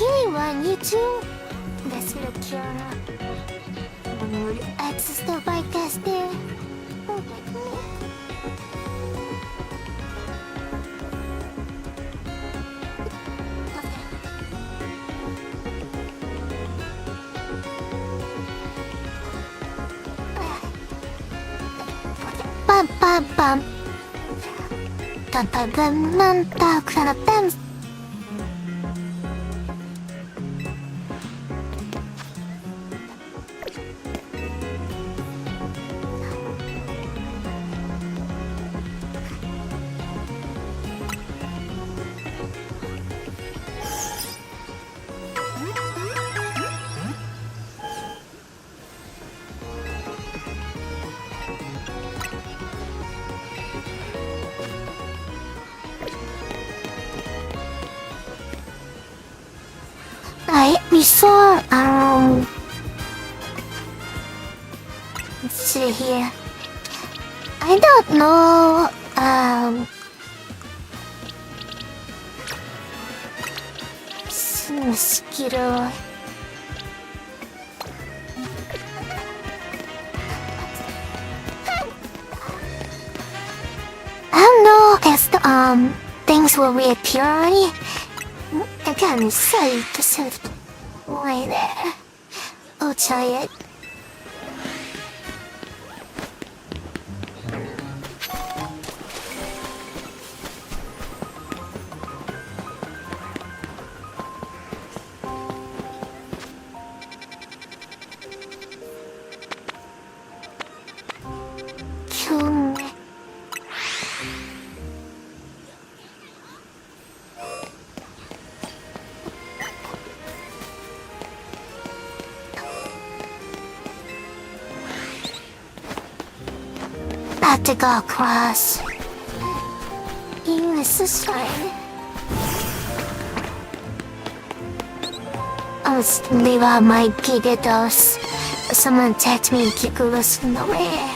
K1 YouTube. That's real cute. Menurut akses terbaik dia. Oh my god. Bam bam bam. Bam bam bam mantap karena bam. Before, let's see here. I don't know, mosquito. I don't know if the, things will reappear already. Again, it's so way there. I'll try it. Cool. Have to go across. This is fine. I'll just leave out my gigados. Someone attacked me and Kikulas from the rear.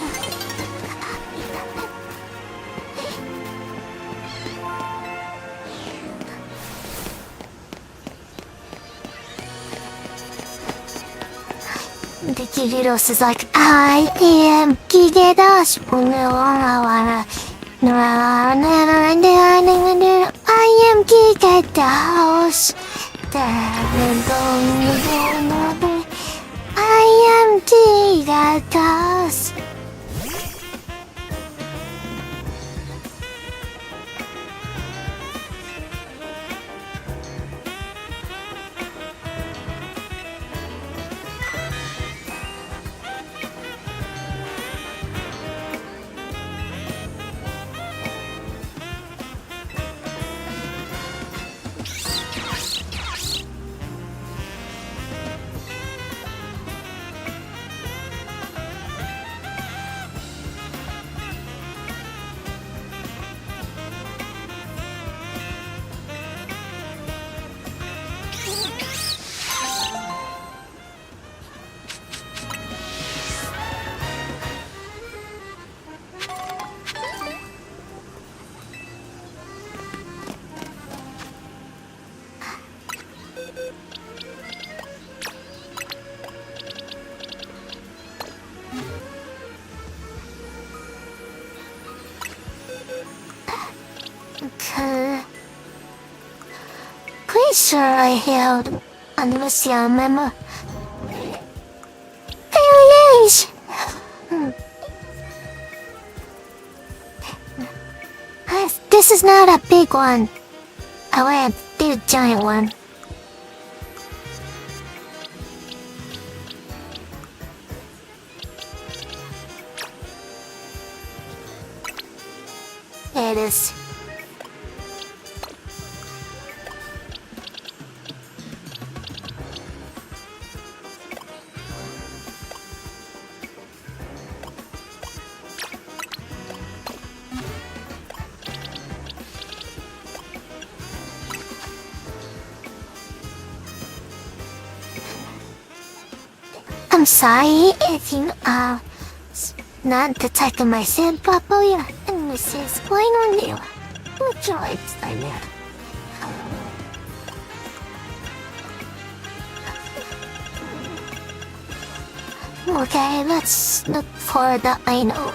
The Gigados is like, I am Gigados. I am Gigados. I am Gigados. Pretty sure I held Anniversary memo. Yes. This is not a big one. I want a big giant one. There it is. I'm sorry if you not detecting my scent properly. And this is going on you. Which I there. Okay, let's look for the item.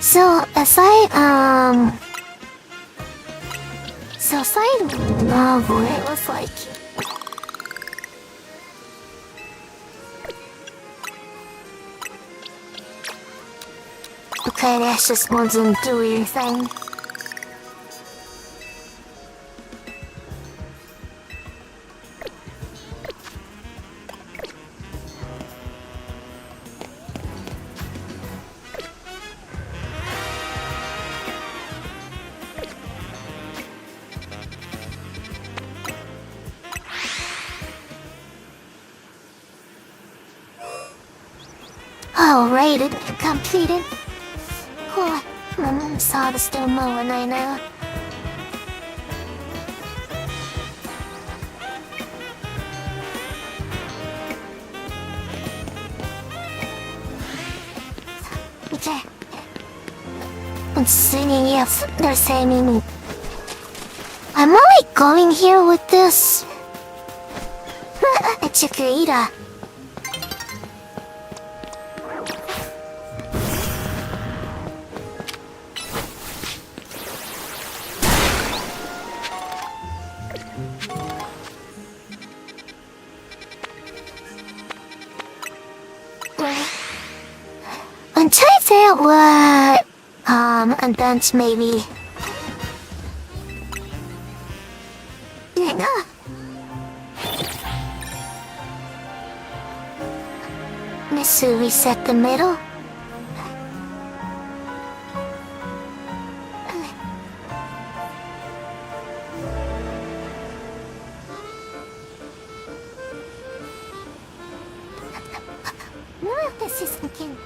So, aside love what it was like. Okay, that's just wasn't do anything. Oh, rated, completed. Oh, my mom saw the still mowing, I know. Okay. Let's see if they're saying I'm only going here with this. Chikorita. I'm trying to figure out what, and then maybe. Missu reset the middle. No, this is again.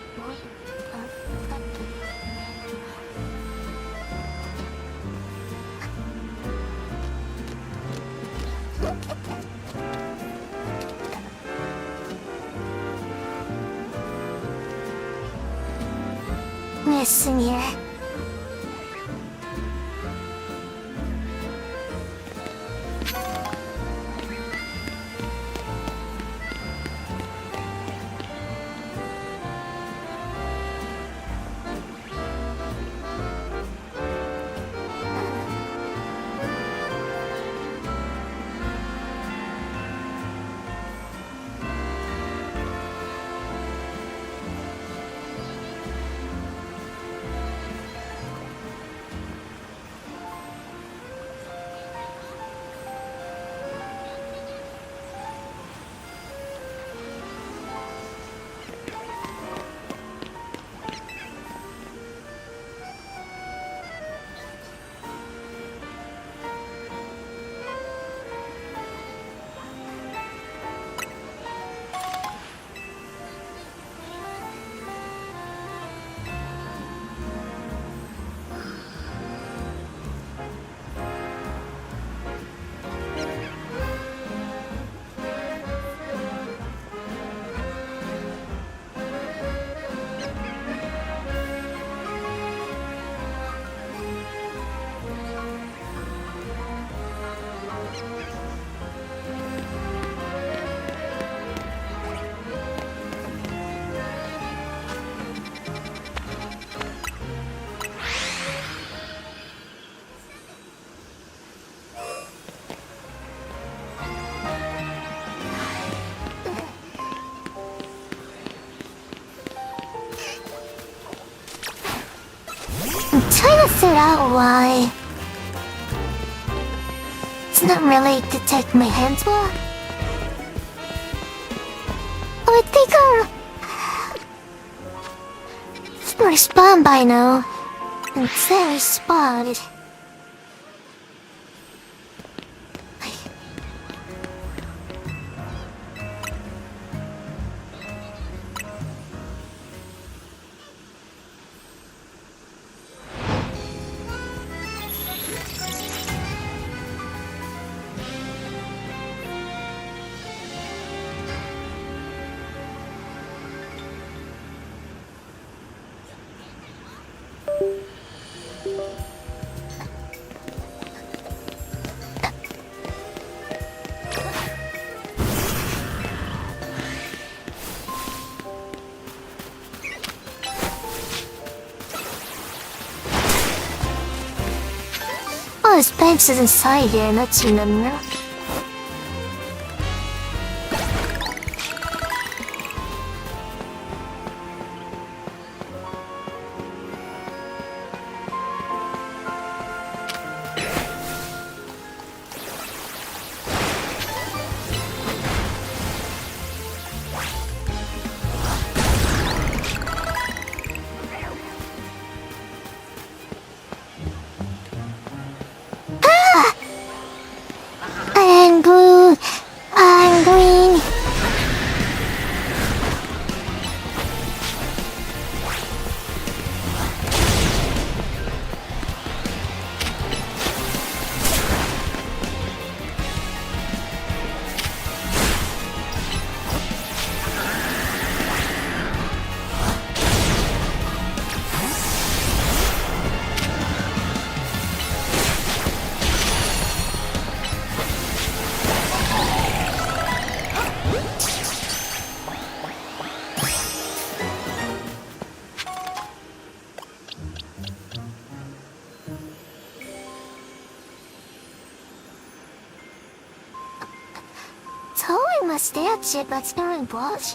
Listen here. I'm trying to figure out why it's not really to take my hands off. Oh, I think I'll respawn by now. And very spotted. those benches inside here, not you know. I'm blue. I'm green. Toy must have shit, but staring brush.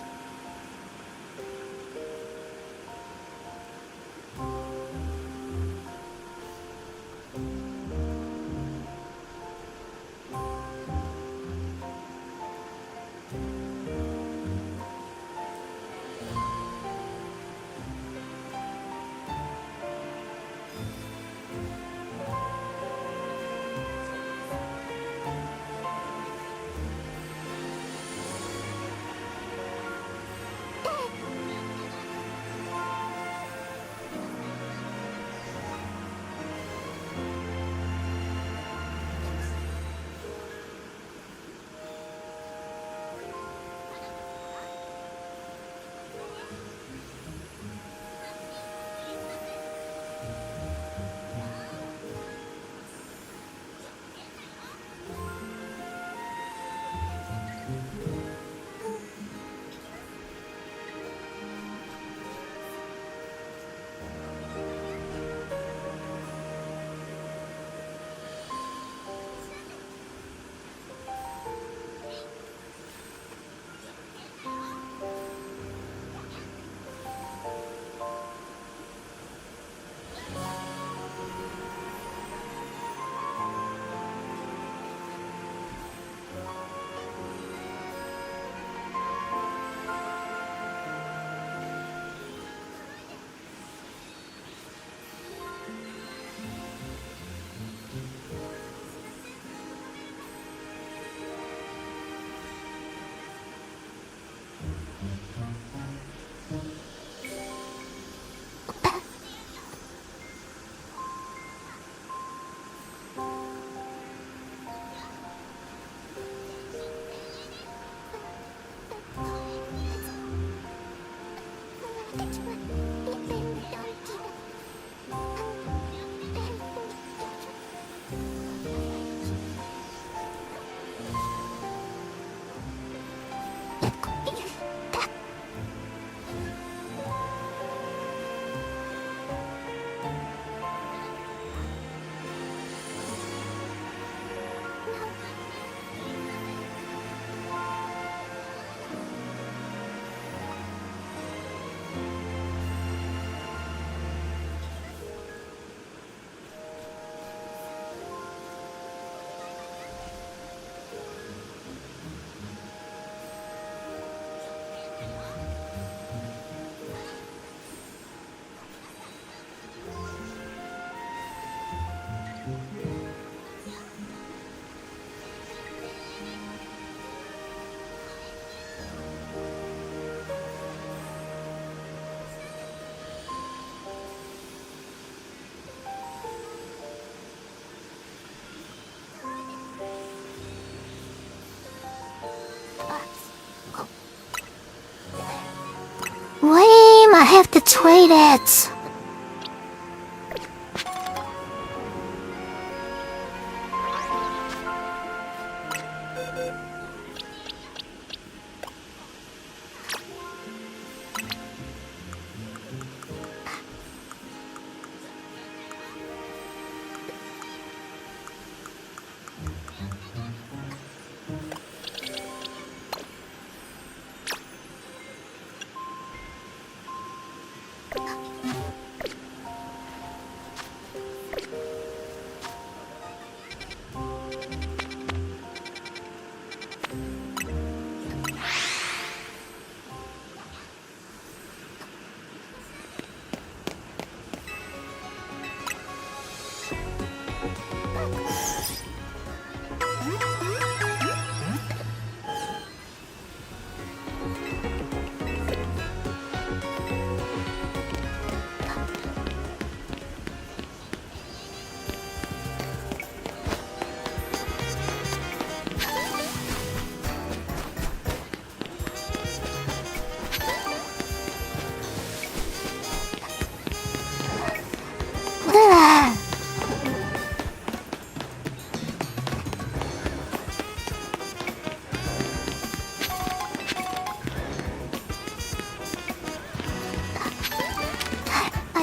Lame, I have to trade it.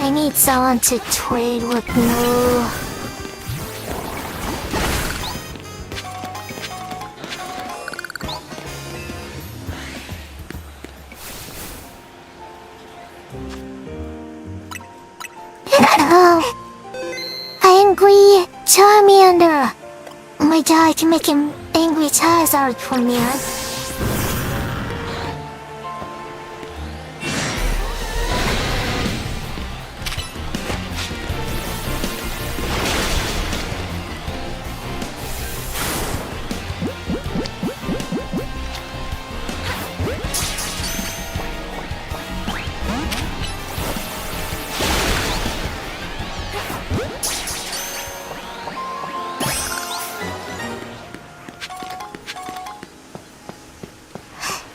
I need someone to trade with me. Angry Charmander. My guy can make him angry Charizard for me.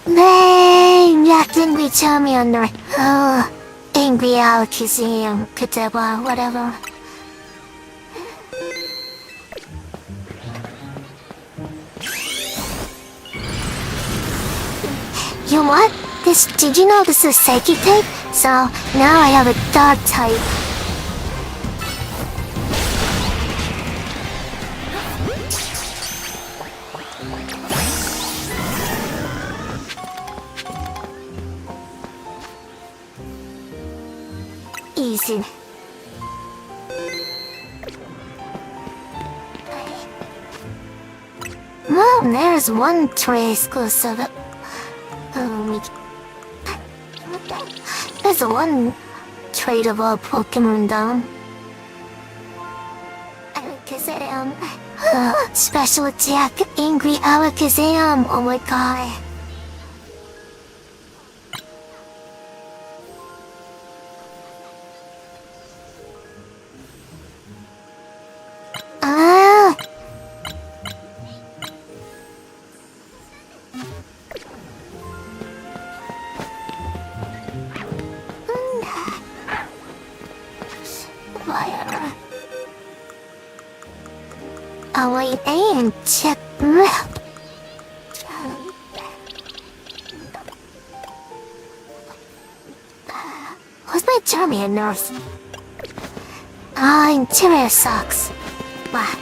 Dang, that angry Charmander. Oh, angry Alakazam, Kadabra, whatever. You know what? Did you know this is Psychic type? So now I have a Dark type. Easy. Well, there's one tray exclusive. There's one tradable Pokemon down. Alakazam. Special attack, Angry Alakazam. Oh my god. Fire. Oh wait, and check. Who's my Charmander nurse? Interior sucks. What?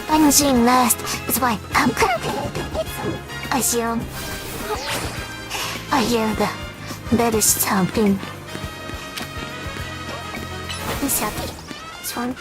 Bungee last is why I'm assume. I hear the bed is thumping. He's happy. It's one.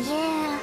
Yeah.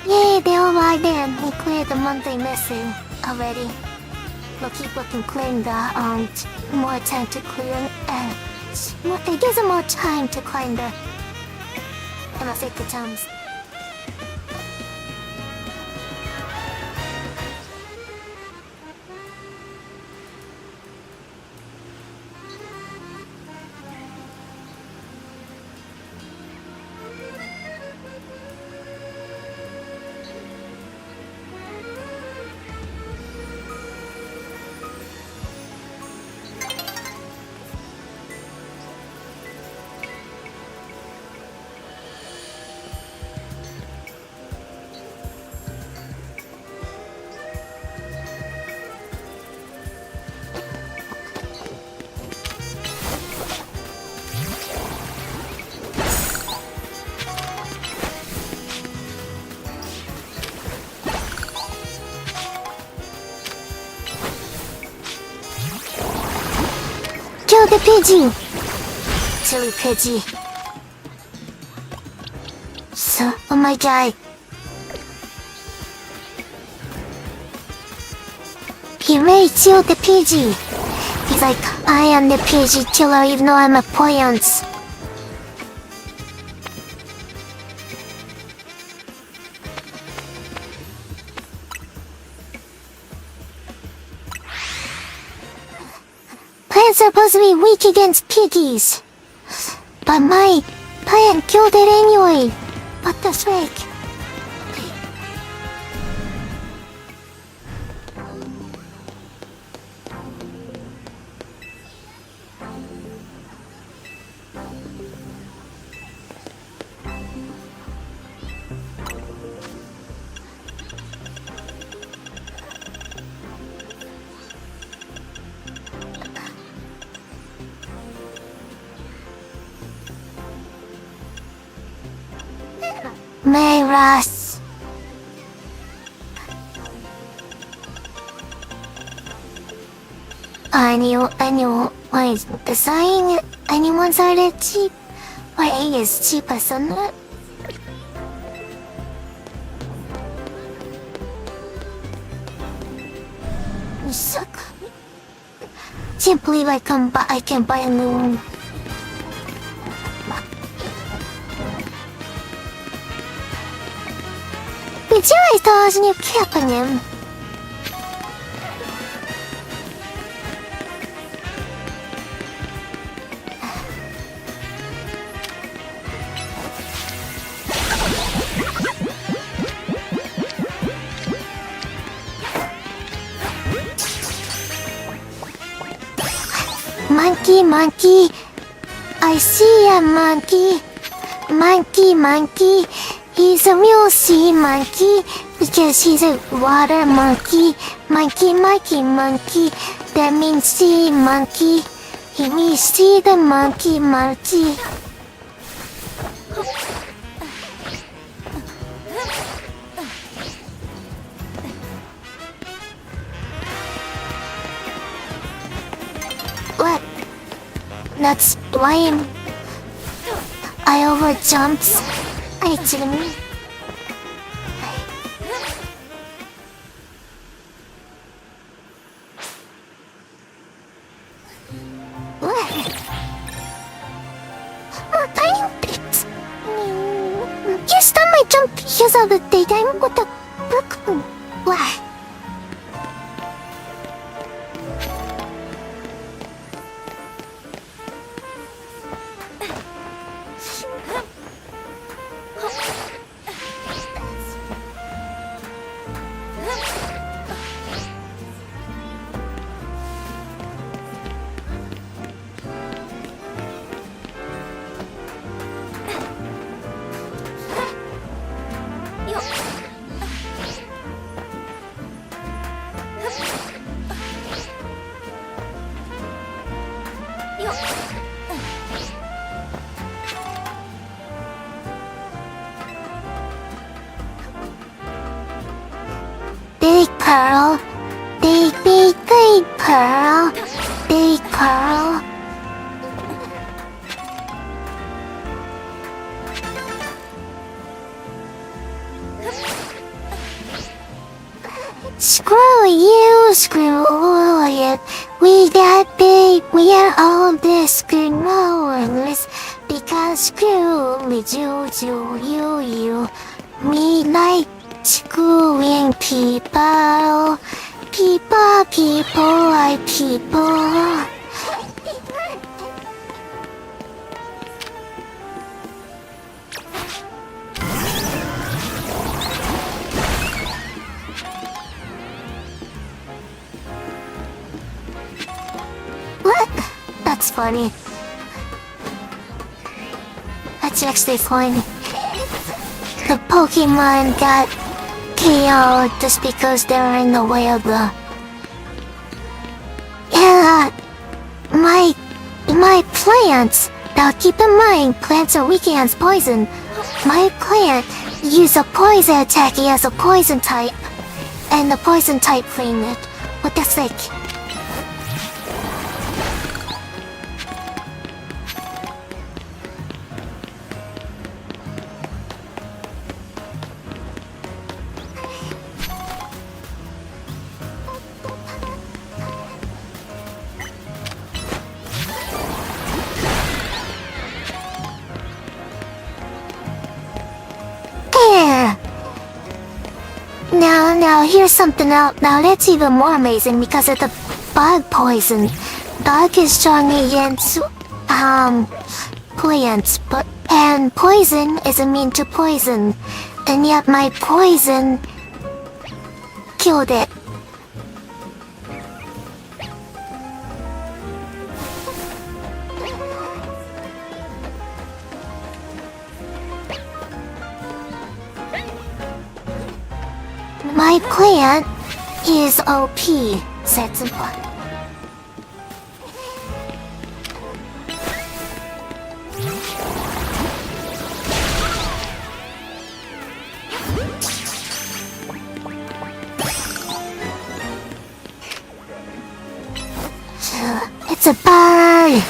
Yay, they're all right then. We cleared the monthly missing already. We'll keep looking clean more time to clear it gives them more time to climb the towns. the Pidgey! Silly Pidgey. So, oh my god. He may kill the Pidgey. He's like, I am the Pidgey killer even though I'm a poyance. Plants are supposed to be weak against piggies. But my plant killed it anyway. What the frick? Mayras. I knew, wait, design anyone's are that cheap? Why A is cheaper, isn't it? You suck. Can't believe I can buy a new one. Widziałeś to, że nie kiepaniem? Monkey, I see a monkey. Monkey. He's a real sea monkey because he's a water monkey. Monkey. That means sea monkey. He means see the monkey. What? That's lame. I overjumped. I didn't. You stole my jump because of the daytime with the book. Why? Big Pearl. Big Pearl. Big Pearl. Screw you, screw it. We got big, we are all the screwers. Because screw you. Me like screwing people. People are people. What? That's funny. That's actually funny. The Pokemon got KO'd just because they were in the way of the... Yeah, my plants. Now keep in mind, plants are weak against poison. My plant used a poison attack as a poison type. And the poison type framed it. What the sick? Now here's something else. Now that's even more amazing because of the bug poison. Bug is strong against plants, and poison is immune to poison, and yet my poison killed it. My plant is OP, said someone. It's a bird!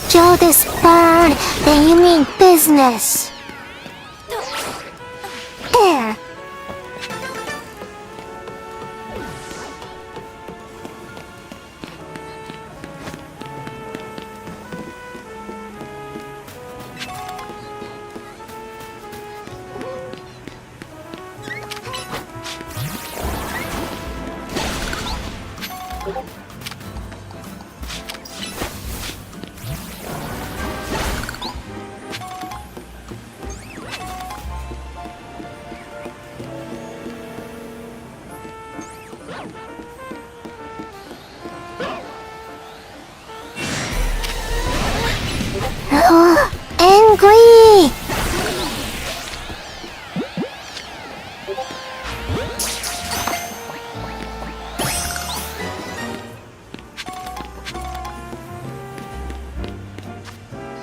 Joe, this bird, then you mean business. There. Angry!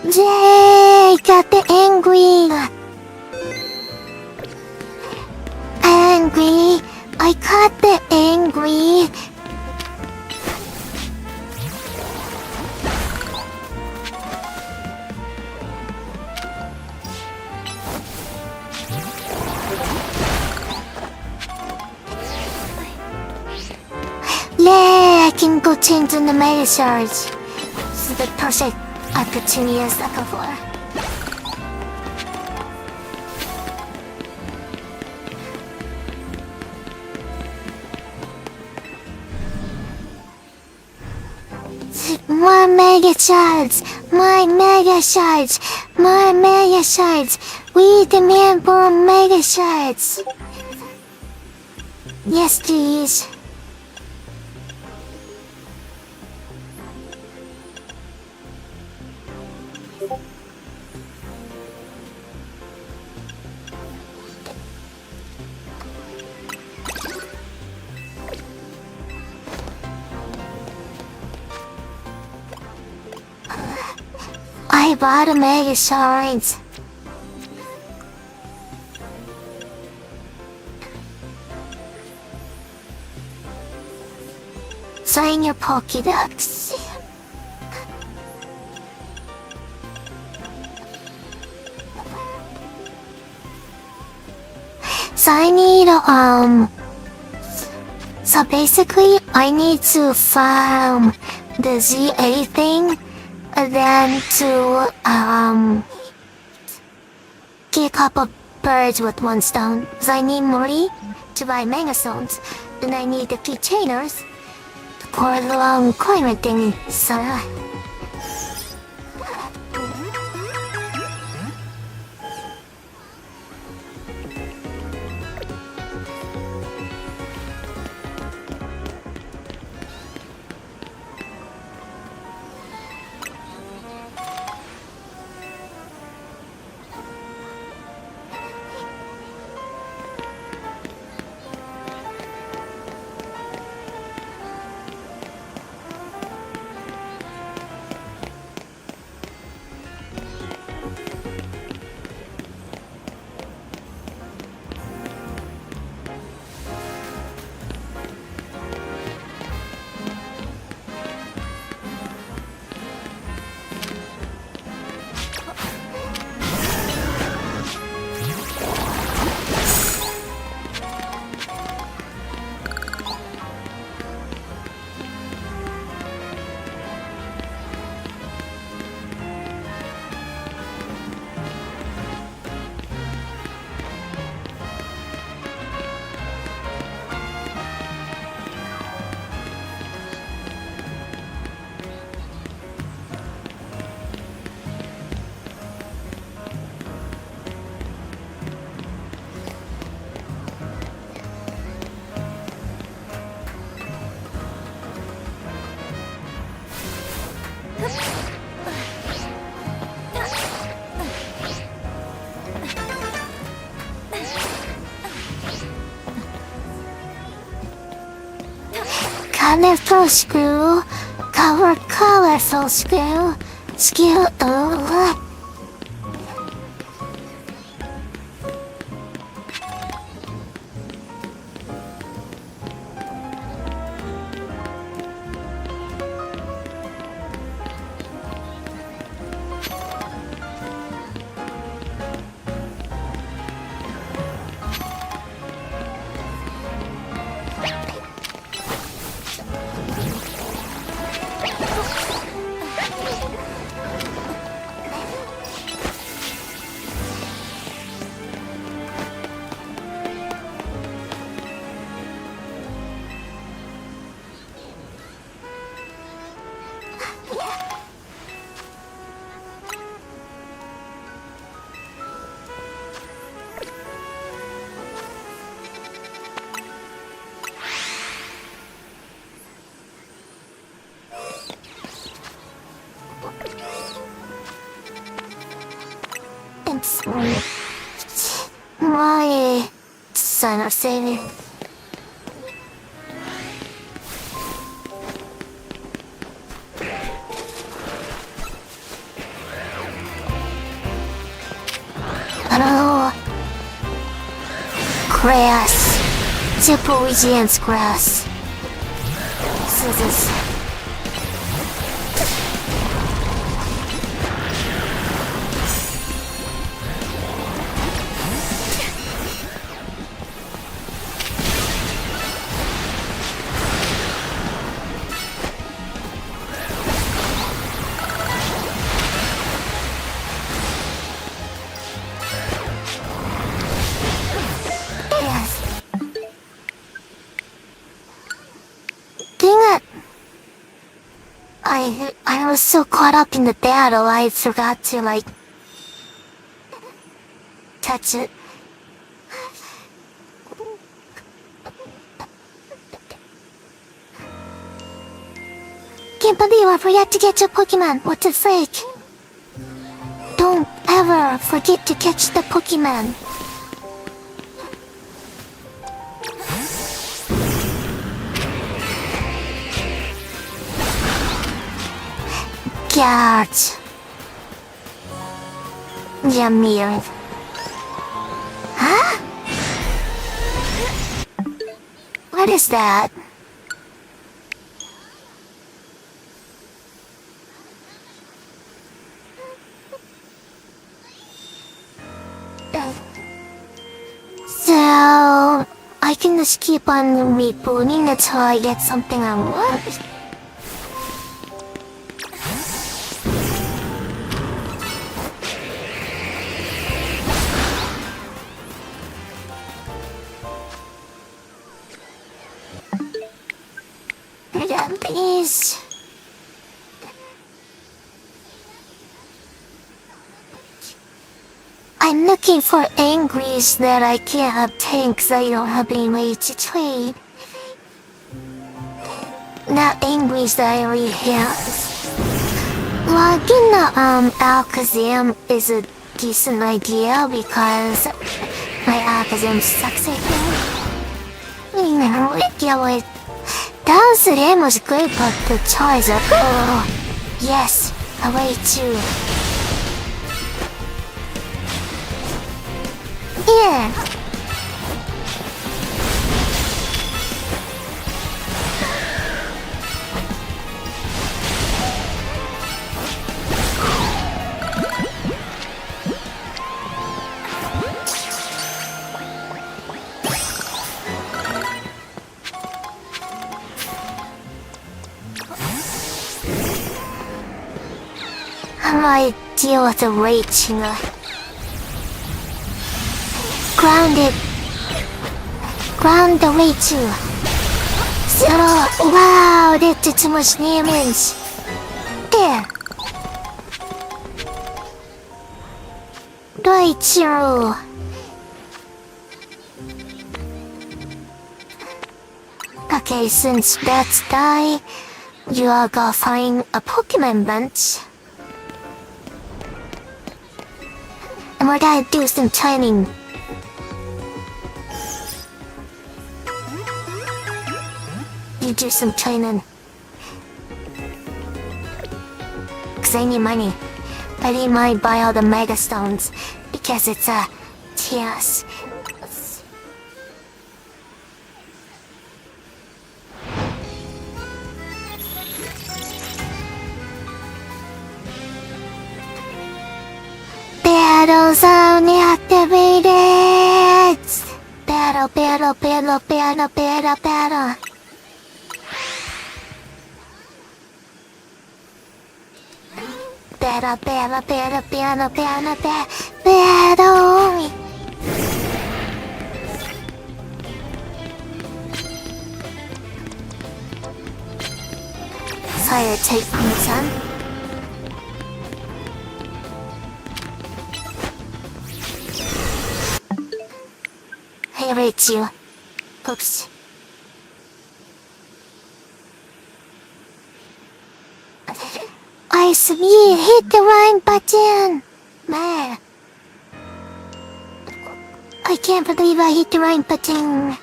Yay! Got the angry! Angry! I got the angry! Yay! I can go change in the mega charge. This is the perfect opportunity I was looking for. More mega shards! More mega shards! More mega shards! We demand more mega shards! Yes, please. I bought a mega shards. Sign your Pokédex. So I need so basically I need to farm the ZA thing and then to get a couple birds with one stone. So I need Mori to buy mega stones. Then I need the keychainers for the long coin thingy. So colorful screw, colorful screw, skill, It's my son of saving. Hello. Grass. Zaporizhian's grass. Scissors. I was so caught up in the battle I forgot to touch it. Can't believe I forgot to catch a Pokemon. What the frick? Don't ever forget to catch the Pokemon. God. Jamil. Huh? What is that? So, I can just keep on rebooting until I get something I want. Please. I'm looking for angries that I can't obtain because I don't have any way to trade. Not angries that I already have. Logging the Alakazam is a decent idea because my Alakazam sucks at me. Downslam was great, but the Charizard. Oh, yes, away too. Yeah. How do I deal with the raging? Grounded. Ground the raging. Wow, that did too much damage. There. Raichu. Okay, since that's die, you are gonna find a Pokemon bench. And we're gonna do some training. you do some training. 'Cause I need money. I need money to buy all the mega stones. Because it's a TS. Battle zone activated! Battle, battle, battle, battle, battle, battle. Battle, battle, battle, battle, battle, battle. Fire take me, son. I rate you. Oops. I submit. Hit the right button. Man. I can't believe I hit the right button.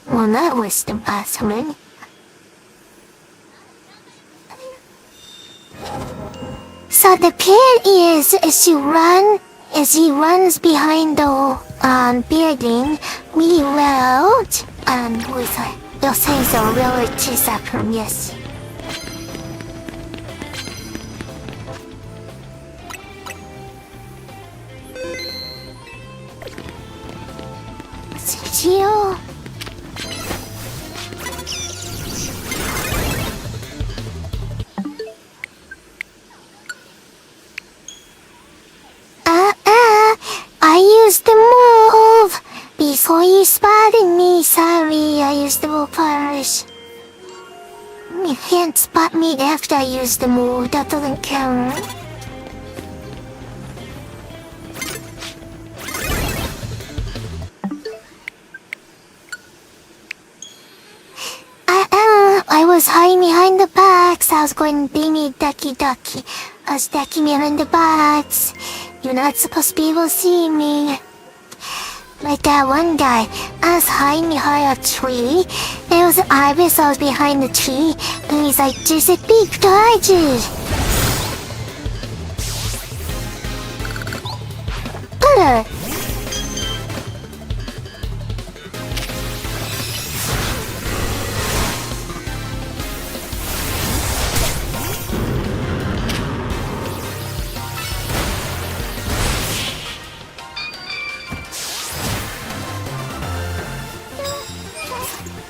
Well, that was the last one. So the plan is as he runs behind the building, we will you'll say the real chase after him, yes. Sergio. I used the move before you spotted me. Sorry, I used the move first. You can't spot me after I used the move. That doesn't count. I was hiding behind the box. I was going dingy ducky ducky. I was ducking behind the box. You're not supposed to be able to see me. Like that one guy. I was hiding behind a tree. There was an ibis. I was behind the tree. And he's like, there's a big target. Butter.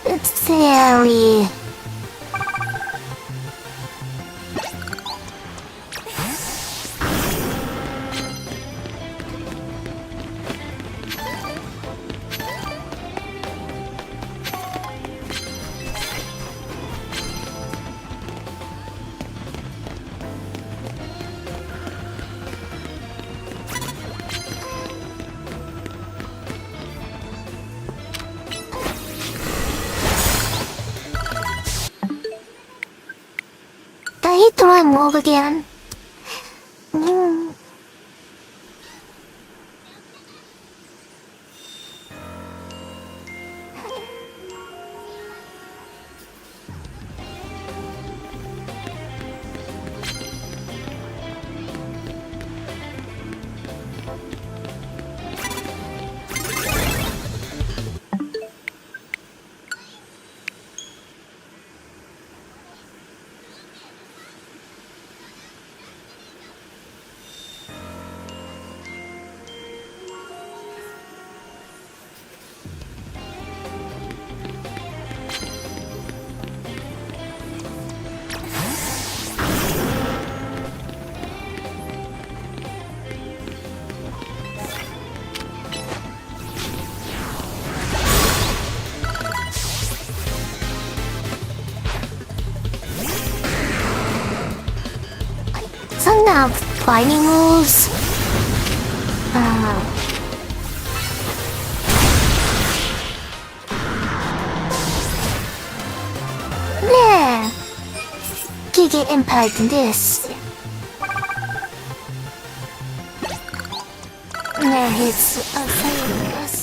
It's silly. I hate the right move again. So now, fighting rules. Yeah. Giga Impact this. There it's a famous.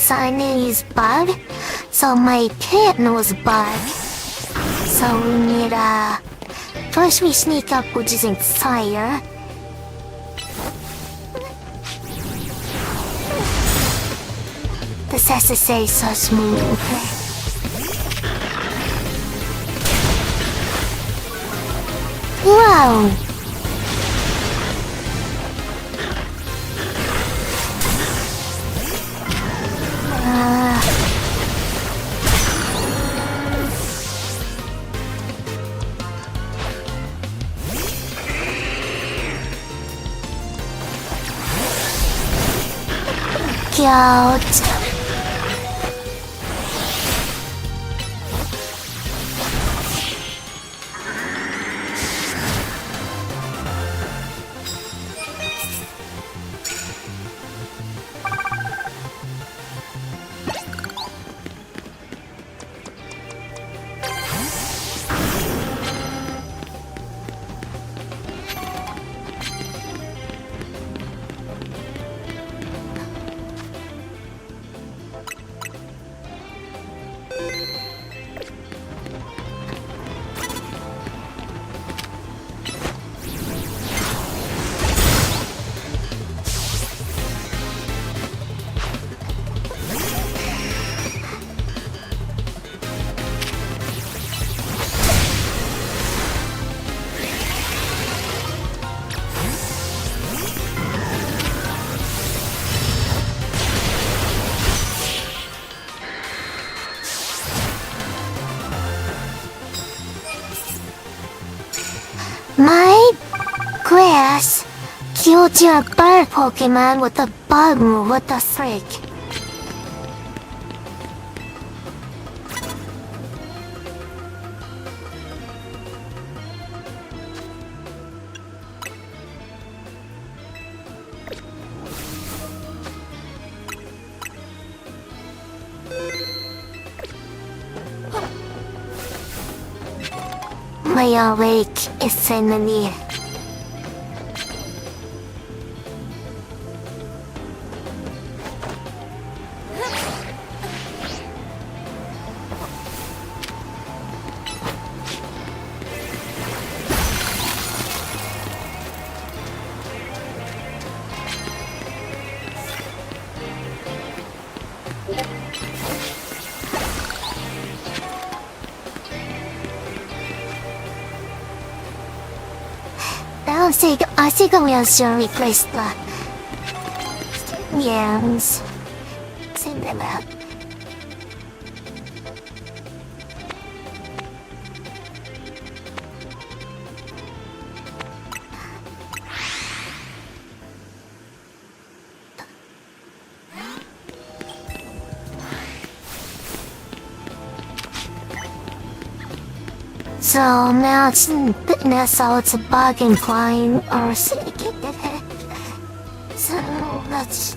Chinese bug, so my kitten was bug. So we need first we sneak up with using fire. This SSA is so smooth. Wow! Out. My grass killed your bird Pokemon with a bug move. What the frick? My awake is in the knee. I think we should replace the yams. Send them out. So now it's a bug incline or syndicate. So let's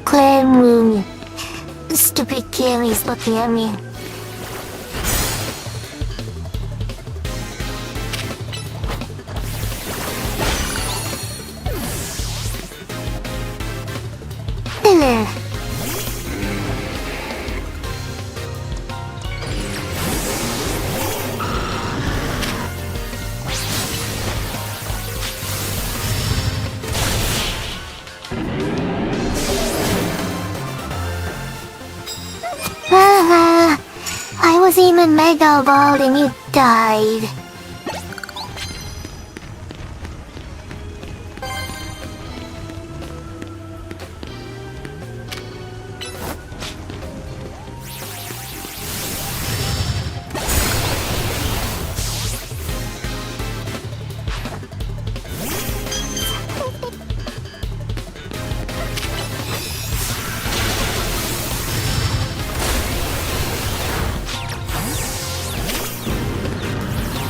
clear moon. Stupid Kaylee's looking at me. There. was even mega bald and you died.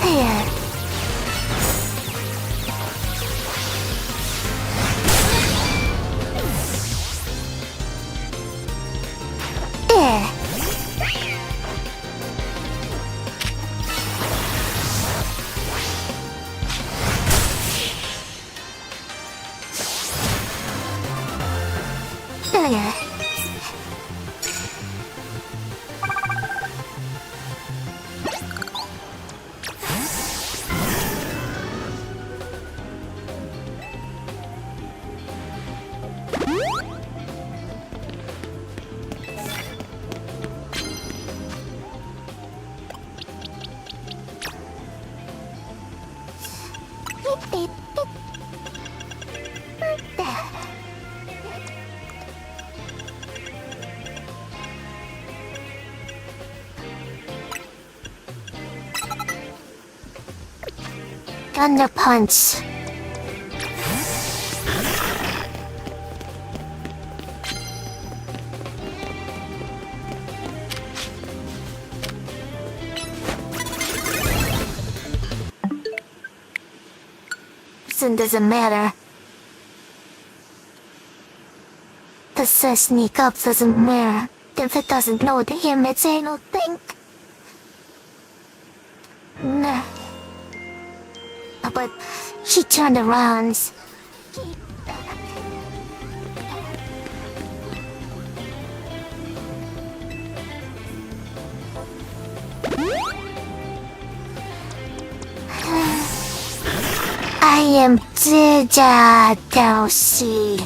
There. There. There. Thunder Punch. It doesn't matter. The sneak up doesn't matter. If it doesn't know the image, ain't no thing. Nah. But she turned around. I am Jija Dousey.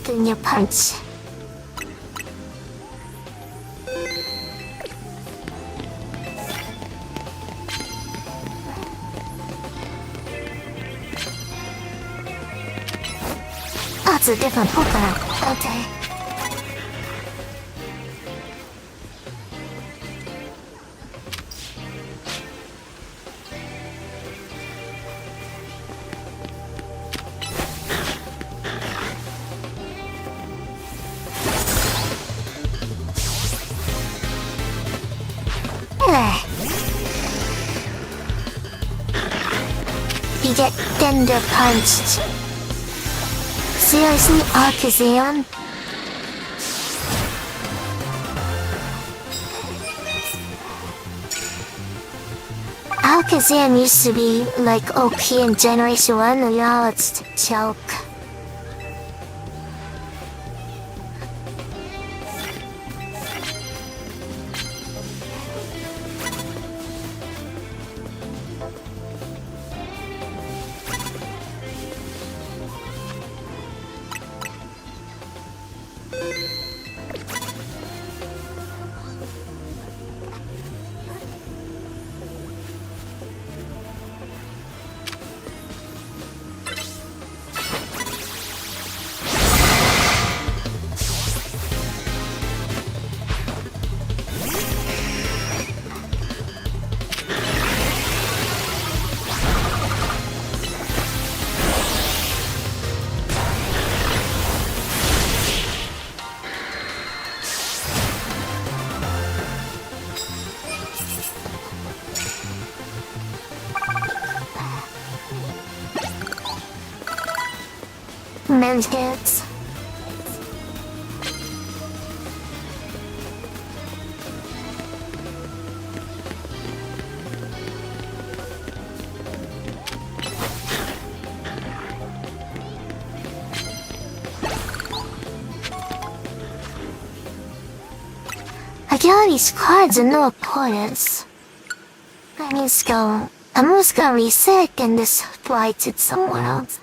Then you punch. That's a different Pokemon. Okay. You get Thunder Punched. Seriously, Arcazan? Alakazam used to be like OP in Generation 1, and now it's a joke. Men's hits. of these cards are no importance. I'm just gonna reset and just fly to somewhere else.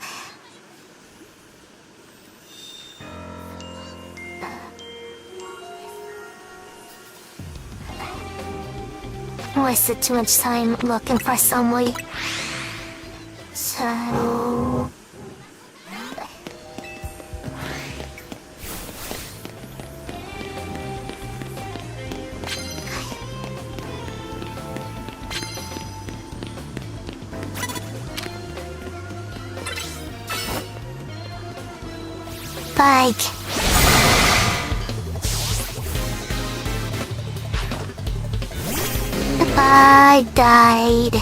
I wasted too much time looking for some way. So... Bike. I died.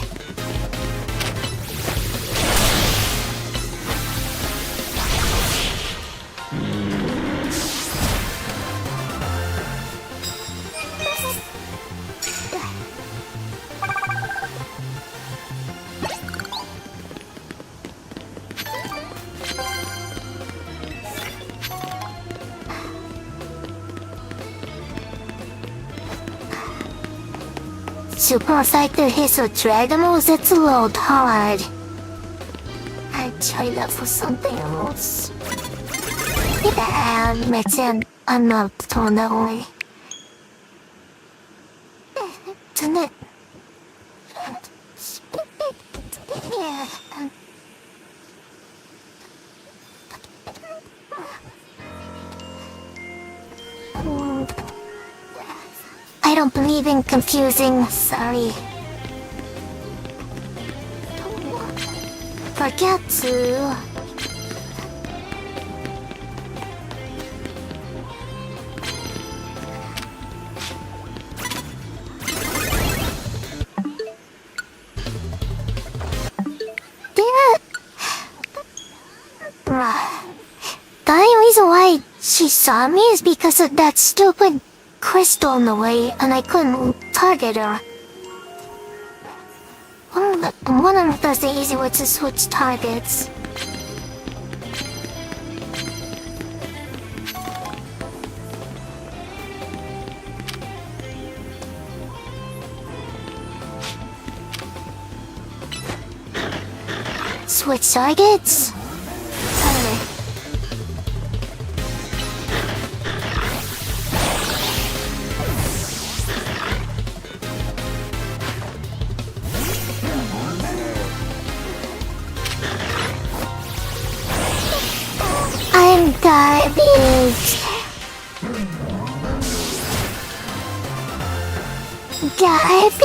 Super Fighter hits with Dragon Balls, that's a little hard. I'd try that for something else. Yeah, I'm not thrown that way. Isn't it? Yeah. I don't believe in confusing, sorry. Forget to... The only reason why she saw me is because of that stupid crystal in the way, and I couldn't target her. One of them does the easy way to switch targets. Switch targets? I'm garbage. Garbage.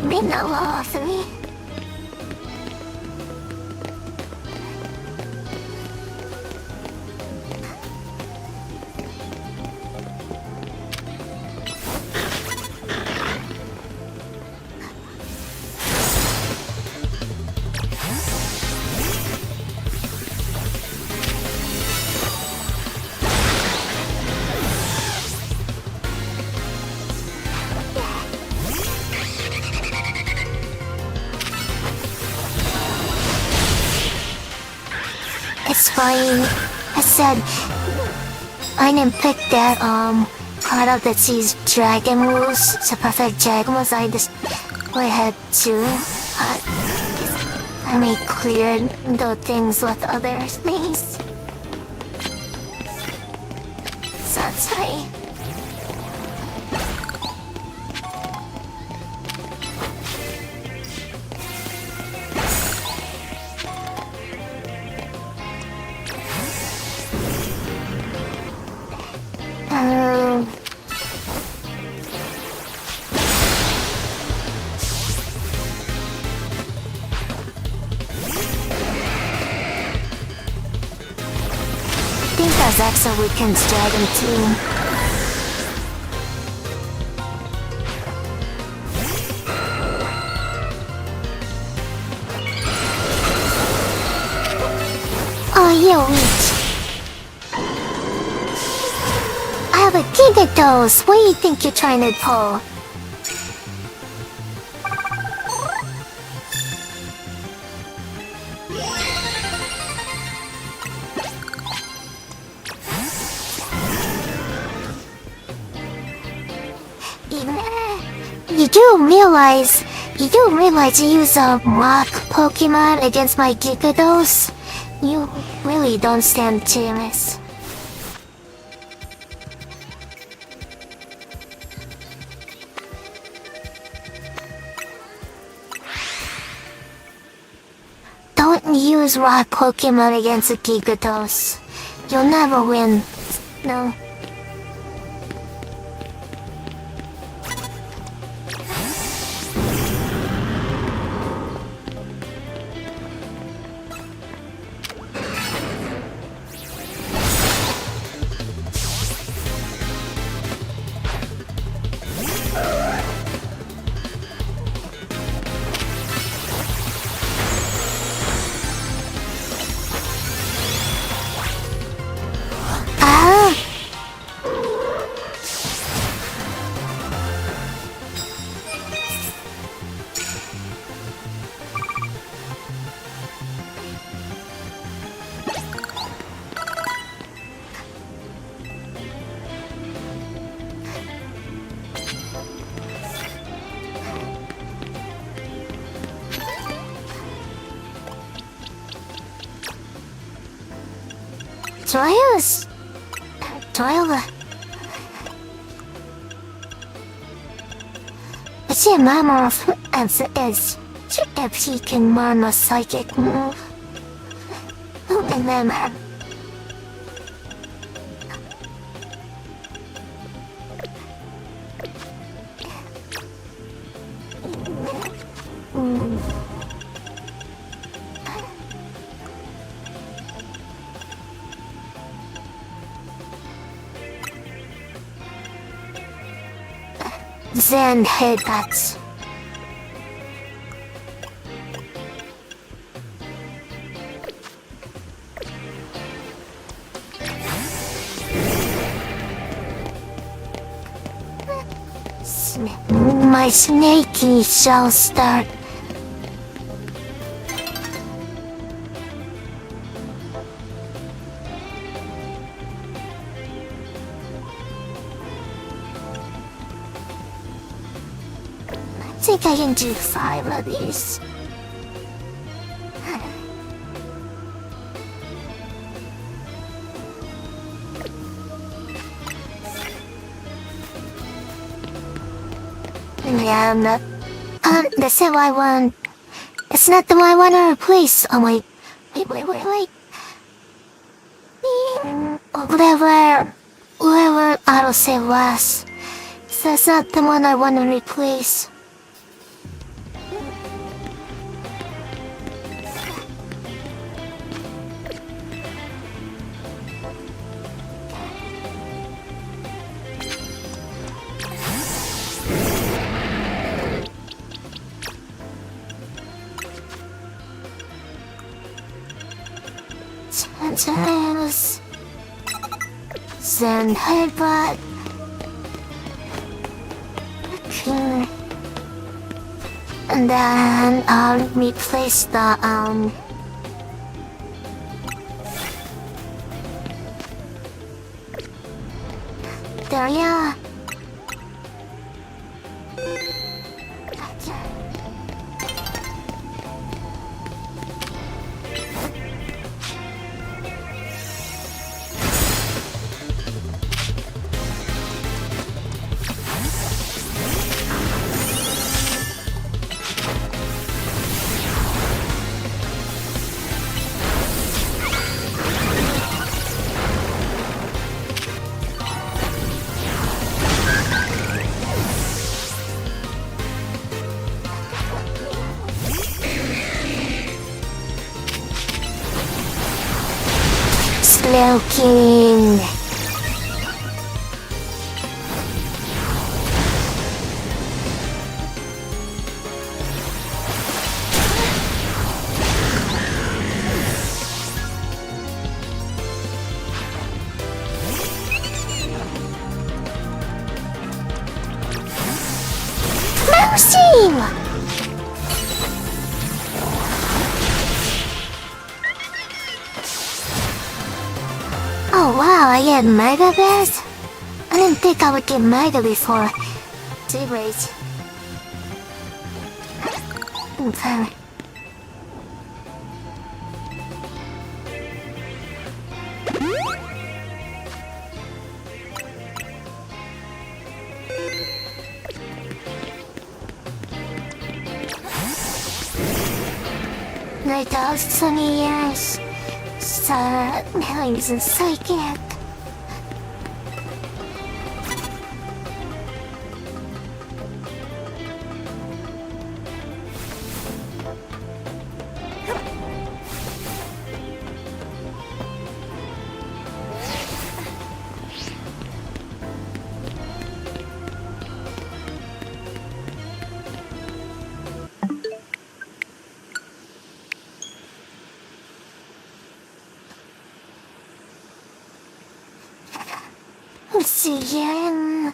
Be no off me. It's fine. I said I didn't pick that card out that sees dragon rules to perfect dragon rules. I just had to. I made clear the things with other things. So that's right. I think that's Exo Weekend's dragon too. Oh, you weak. Gigados, what do you think you're trying to pull? You do realize you use a rock Pokemon against my Gigados? You really don't stand a chance. Don't use rock Pokemon against a Gigados. You'll never win. No. Toilet. See, Mama answer is if he can learn a psychic move. And then Zen headbutts. My snaky shall start. I think I can do 5 of these. Yeah, I'm not. That's not what I want. It's not the one I want to replace. Oh, wait. Wait. Whatever autosave lasts. That's not the one I want to replace. Sometimes Zen headbutt. Okay. And then I'll replace the there, yeah. Slowking. machine! Oh wow, I get Mega Bears? I didn't think I would get Mega before. Great. Okay. My dog's 20 years. Millings and psychic. Let's see here.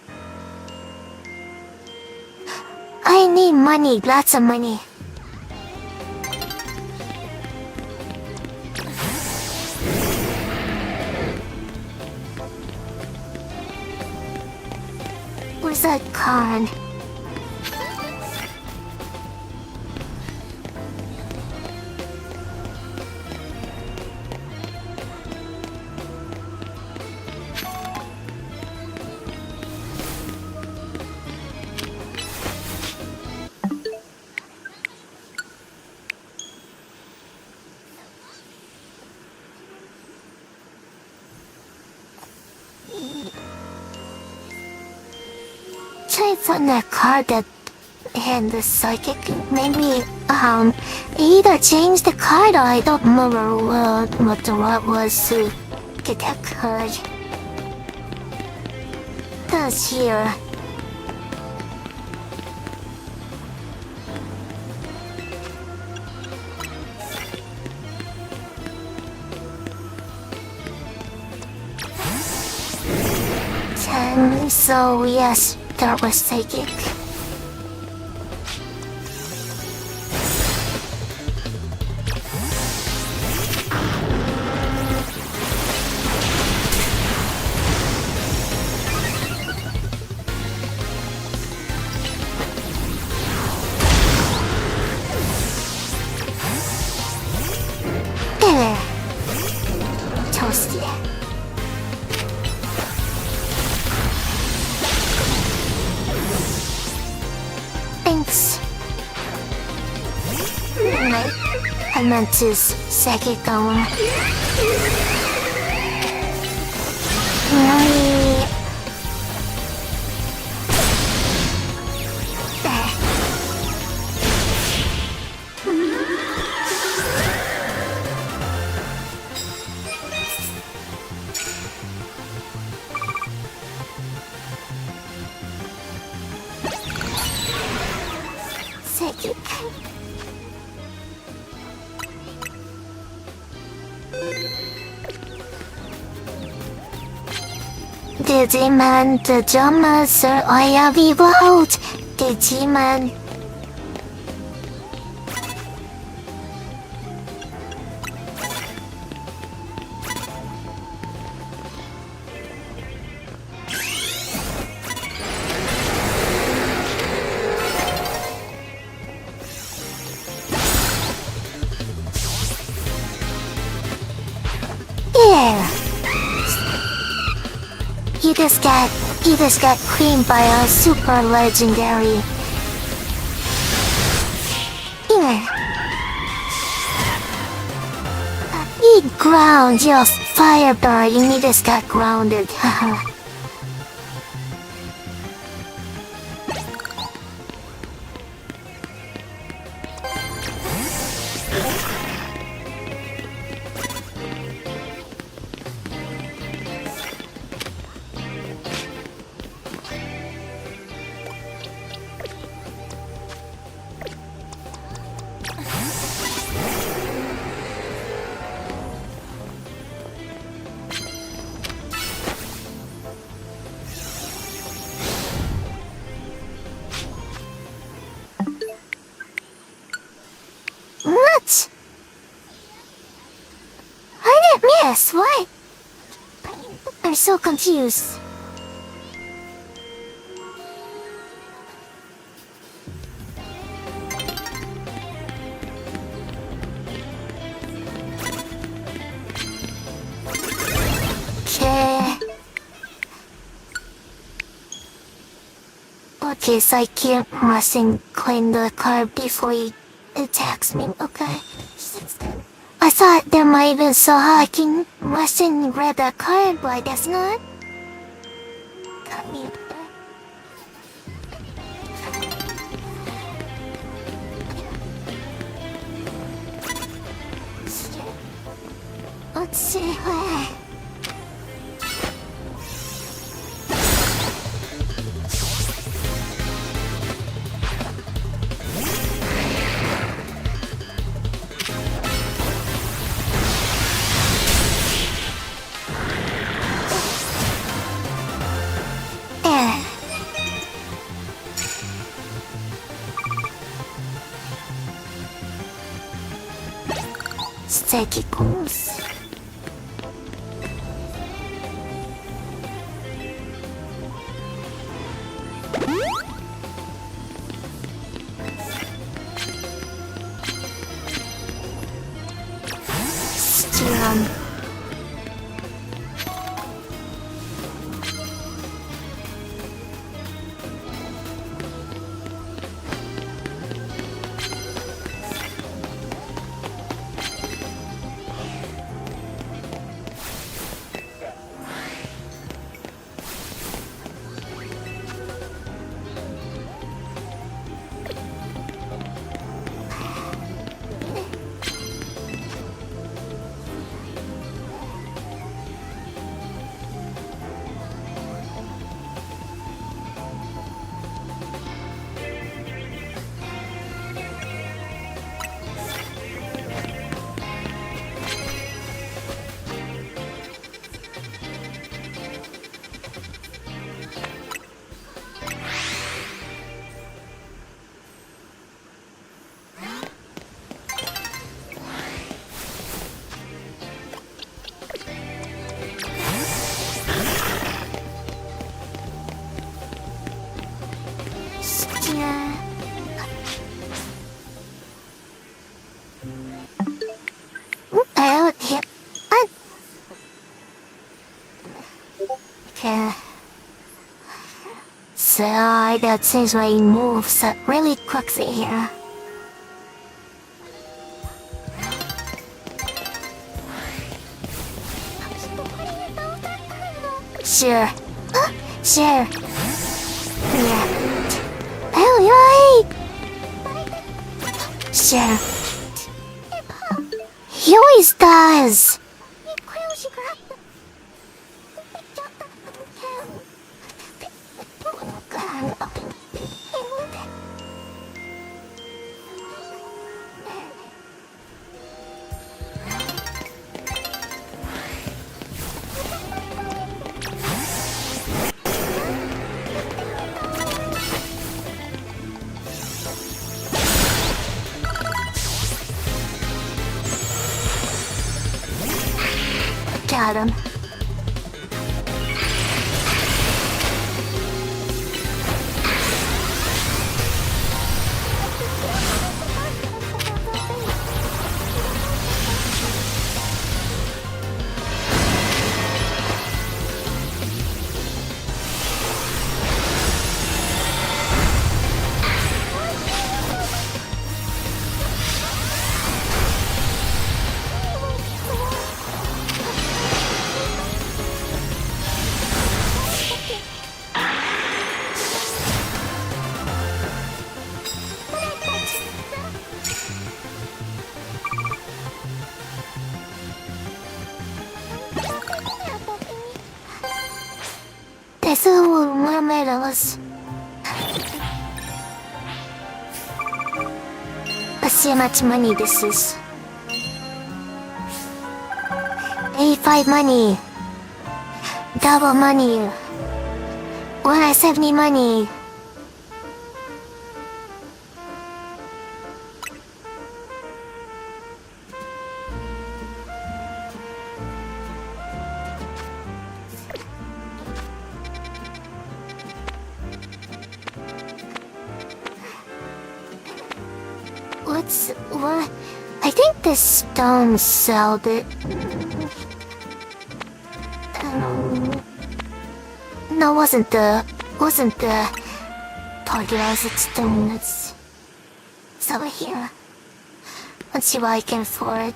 I need money, lots of money. Where's that card? Try from that card that and the psychic. Maybe either change the card or I don't remember what the route was to get that card. That's here. So yes, that was psychic. There. Toasty. Thanks. I meant to psychic going. Psychic. Digimon, the drummer, Sir Oyavi Vote. Digimon. Yeah. He just got creamed by a super legendary. Yeah. Eat ground, you firebird, and he just got grounded. Haha. Yes, what? I'm so confused. Okay. Okay, so I can't mustn't claim the card before he attacks me, okay? I thought there might have been so I can mustn't grab that card, but I guess not. Got me up there. Let's see where. There. Steady goals. Still. Still. Out here. Okay. So that seems why he moves really quickly here. Sure. Sure. Yeah. Oh, you're right. Sure. He always does. Got him. There's a little mermaid of us. Let's see how much money this is. 85 money. Double money. 170 money. What? I think this stone sold it. No, wasn't the Target it's stone. It's over here. Let's see what I can afford.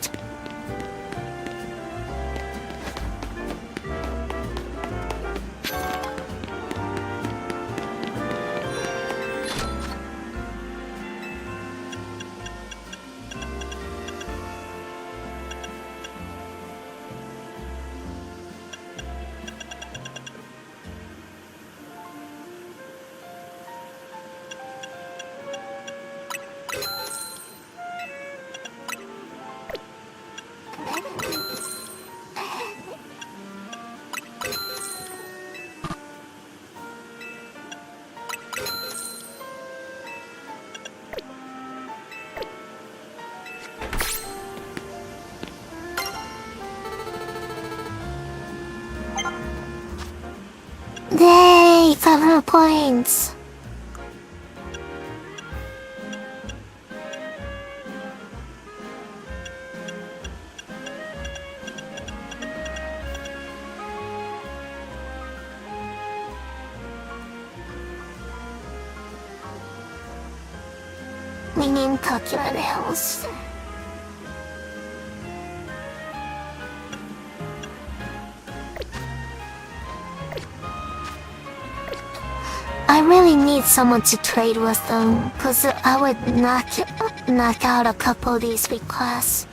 Yay! 500 points! We need Calculator Hills. I really need someone to trade with them, cause I would knock out a couple of these requests.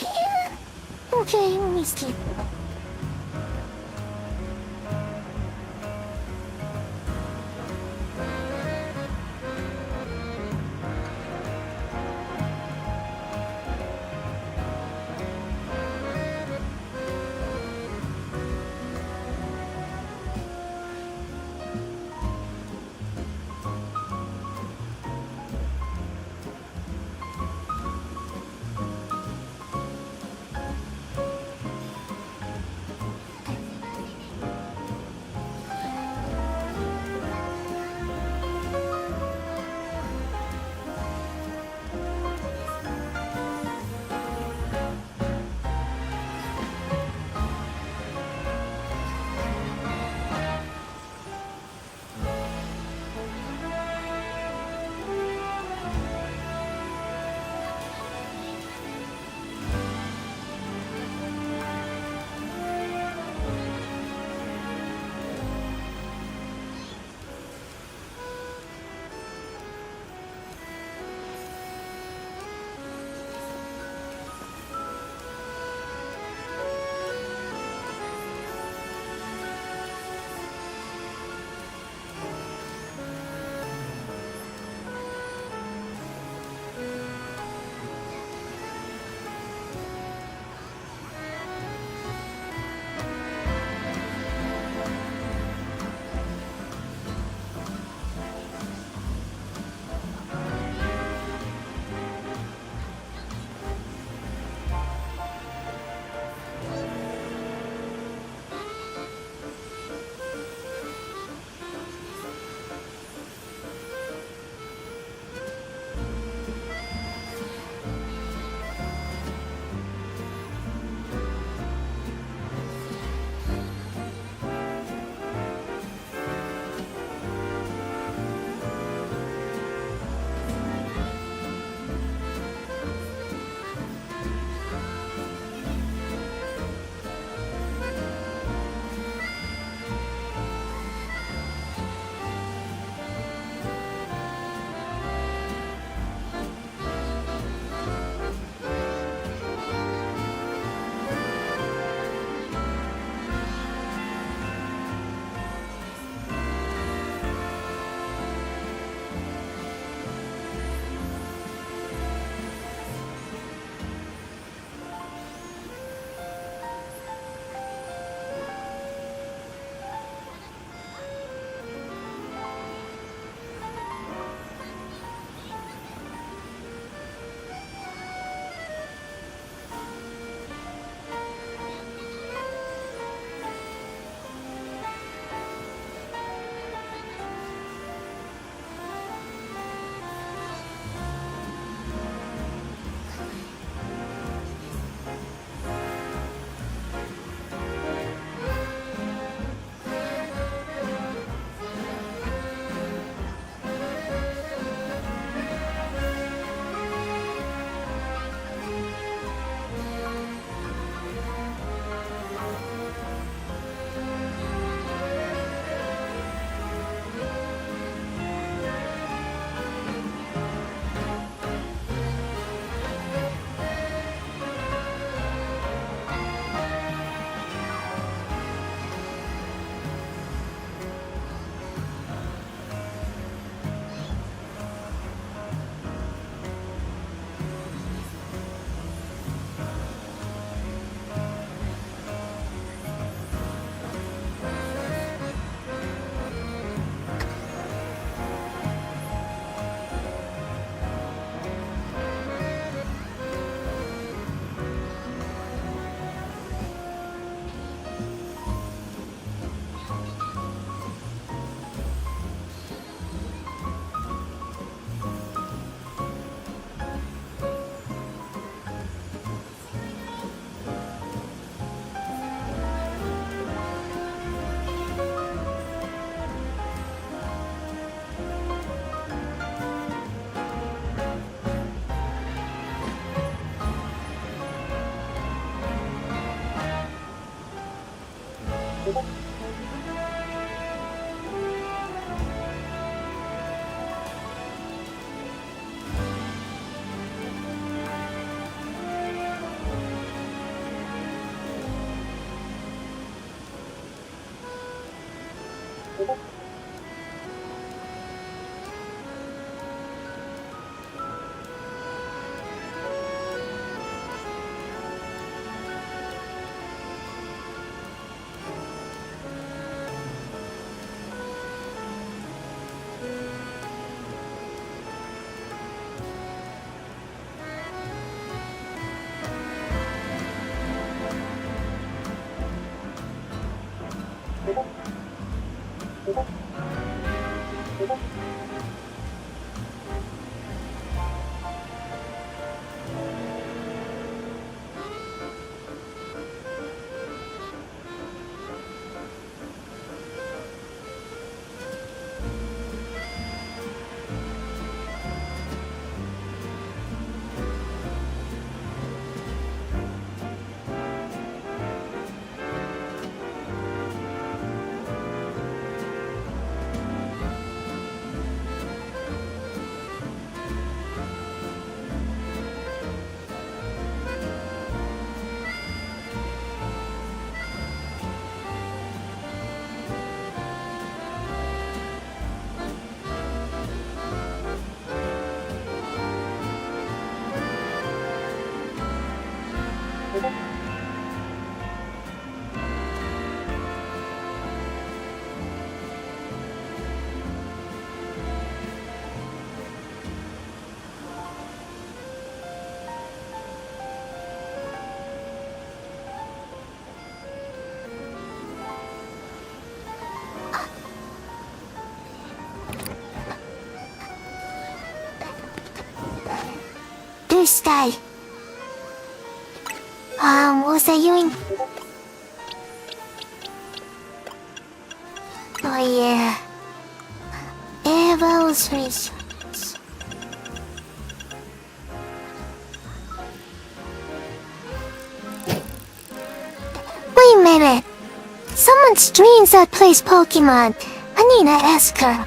Yeah. Okay, let me see. Thursday. What was I doing? Oh yeah. Evil's research. Wait a minute. Someone streams that plays Pokemon. I need to ask her.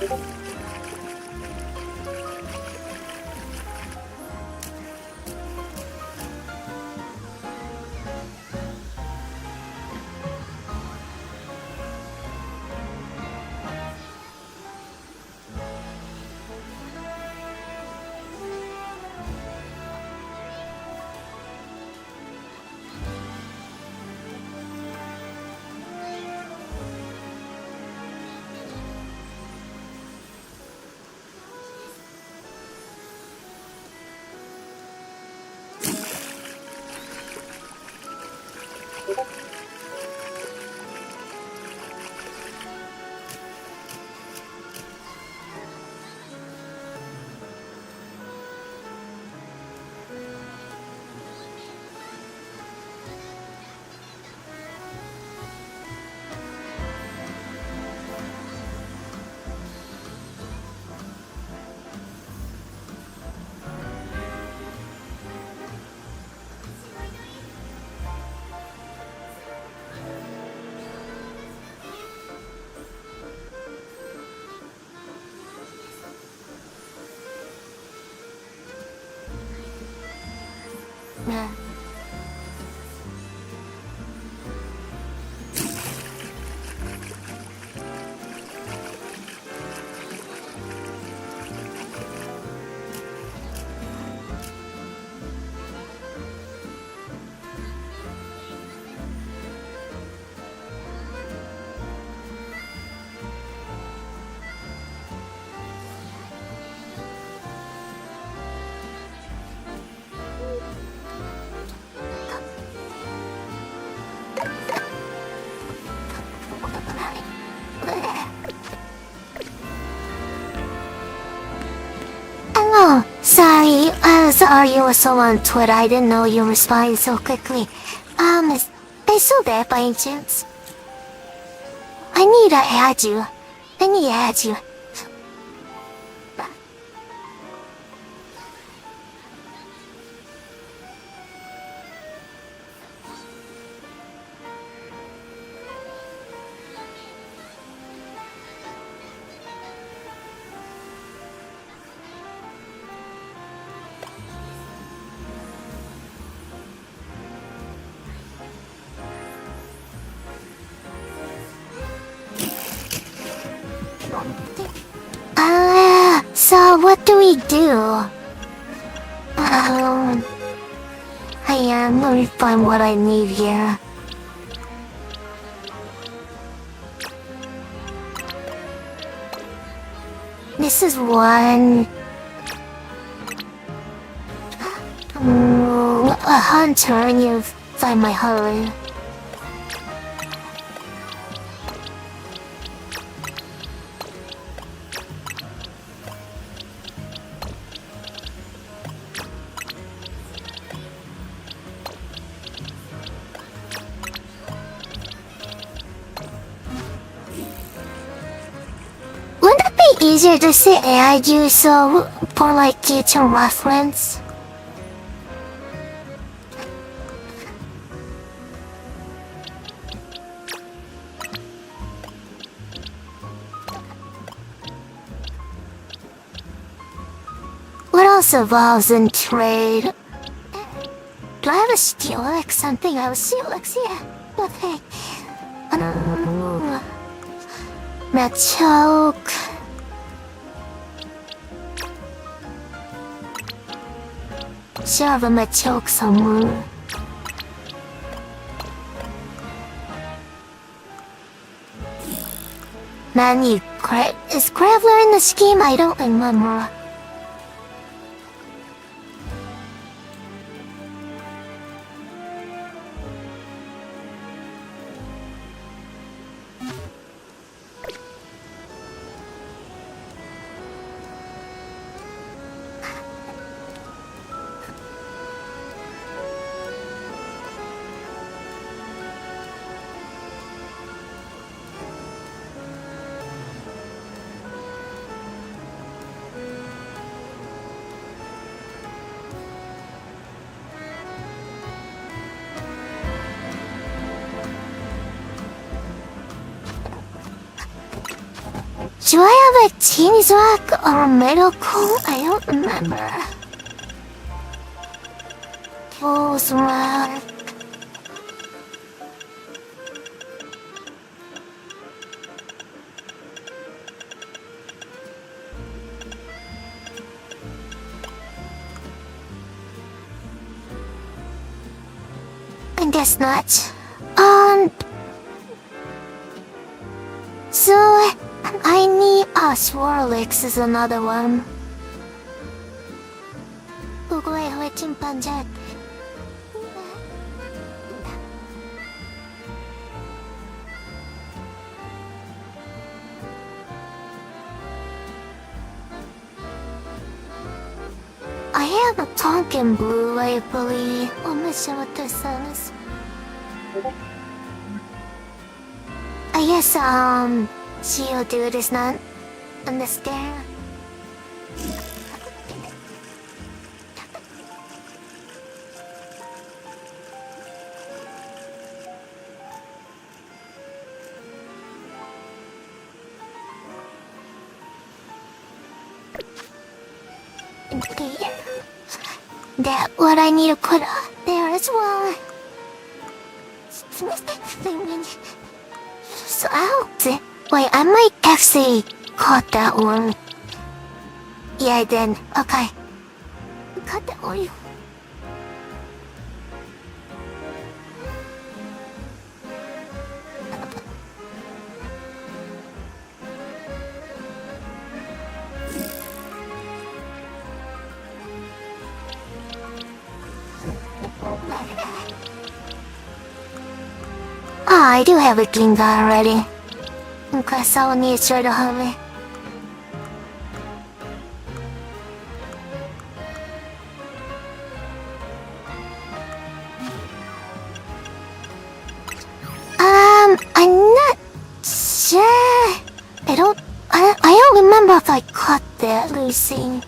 Yeah. Oh, sorry. I was arguing with someone on Twitter. I didn't know you responded so quickly. Is they still there by any chance? I need to add you. I need to add you. So what do we do? Let me find what I need here. This is one. A hunter, and you find my hurry. Wouldn't it be easier to say AI you so for like future reference? What else evolves in trade? Do I have a Steelix? Something I have a Steelix, yeah. Okay. Machoke. Should have a Machoke somewhere. Nani, is Graveler in the scheme? I don't remember. Do I have a beeswax or a madoka? I don't remember. Beeswax. I guess not. So I need Swirlix is another one. 그거에 회진 반짝. I have a Tonkin Blue, I believe. I'm not sure what this is. I guess, Geodude is not understand. Okay. That what I need to put there as well. So wait, I might actually caught that one. Yeah, I did. Okay. Caught that one. Ah, I do have a Ginga already. Okay, so I need to try to have it. I'm not sure. I don't remember if I caught that, Lucy.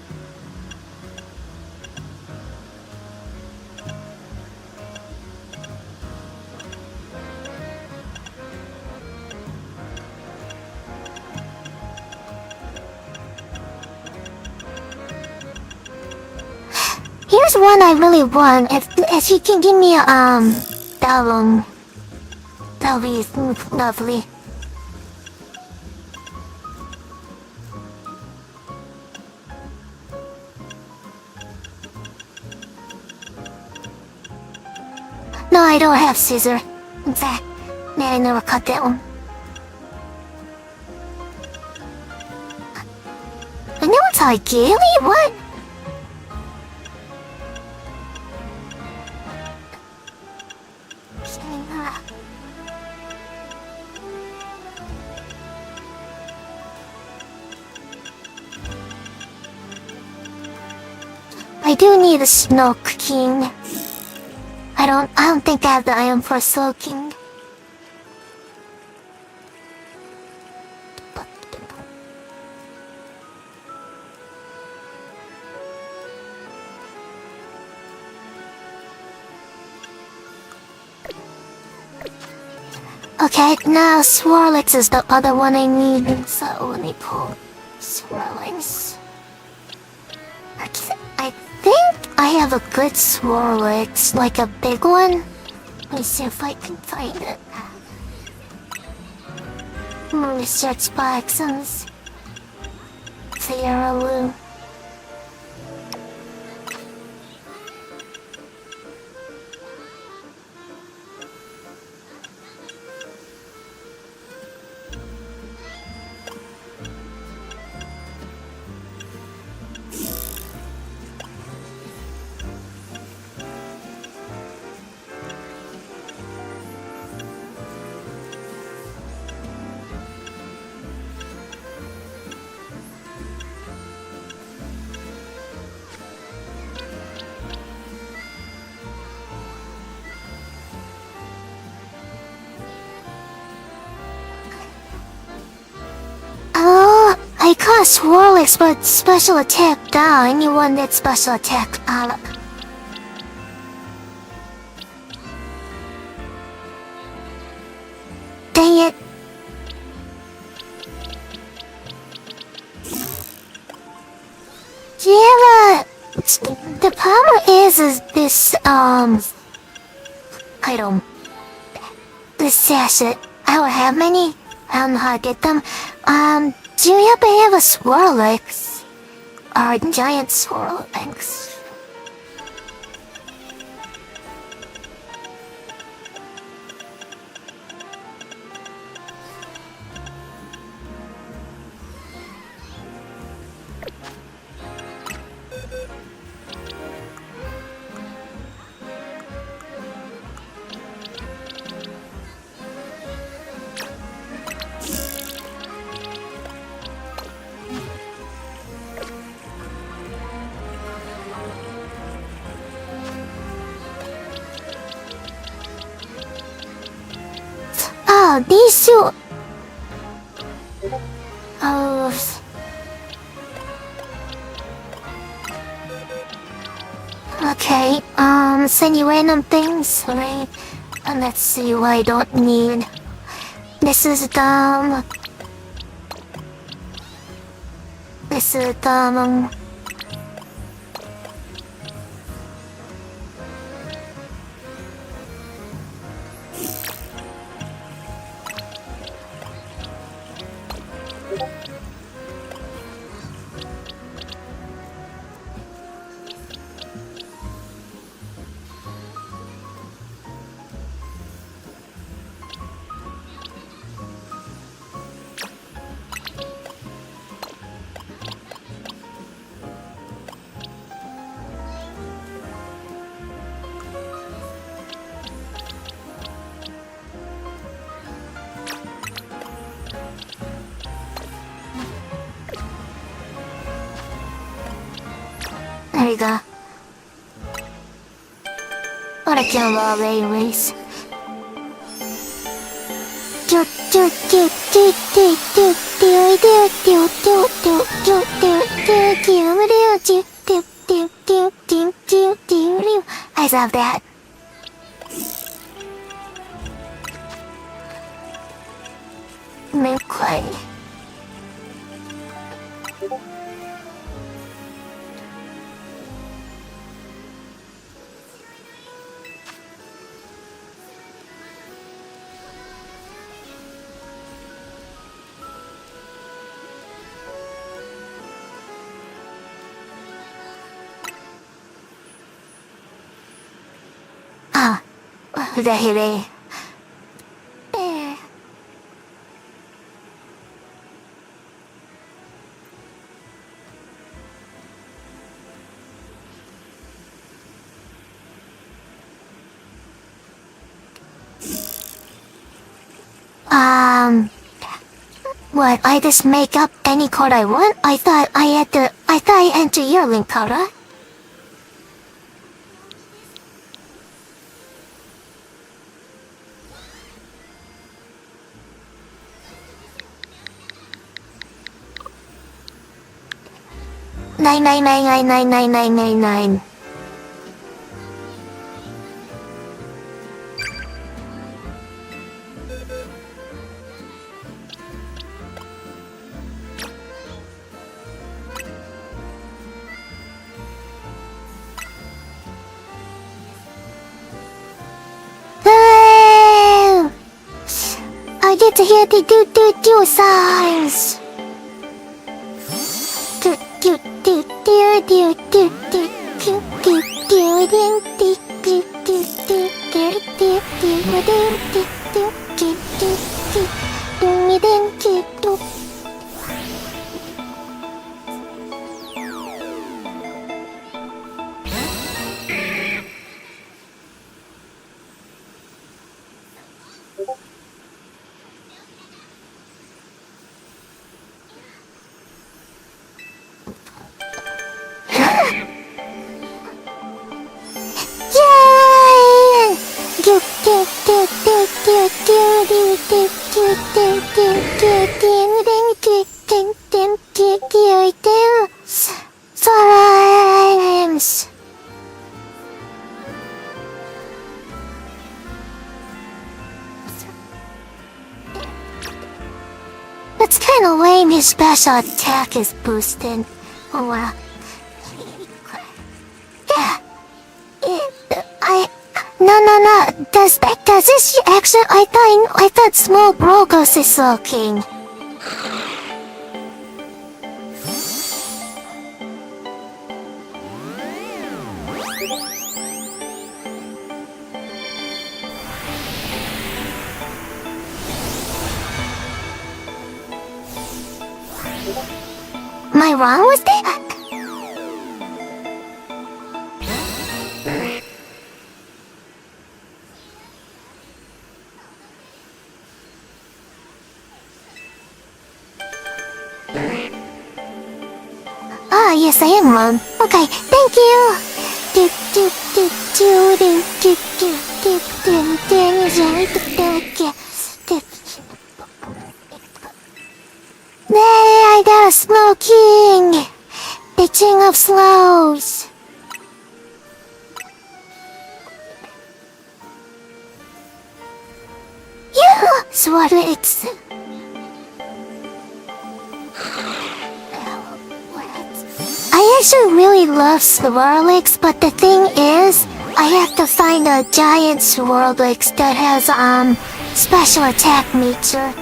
Here's one I really want. If you can give me a that one, that'll be lovely. No, I don't have scissor. In fact, I never cut that one. I know it's like Gaily? What? I do need a Snow King. I don't think I have the iron for soaking. Okay, now Swirlix is the other one I need. So let me pull Swirlix. I think I have a good Swirlix, like a big one. Let me see if I can find it. Let me search by accents. Sierra Blue. I caught Swirlix, but special attack down. Anyone that special attack out. Dang it. The problem is this, item. This sachet. I don't have many. I don't know how to get them. Do you happen to have a swirl eggs? Or giant swirl eggs? Oh, these two. Oh. Okay, send you random things, right? And let's see what I don't need. This is dumb. This is dumb. There you go. What a kill all anyways. I love that. Milk clay. Ah, dahil what? I just make up any code I want? I thought I enter your link code, right? Nine. I get to hear the do signs. Slimes. That's kind of lame. His special attack is boosted. Oh wow. No. Does this actually? I thought small Brogos is looking. Am I wrong with that? Ah, yes, I am wrong. Okay, thank you. There, I got a slow king. The king of slows. Yeah, Swordlicks. I actually really love Swirlix, but the thing is, I have to find a giant Swirlix that has special attack meter.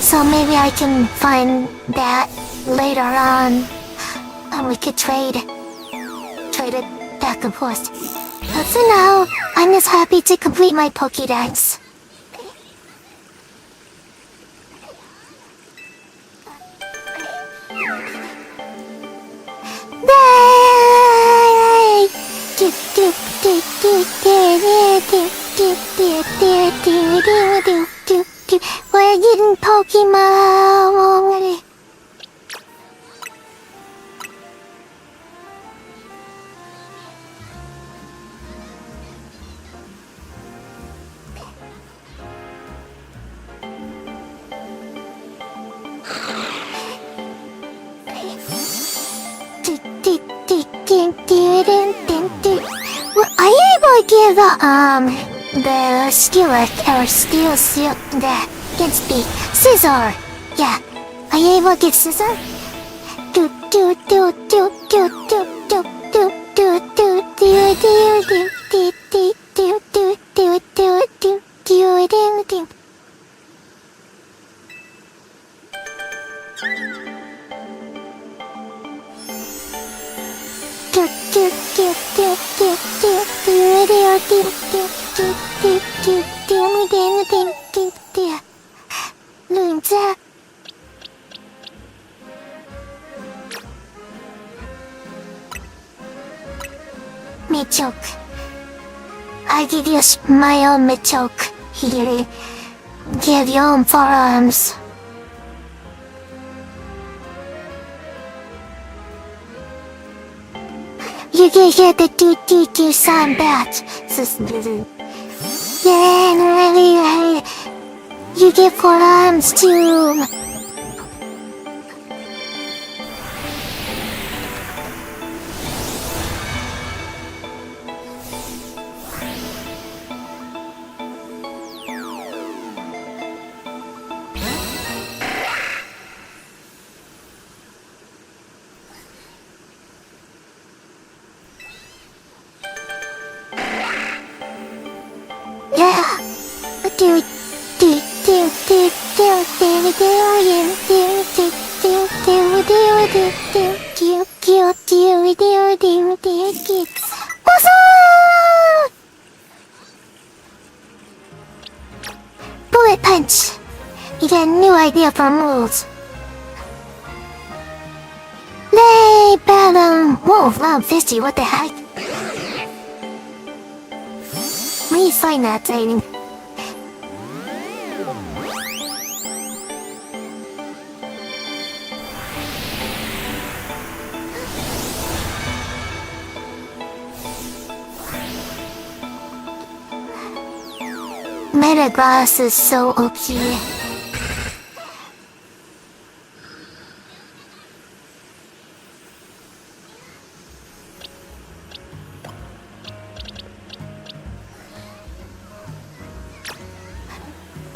So maybe I can find that later on, and we could trade it back and forth. But for now, I'm just happy to complete my Pokédex. We're getting Pokemon already. Are you able to give the steel that can speak? Scissor! Yeah. Are you able to give Scissor? Machoke. I give you my own Machoke. Here, give your own forearms. You can hear the do sound bat. Yeah, you get forearms too. Bullet punch. You got a new idea for moves. Lay battle. Whoa, Loud Fisty, what the heck? Where do you find that thing? Metagross is so OP.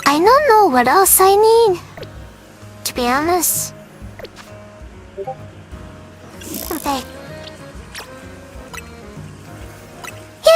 I don't know what else I need, to be honest. Okay. Yeah,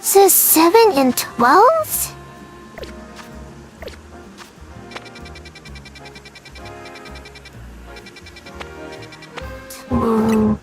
So 7 and 12? Ooh.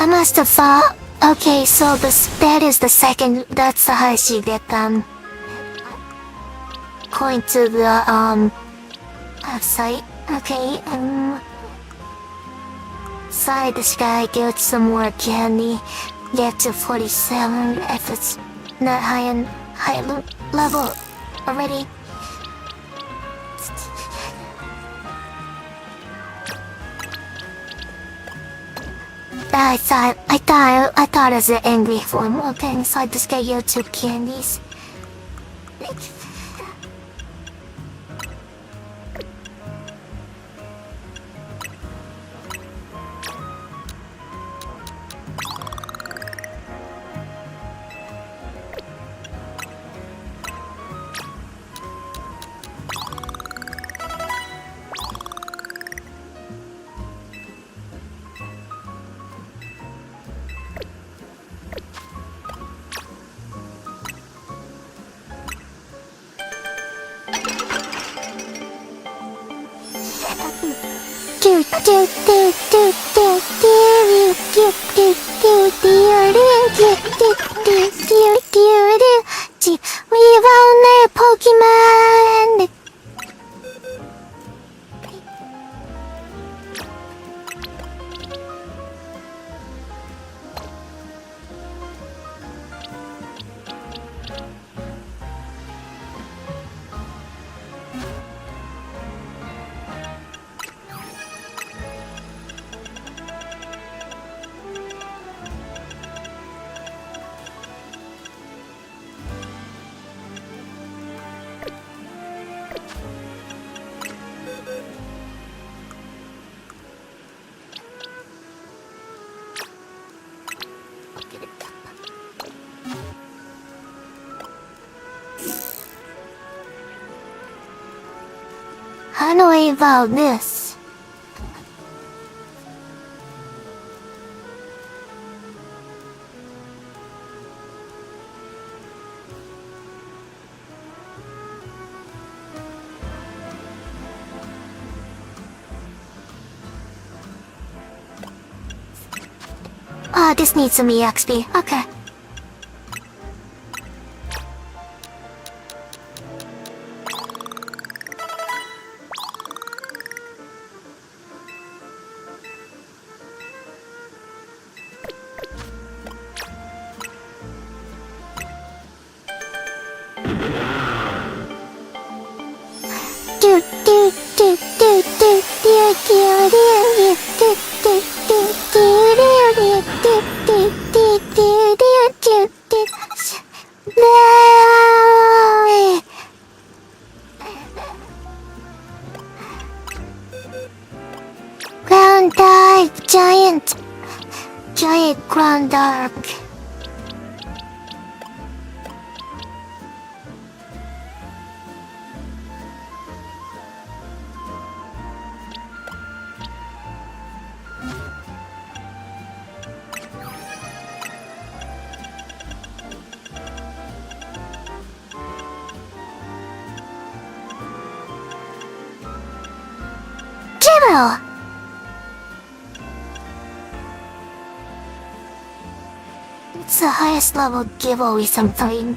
I must have thought. Okay, so that is the second. That's the highest you get. Going to the site. Okay. Side the sky. Get some more candy. Get to 47 if it's not high level already. I thought as an angry form. Okay, so I just get you 2 candies. We found a Pokemon! How do I evolve this? Ah, this needs some EXP. Okay. Ground dive, giant ground dive. Jibble! It's the highest level giveaway something.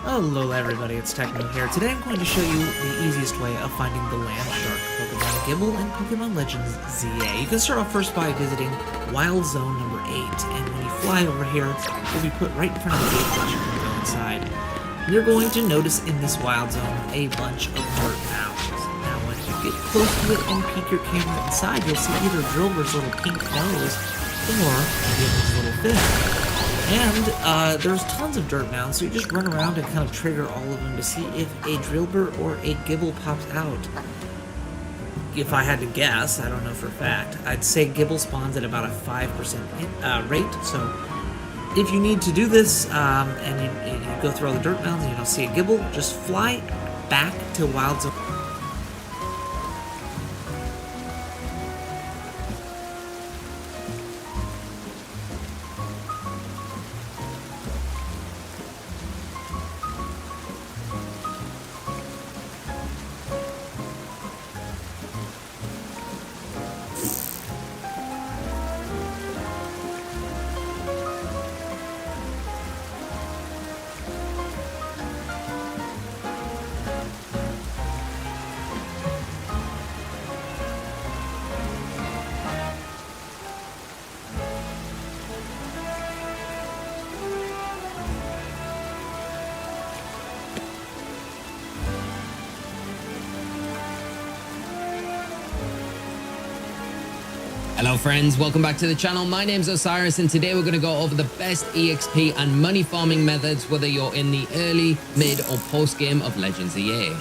Hello everybody, it's Techno here. Today I'm going to show you the easiest way of finding the land shark Pokemon Gible in Pokemon Legends ZA. You can start off first by visiting Wild Zone number 8, and when you fly over here, you'll be put right in front of the gate that you can go inside. You're going to notice in this Wild Zone a bunch of dirt mounds. Now when you get close to it and peek your camera inside, you'll see either Drilbur's little pink nose or Gibble's little fin. And there's tons of dirt mounds, so you just run around and kind of trigger all of them to see if a Drilbur or a Gible pops out. If I had to guess, I don't know for a fact, I'd say Gible spawns at about a 5% rate, so if you need to do this and you go through all the dirt mounds and you don't see a Gible, just fly back to Wild Zone. Hello friends, welcome back to the channel. My name's Osiris and today we're going to go over the best EXP and money farming methods whether you're in the early, mid or post game of Legends EA.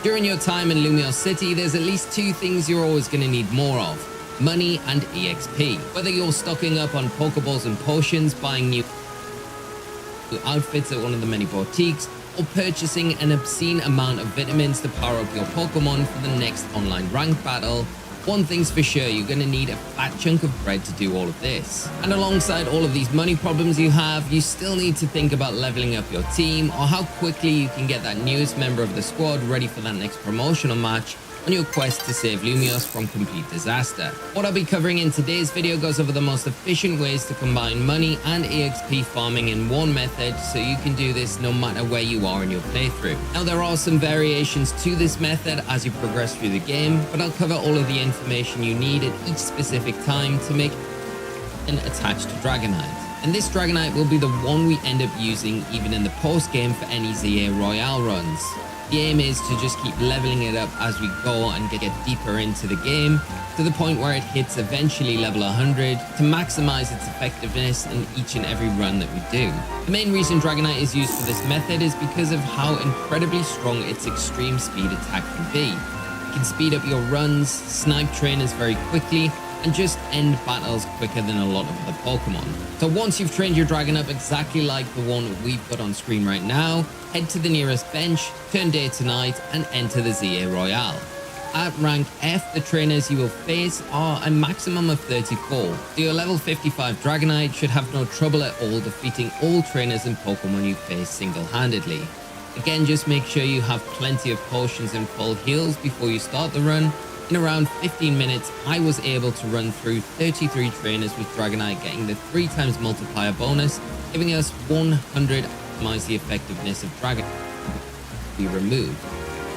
During your time in Lumiose City, there's at least two things you're always going to need more of: money and EXP. Whether you're stocking up on Pokeballs and potions, buying new outfits at one of the many boutiques, or purchasing an obscene amount of vitamins to power up your Pokemon for the next online ranked battle, one thing's for sure, you're going to need a fat chunk of bread to do all of this. And alongside all of these money problems you have, you still need to think about leveling up your team or how quickly you can get that newest member of the squad ready for that next promotional match on your quest to save Lumiose from complete disaster. What I'll be covering in today's video goes over the most efficient ways to combine money and EXP farming in one method, so you can do this no matter where you are in your playthrough. Now there are some variations to this method as you progress through the game, but I'll cover all of the information you need at each specific time to make an attached Dragonite. And this Dragonite will be the one we end up using even in the post game for any ZA Royale runs. The aim is to just keep leveling it up as we go and get deeper into the game to the point where it hits eventually level 100 to maximize its effectiveness in each and every run that we do. The main reason Dragonite is used for this method is because of how incredibly strong its extreme speed attack can be. It can speed up your runs, snipe trainers very quickly, and just end battles quicker than a lot of other Pokemon. So once you've trained your Dragon up exactly like the one we put on screen right now, head to the nearest bench, turn day to night, and enter the ZA Royale. At rank F, the trainers you will face are a maximum of 34, so your level 55 Dragonite should have no trouble at all defeating all trainers and Pokemon you face single-handedly. Again, just make sure you have plenty of potions and full heals before you start the run. In around 15 minutes, I was able to run through 33 trainers with Dragonite getting the 3 times multiplier bonus, giving us 100 to optimize the effectiveness of Dragonite be removed.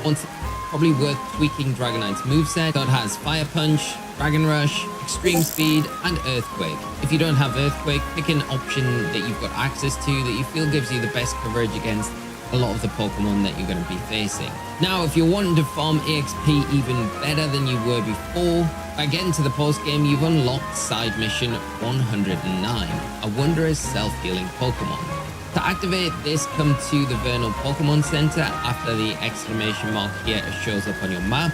Once probably worth tweaking Dragonite's moveset, so it has Fire Punch, Dragon Rush, Extreme Speed, and Earthquake. If you don't have Earthquake, pick an option that you've got access to that you feel gives you the best coverage against a lot of the Pokemon that you're going to be facing. Now, if you're wanting to farm EXP even better than you were before, by getting to the post game, you've unlocked side mission 109, a wondrous self-healing Pokemon. To activate this, come to the Vernal Pokemon Center after the exclamation mark here shows up on your map.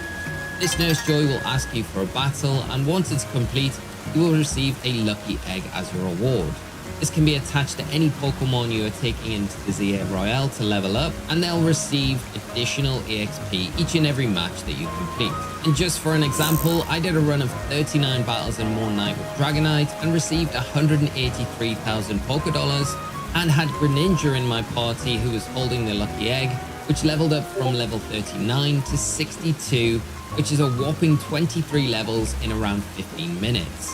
This Nurse Joy will ask you for a battle, and once it's complete, you will receive a lucky egg as your reward. This can be attached to any Pokemon you are taking into the ZA Royale to level up, and they'll receive additional EXP each and every match that you complete. And just for an example, I did a run of 39 battles in one night with Dragonite and received 183,000 Pokedollars, and had Greninja in my party who was holding the lucky egg, which leveled up from level 39 to 62, which is a whopping 23 levels in around 15 minutes.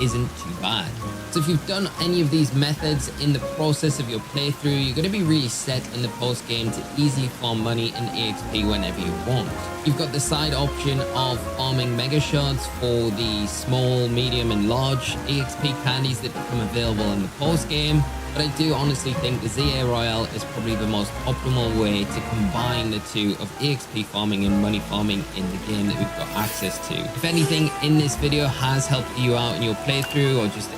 isn't too bad. So if you've done any of these methods in the process of your playthrough, you're going to be really set in the post game to easily farm money and EXP whenever you want. You've got the side option of farming mega shards for the small, medium and large EXP candies that become available in the post game. But I do honestly think the ZA Royale is probably the most optimal way to combine the two of EXP farming and money farming in the game that we've got access to. If anything in this video has helped you out in your playthrough or just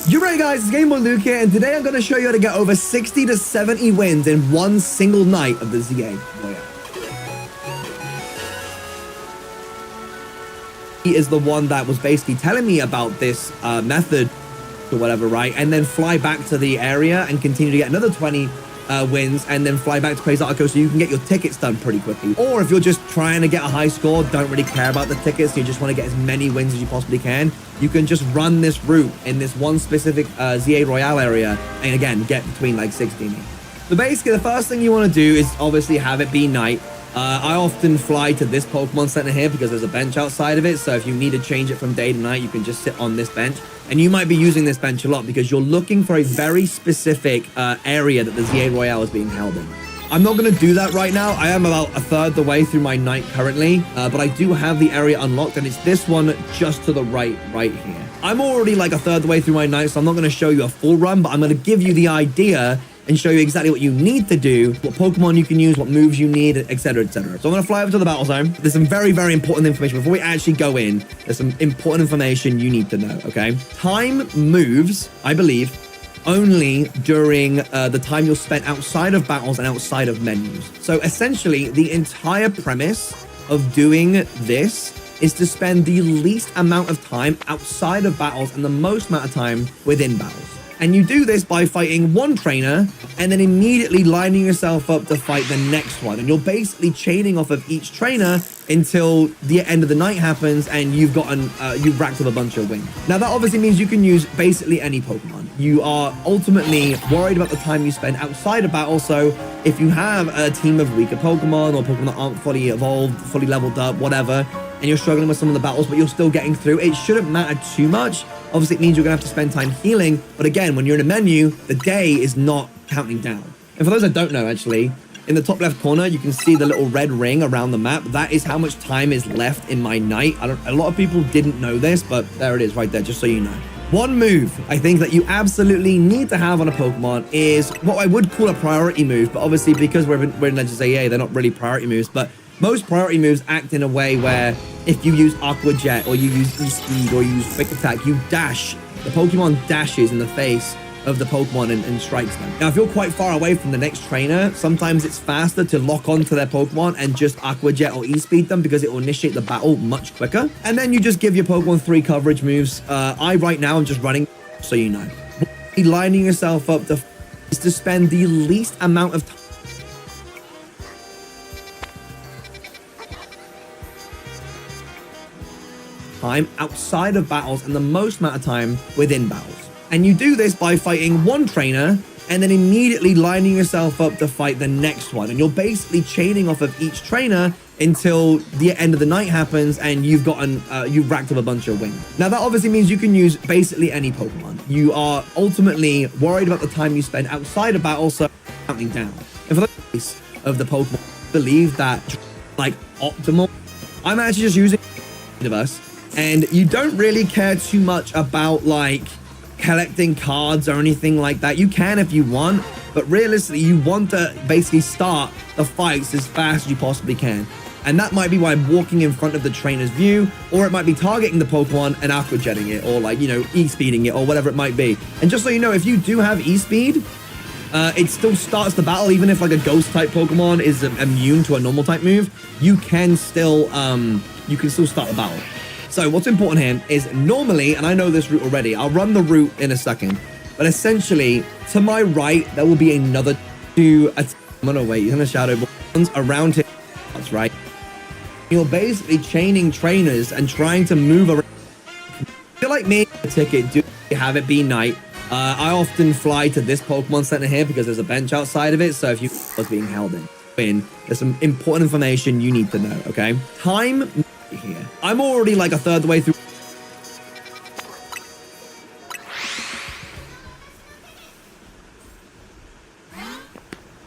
You ready, guys? It's Game Boy Luke here, and today I'm going to show you how to get over 60 to 70 wins in one single night of the ZA Royale. He is the one that was basically telling me about this method or whatever, right? And then fly back to the area and continue to get another 20 wins and then fly back to Crazy Arco so you can get your tickets done pretty quickly. Or if you're just trying to get a high score, don't really care about the tickets, you just want to get as many wins as you possibly can, you can just run this route in this one specific ZA Royale area and again get between like 16. So basically the first thing you want to do is obviously have it be night. I often fly to this Pokemon Center here because there's a bench outside of it, so if you need to change it from day to night, you can just sit on this bench. And you might be using this bench a lot because you're looking for a very specific area that the ZA Royale is being held in. I'm not going to do that right now. I am about a third the way through my night currently, but I do have the area unlocked, and it's this one just to the right here. I'm already like a third the way through my night, so I'm not going to show you a full run, but I'm going to give you the idea and show you exactly what you need to do, what Pokemon you can use, what moves you need, etc, etc. So I'm going to fly over to the battle zone. There's some very, very important information. Before we actually go in, there's some important information you need to know, okay? Time moves, I believe, only during the time you're spent outside of battles and outside of menus. So essentially, the entire premise of doing this is to spend the least amount of time outside of battles and the most amount of time within battles. And you do this by fighting one trainer and then immediately lining yourself up to fight the next one. And you're basically chaining off of each trainer until the end of the night happens and you've racked up a bunch of wins. Now that obviously means you can use basically any Pokemon. You are ultimately worried about the time you spend outside of battle. So if you have a team of weaker Pokemon or Pokemon that aren't fully evolved, fully leveled up, whatever, and you're struggling with some of the battles, but you're still getting through, it shouldn't matter too much. Obviously, it means you're going to have to spend time healing. But again, when you're in a menu, the day is not counting down. And for those that don't know, actually, in the top left corner, you can see the little red ring around the map. That is how much time is left in my night. A lot of people didn't know this, but there it is right there, just so you know. One move I think that you absolutely need to have on a Pokemon is what I would call a priority move. But obviously, because we're in Legends AA, they're not really priority moves. But most priority moves act in a way where if you use Aqua Jet or you use E-Speed or you use Quick Attack, you dash. The Pokemon dashes in the face of the Pokemon and strikes them. Now, if you're quite far away from the next trainer, sometimes it's faster to lock onto their Pokemon and just Aqua Jet or E-Speed them because it will initiate the battle much quicker. And then you just give your Pokemon 3 coverage moves. Right now, I'm just running, so you know. Lining yourself up is to spend the least amount of time outside of battles and the most amount of time within battles. And you do this by fighting one trainer and then immediately lining yourself up to fight the next one. And you're basically chaining off of each trainer until the end of the night happens and you've racked up a bunch of wins. Now that obviously means you can use basically any Pokemon. You are ultimately worried about the time you spend outside of battle, so counting down. And for the case of the Pokemon, I believe that like optimal, I'm actually just using of us. And you don't really care too much about like collecting cards or anything like that. You can if you want, but realistically, you want to basically start the fights as fast as you possibly can. And that might be why I'm walking in front of the trainer's view, or it might be targeting the Pokemon and Aqua Jetting it, or like, you know, E-Speeding it, or whatever it might be. And just so you know, if you do have E-Speed, it still starts the battle. Even if like a ghost type Pokemon is immune to a normal type move, you can still start the battle. So what's important here is normally, and I know this route already, I'll run the route in a second, but essentially to my right, there will be another I'm gonna wait, he's gonna shadow balls around him. That's right. You're basically chaining trainers and trying to move around. If you're like me, a ticket, do have it be night. I often fly to this Pokemon Center here because there's a bench outside of it. So if you was being held in, there's some important information you need to know, okay? Time here. I'm already like a third of the way through.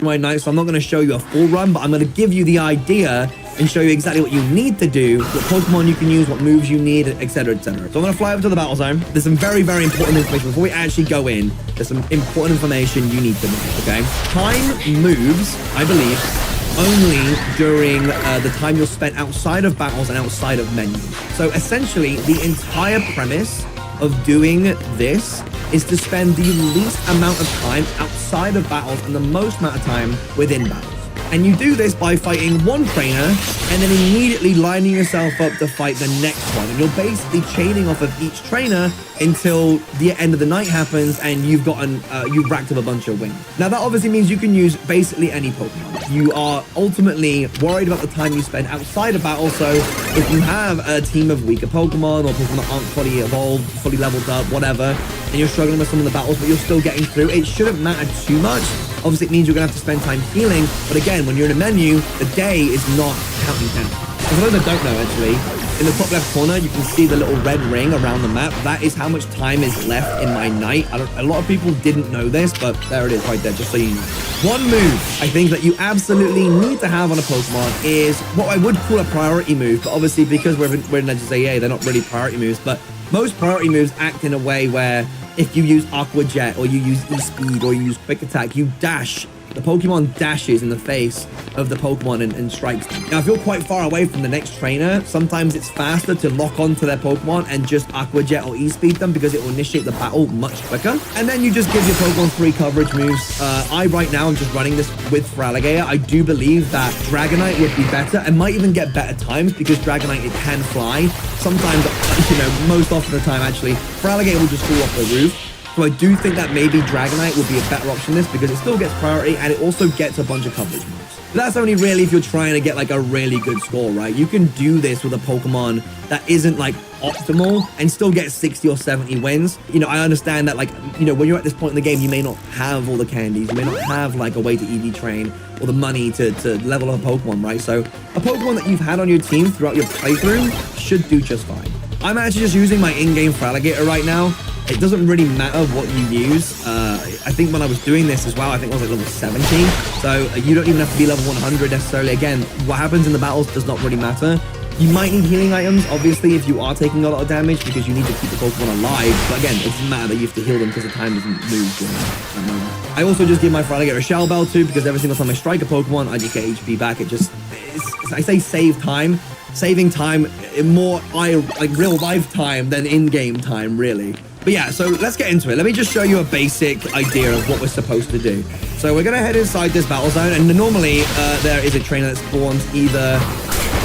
My night, so I'm not going to show you a full run, but I'm going to give you the idea and show you exactly what you need to do, what Pokemon you can use, what moves you need, etc, etc. So I'm going to fly over to the battle zone. There's some very, very important information before we actually go in. There's some important information you need to know, okay? Time moves, I believe, only during the time you're spent outside of battles and outside of menus. So essentially, the entire premise of doing this is to spend the least amount of time outside of battles and the most amount of time within battles. And you do this by fighting one trainer and then immediately lining yourself up to fight the next one. And you're basically chaining off of each trainer until the end of the night happens and you've racked up a bunch of wins. Now that obviously means you can use basically any Pokemon. You are ultimately worried about the time you spend outside of battle. So if you have a team of weaker Pokemon or Pokemon that aren't fully evolved, fully leveled up, whatever, and you're struggling with some of the battles, but you're still getting through, it shouldn't matter too much. Obviously, it means you're going to have to spend time healing. But again, when you're in a menu, the day is not counting down. For those that don't know, actually, in the top left corner, you can see the little red ring around the map. That is how much time is left in my night. A lot of people didn't know this, but there it is right there, just so you know. One move I think that you absolutely need to have on a Pokemon is what I would call a priority move. But obviously, because we're in Legends AA, they're not really priority moves. But most priority moves act in a way where if you use Aqua Jet or you use E-Speed or you use Quick Attack, you dash. The Pokemon dashes in the face of the Pokemon and strikes them. Now, if you're quite far away from the next trainer, sometimes it's faster to lock onto their Pokemon and just Aqua Jet or E-Speed them because it will initiate the battle much quicker. And then you just give your Pokemon free coverage moves. I, right now, I'm just running this with Feraligatr. I do believe that Dragonite would be better and might even get better times because Dragonite, it can fly. Sometimes, most often the time, actually, Feraligatr will just fall off the roof. So I do think that maybe Dragonite would be a better option in this because it still gets priority and it also gets a bunch of coverage moves. But that's only really if you're trying to get like a really good score, right? You can do this with a Pokemon that isn't like optimal and still get 60 or 70 wins. I understand that when you're at this point in the game, you may not have all the candies. You may not have like a way to EV train or the money to level up a Pokemon, right? So a Pokemon that you've had on your team throughout your playthrough should do just fine. I'm actually just using my in-game Feraligatr right now. It doesn't really matter what you use. I think when I was doing this as well, I think I was like level 70. So you don't even have to be level 100 necessarily. Again, what happens in the battles does not really matter. You might need healing items, obviously, if you are taking a lot of damage because you need to keep the Pokemon alive. But again, it doesn't matter that you have to heal them because the time doesn't move during that moment. I also just give my Feraligatr a Shell Bell too because every single time I strike a Pokemon, I just get HP back. I say save time. Saving time in more like real life time than in-game time, really. But yeah, so let's get into it. Let me just show you a basic idea of what we're supposed to do. So we're going to head inside this battle zone, and normally there is a trainer that spawns either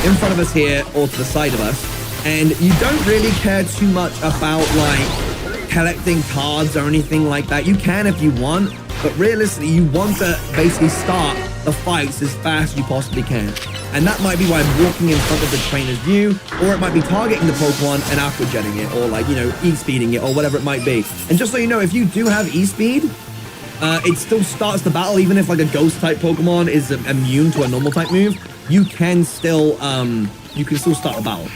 in front of us here or to the side of us. And you don't really care too much about like collecting cards or anything like that. You can if you want, but realistically, you want to basically start the fights as fast as you possibly can. And that might be why I'm walking in front of the trainer's view, or it might be targeting the Pokemon and Aqua Jetting it, or like, E-Speeding it, or whatever it might be. And just so you know, if you do have E-Speed, it still starts the battle, even if like a Ghost-type Pokemon is immune to a normal-type move, you can still start the battle.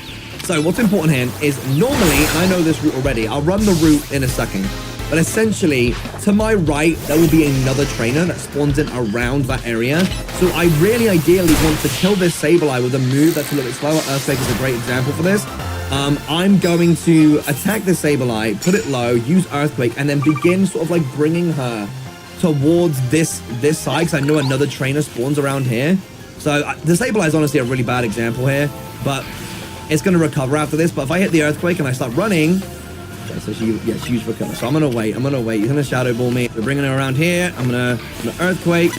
So what's important here is normally, and I know this route already, I'll run the route in a second, but essentially, to my right, there will be another trainer that spawns in around that area. So I really ideally want to kill this Sableye with a move that's a little bit slower. Earthquake is a great example for this. I'm going to attack the Sableye, put it low, use Earthquake, and then begin sort of like bringing her towards this side, because I know another trainer spawns around here. So the Sableye is honestly a really bad example here, but it's going to recover after this. But if I hit the Earthquake and I start running, so she used recover. So I'm gonna wait. He's gonna Shadow Ball me. We're bringing her around here. I'm gonna Earthquake,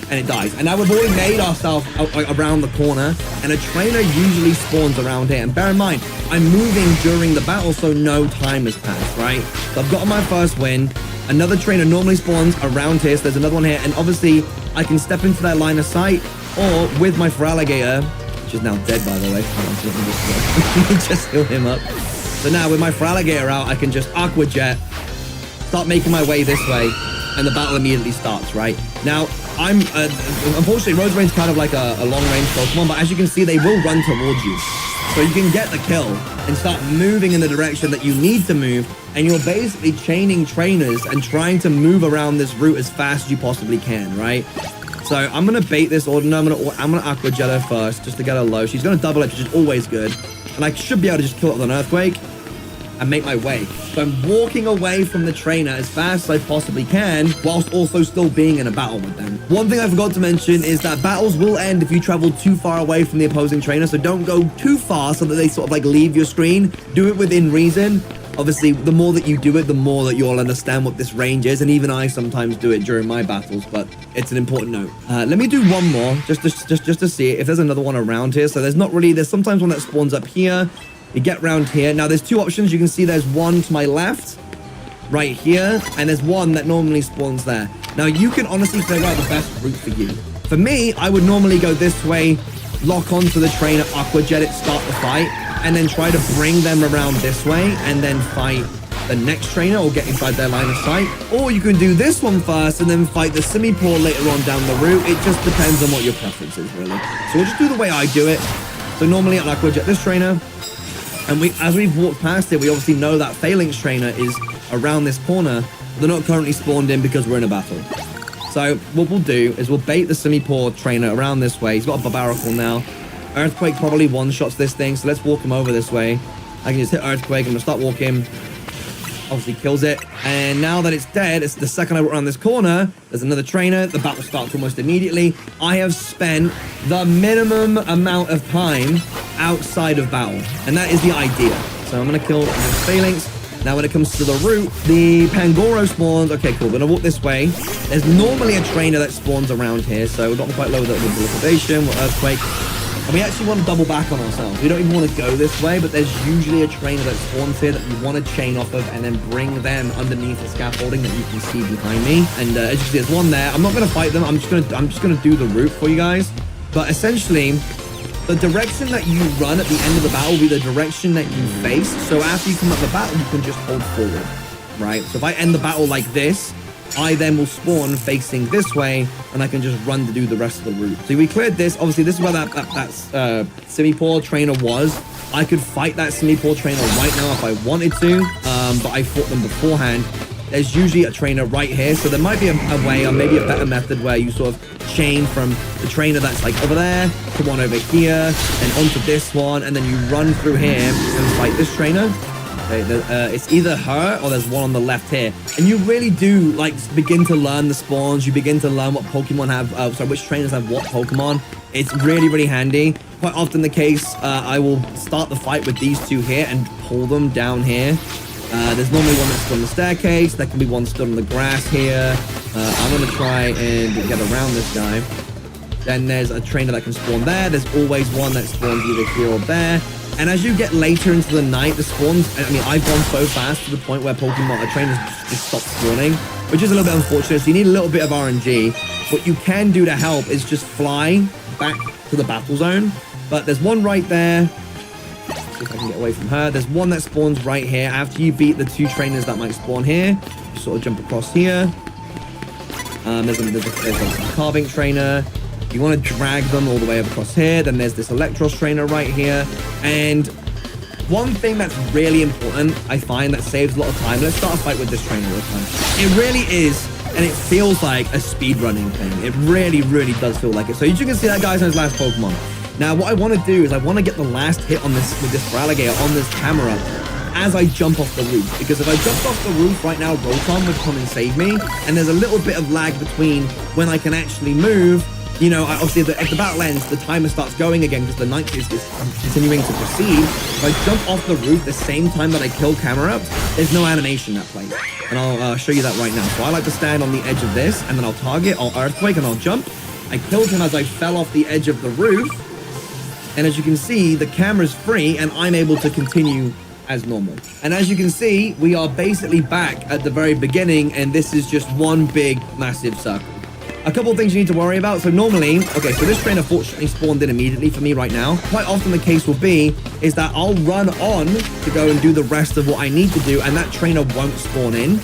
and it dies. And now we've already made ourselves around the corner, and a trainer usually spawns around here. And bear in mind, I'm moving during the battle, so no time has passed, right? So I've gotten my first win. Another trainer normally spawns around here, so there's another one here, and obviously I can step into that line of sight, or with my Feraligatr, which is now dead by the way. Let me just heal him up. So now with my Feraligatr out, I can just Aqua Jet start making my way this way, and the battle immediately starts, right? Now, I'm, unfortunately, Roserane's kind of like a long-range Pokemon, but as you can see, they will run towards you. So you can get the kill and start moving in the direction that you need to move, and you're basically chaining trainers and trying to move around this route as fast as you possibly can, right? So I'm gonna bait this Ordinal. I'm gonna Aqua Jet her first, just to get her low. She's gonna double it, which is always good. And I should be able to just kill it with an Earthquake and make my way. So I'm walking away from the trainer as fast as I possibly can, whilst also still being in a battle with them. One thing I forgot to mention is that battles will end if you travel too far away from the opposing trainer, so don't go too far so that they sort of like leave your screen. Do it within reason. Obviously, the more that you do it, the more that you'll understand what this range is, and even I sometimes do it during my battles, but it's an important note. Let me do one more, just to see if there's another one around here. So there's sometimes one that spawns up here. You get round here. Now, there's two options. You can see there's one to my left, right here, and there's one that normally spawns there. Now, you can honestly figure out the best route for you. For me, I would normally go this way, lock onto the trainer, Aqua Jet it, start the fight, and then try to bring them around this way, and then fight the next trainer or get inside their line of sight. Or you can do this one first and then fight the Simipour later on down the route. It just depends on what your preference is, really. So we'll just do the way I do it. So normally I'll Aqua Jet this trainer. And as we've walked past it, we obviously know that Phalanx trainer is around this corner. They're not currently spawned in because we're in a battle. So what we'll do is we'll bait the Simipour trainer around this way. He's got a Barbaracle now. Earthquake probably one-shots this thing, so let's walk him over this way. I can just hit Earthquake. I'm going to start walking. Obviously kills it. And now that it's dead, it's the second I walk around this corner, there's another trainer. The battle starts almost immediately. I have spent the minimum amount of time outside of battle, and that is the idea. So I'm going to kill the Phalanx. Now when it comes to the route, the Pangoro spawns. Okay, cool. We're going to walk this way. There's normally a trainer that spawns around here, so we've gotten quite low with the liquidation, with Earthquake. And we actually want to double back on ourselves. We don't even want to go this way, but there's usually a trainer that spawns here that you want to chain off of and then bring them underneath the scaffolding that you can see behind me. And as you see, there's one there. I'm not going to fight them. I'm just gonna do the route for you guys. But essentially, the direction that you run at the end of the battle will be the direction that you face. So after you come out of the battle, you can just hold forward, right? So if I end the battle like this, I then will spawn facing this way, and I can just run to do the rest of the route. So we cleared this. Obviously, this is where that Simipour trainer was. I could fight that Simipour trainer right now if I wanted to, but I fought them beforehand. There's usually a trainer right here, so there might be a way, or maybe a better method where you sort of chain from the trainer that's like over there to one over here, and onto this one, and then you run through here and fight this trainer. Okay, it's either her or there's one on the left here, and you really do like begin to learn the spawns. You begin to learn what Pokemon have, which trainers have what Pokemon. It's really, really handy. Quite often the case, I will start the fight with these two here and pull them down here. There's normally one that's on the staircase. There can be one stood on the grass here. I'm gonna try and get around this guy. Then there's a trainer that can spawn there. There's always one that spawns either here or there. And as you get later into the night, the spawns, I mean, I've gone so fast to the point where Pokemon trainers just stop spawning, which is a little bit unfortunate. So you need a little bit of RNG. What you can do to help is just fly back to the battle zone. But there's one right there. Let's see if I can get away from her. There's one that spawns right here. After you beat the two trainers that might spawn here, you sort of jump across here. There's a carving trainer. You want to drag them all the way across here. Then there's this Electros trainer right here. And one thing that's really important, I find, that saves a lot of time. Let's start a fight with this trainer this time. It really is, and it feels like a speedrunning thing. It really, really does feel like it. So as you can see, that guy's on his last Pokemon. Now, what I want to do is I want to get the last hit on this with this Feraligatr on this camera as I jump off the roof. Because if I jumped off the roof right now, Rotom would come and save me. And there's a little bit of lag between when I can actually move. You know, obviously, if the battle ends, the timer starts going again because the night is continuing to proceed. If I jump off the roof the same time that I kill Camerupt, there's no animation that plays. And I'll show you that right now. So I like to stand on the edge of this, and then I'll target, I'll Earthquake, and I'll jump. I killed him as I fell off the edge of the roof. And as you can see, the camera's free, and I'm able to continue as normal. And as you can see, we are basically back at the very beginning, and this is just one big, massive circle. A couple of things you need to worry about. So normally, okay, so this trainer fortunately spawned in immediately for me right now. Quite often the case will be is that I'll run on to go and do the rest of what I need to do, and that trainer won't spawn in.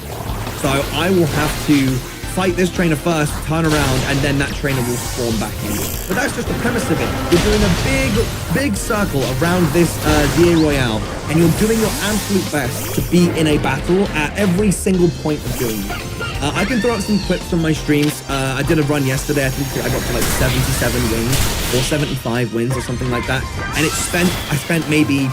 So I will have to fight this trainer first, turn around, and then that trainer will spawn back in. But that's just the premise of it. You're doing a big circle around this ZA Royale, and you're doing your absolute best to be in a battle at every single point of doing it. I can throw out some clips from my streams. I did a run yesterday. I think I got to like 77 wins or 75 wins or something like that. And I spent maybe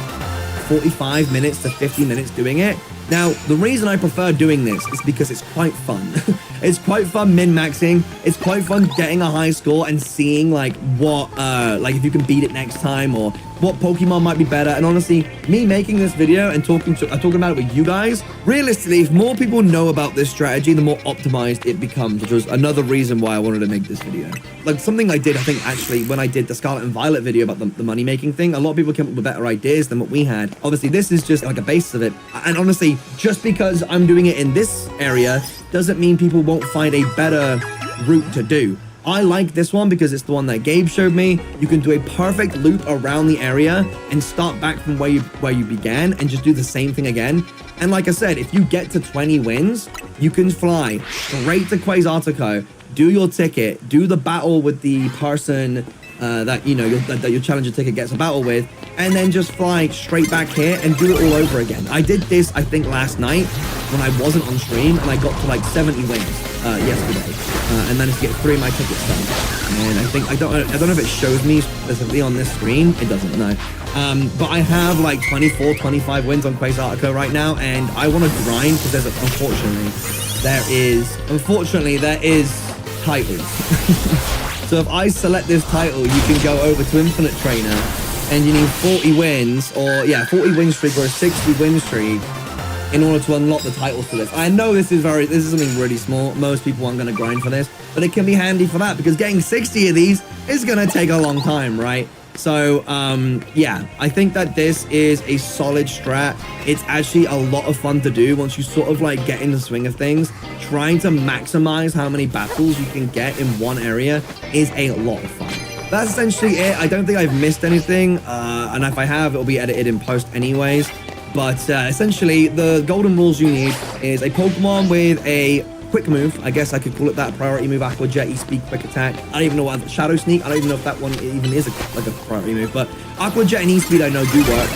45 minutes to 50 minutes doing it. Now, the reason I prefer doing this is because it's quite fun. It's quite fun min-maxing. It's quite fun getting a high score and seeing like what, like if you can beat it next time or what Pokemon might be better. And honestly, me making this video and talking about it with you guys, realistically, if more people know about this strategy, the more optimized it becomes, which was another reason why I wanted to make this video. Like something I did, I think actually, when I did the Scarlet and Violet video about the money-making thing, a lot of people came up with better ideas than what we had. Obviously, this is just like a base of it. And honestly, just because I'm doing it in this area doesn't mean people won't find a better route to do. I like this one because it's the one that Gabe showed me. You can do a perfect loop around the area and start back from where you began and just do the same thing again. And like I said, if you get to 20 wins, you can fly straight to Quasartico, do your ticket, do the battle with the person that your challenger ticket gets a battle with, and then just fly straight back here and do it all over again. I did this, I think, last night when I wasn't on stream, and I got to like 70 wins yesterday, and managed to get 3 of my tickets done. And I don't know if it shows me specifically on this screen. It doesn't, no. But I have like 24, 25 wins on Quasartico right now, and I want to grind because unfortunately there is titles. So if I select this title, you can go over to Infinite Trainer, and you need 40 wins, or 40 win streak or a 60 win streak in order to unlock the titles for this. I know this is something really small. Most people aren't going to grind for this, but it can be handy for that because getting 60 of these is going to take a long time, right? So, yeah, I think that this is a solid strat. It's actually a lot of fun to do once you sort of like get in the swing of things. Trying to maximize how many battles you can get in one area is a lot of fun. That's essentially it. I don't think I've missed anything, and if I have, it'll be edited in post anyways. But essentially, the golden rules you need is a Pokemon with a quick move. I guess I could call it that. Priority move, Aqua Jet, E-Speed, Quick Attack. I don't even know what Shadow Sneak. I don't even know if that one even is like a priority move. But Aqua Jet and E-Speed I know do work.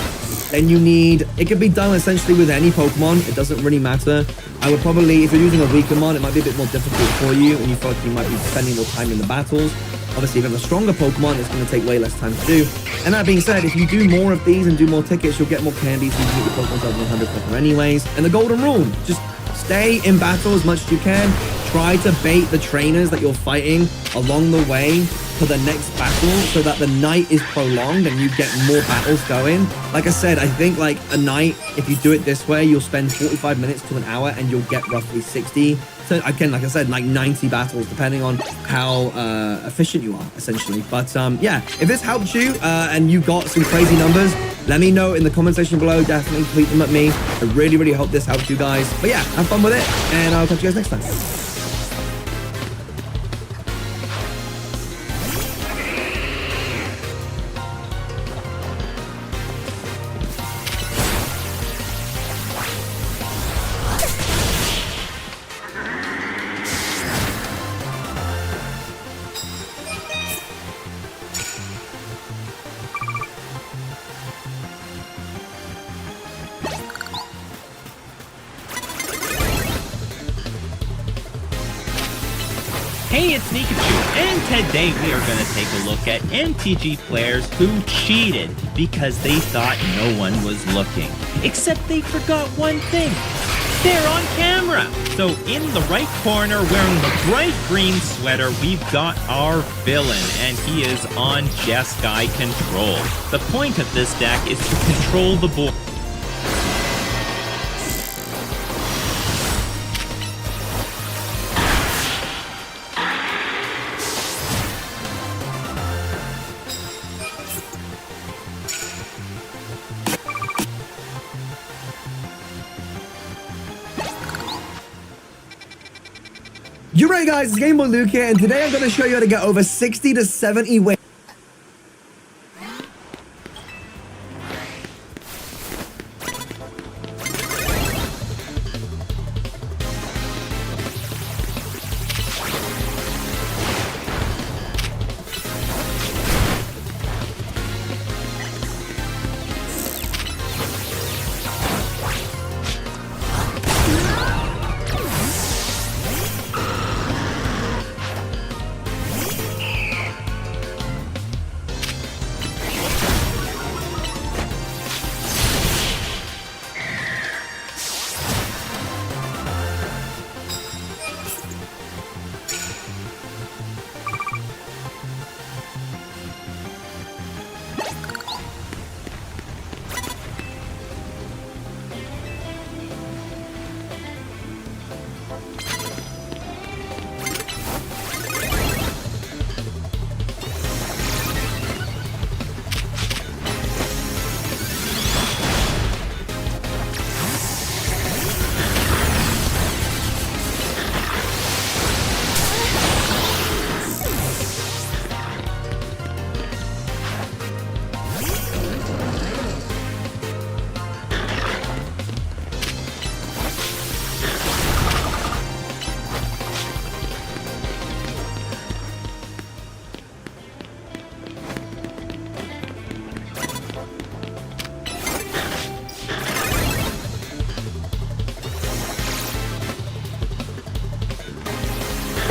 Then you need, it can be done essentially with any Pokemon. It doesn't really matter. I would probably, if you're using a weaker mon, it might be a bit more difficult for you and you feel like you might be spending more time in the battles. Obviously, if you have a stronger Pokemon, it's going to take way less time to do. And that being said, if you do more of these and do more tickets, you'll get more candies so you can get your Pokemon level 100 quicker anyways. And the golden rule, just stay in battle as much as you can. Try to bait the trainers that you're fighting along the way to the next battle so that the night is prolonged and you get more battles going. Like I said, I think like a night, if you do it this way, you'll spend 45 minutes to an hour and you'll get roughly 60. So again, like I said, like 90 battles, depending on how efficient you are, essentially. But yeah, if this helped you and you got some crazy numbers, let me know in the comment section below. Definitely tweet them at me. I really, really hope this helped you guys. But yeah, have fun with it, and I'll catch you guys next time. Hey, it's Pikachu, and today we are going to take a look at MTG players who cheated because they thought no one was looking. Except they forgot one thing. They're on camera! So in the right corner, wearing the bright green sweater, we've got our villain, and he is on Jeskai control. The point of this deck is to control the board. You're right, guys, it's Game Boy Luke here, and today I'm going to show you how to get over 60 to 70 wins.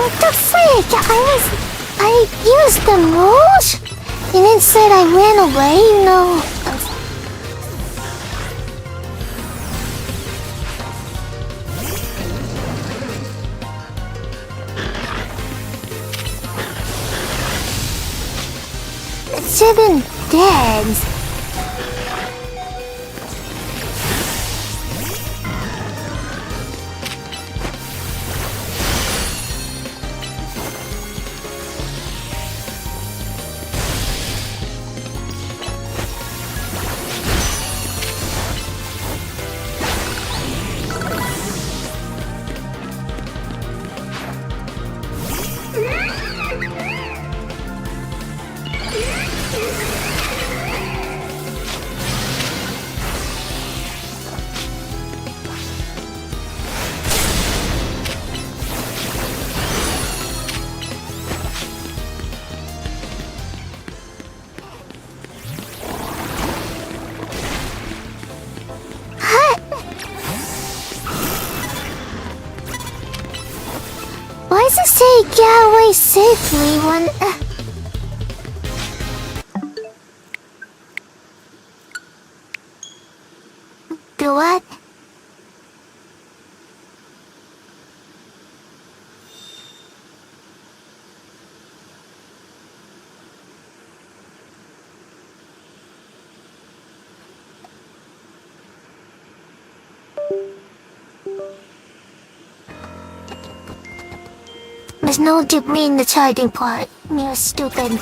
What the freak? I used the moves? And instead I ran away, you know. It's 7 dead. Why does it say get away safely when... Do what? There's no degree in the charging part. You're stupid.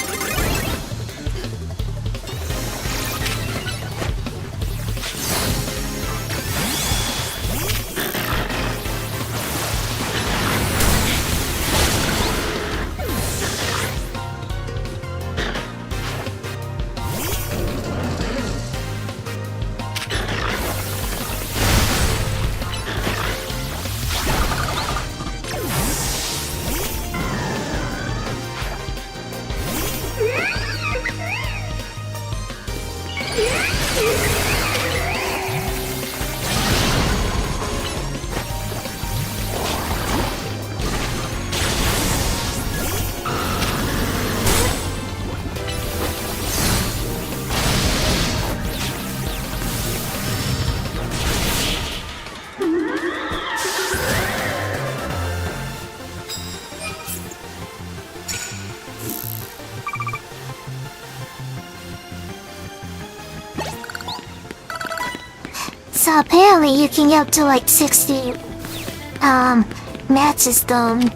So apparently you can get up to like 60 matches done.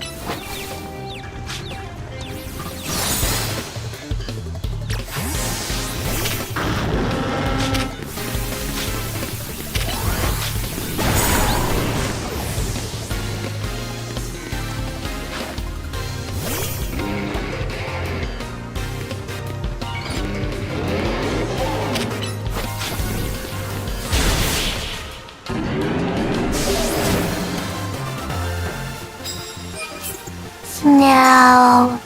Now...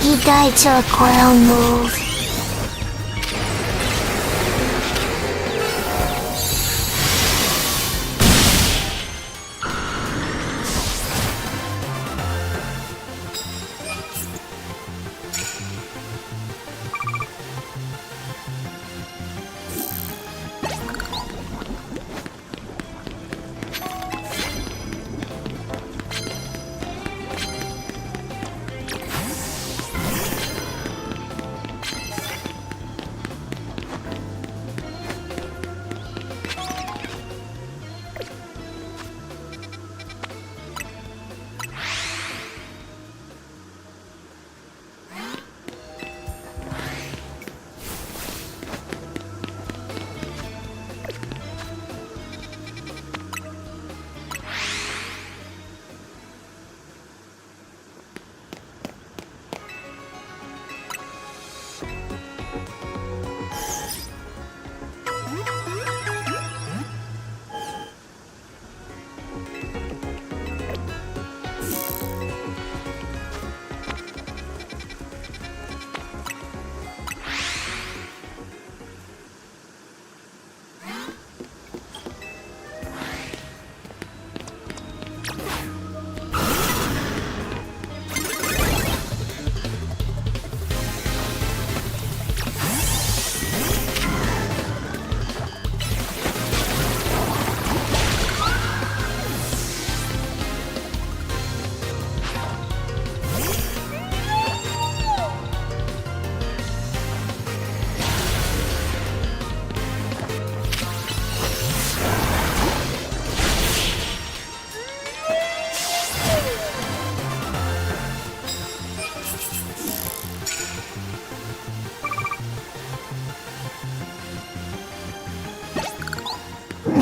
he died to a ground move.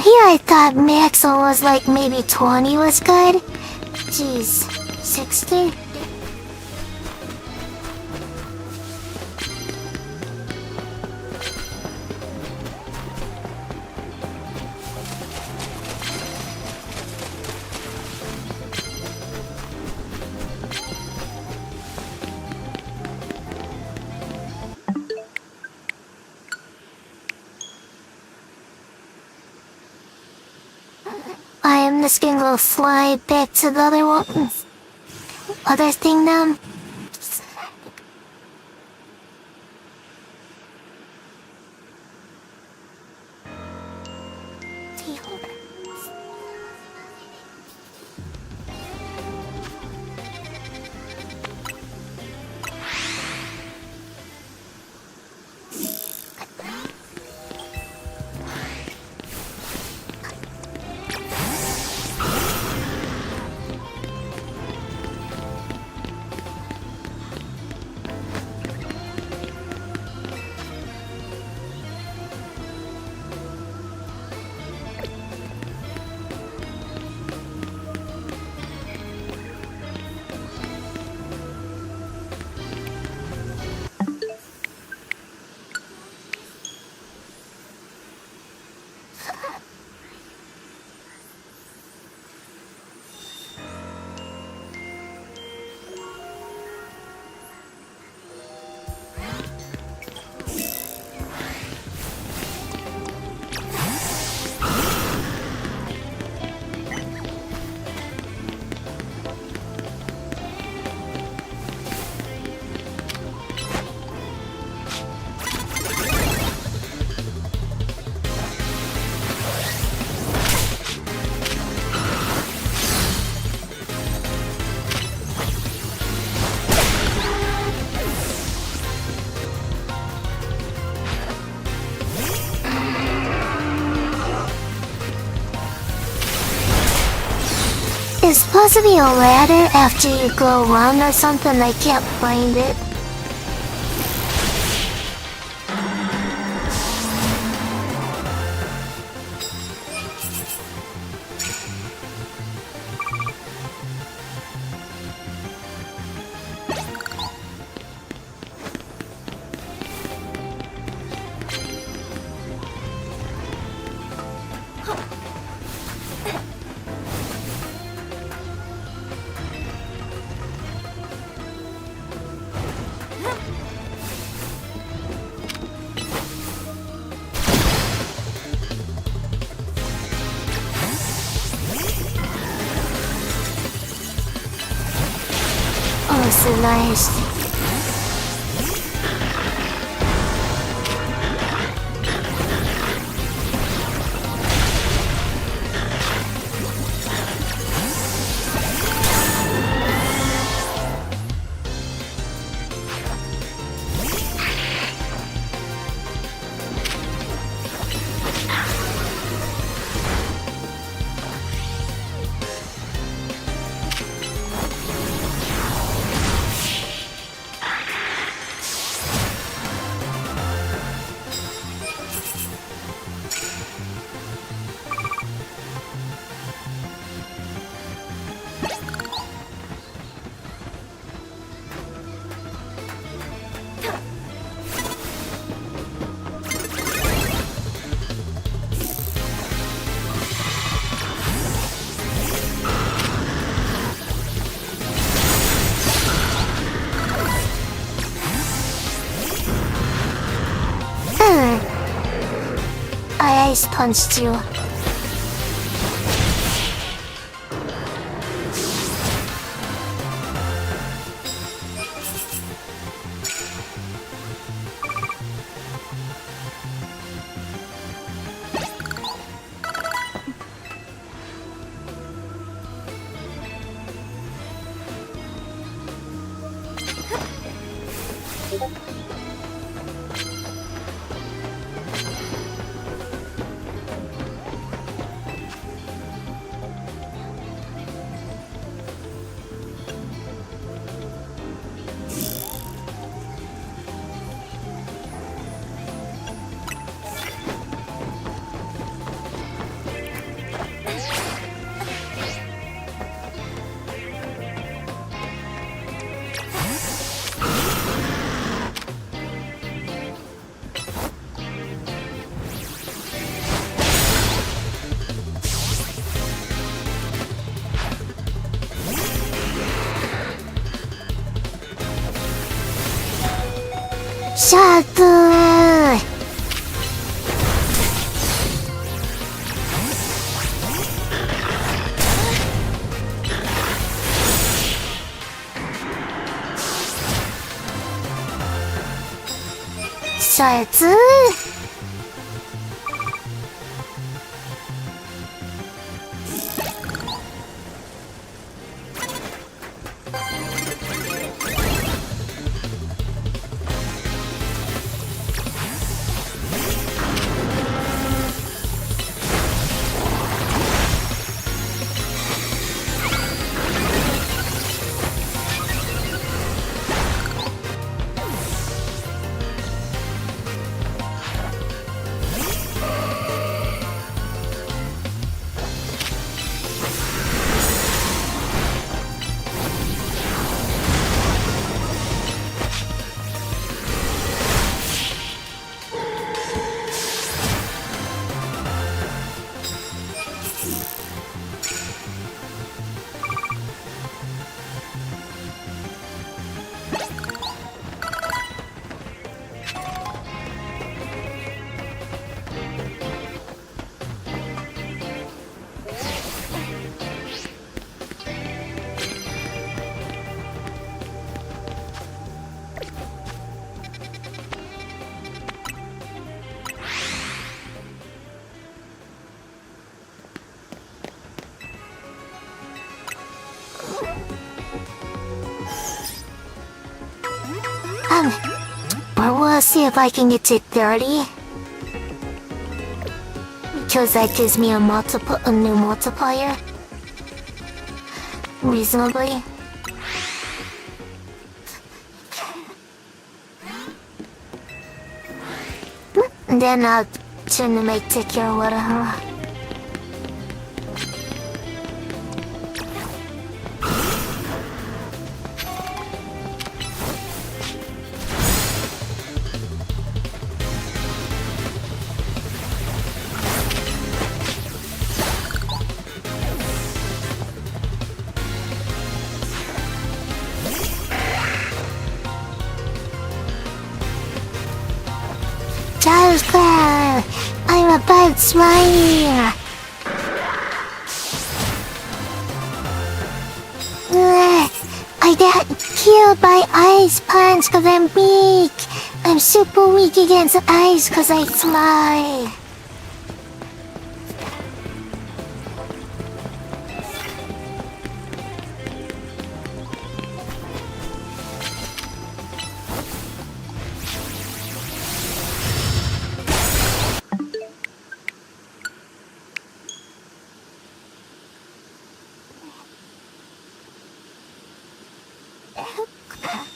here I thought maximum was like maybe 20 was good. Jeez, 60? I am just gonna go fly back to the other one. Other thing now. It's supposed to be a ladder after you go around or something. I can't find it. Oh, so nice. I ice punched you. シャープー。シャツー。But we'll see if I can get to 30. Because that gives me a new multiplier. Reasonably. And then I'll turn to make ticket or whatever. Charles Claire, I'm about slime. I got killed by ice punch because I'm weak. I'm super weak against ice because I fly.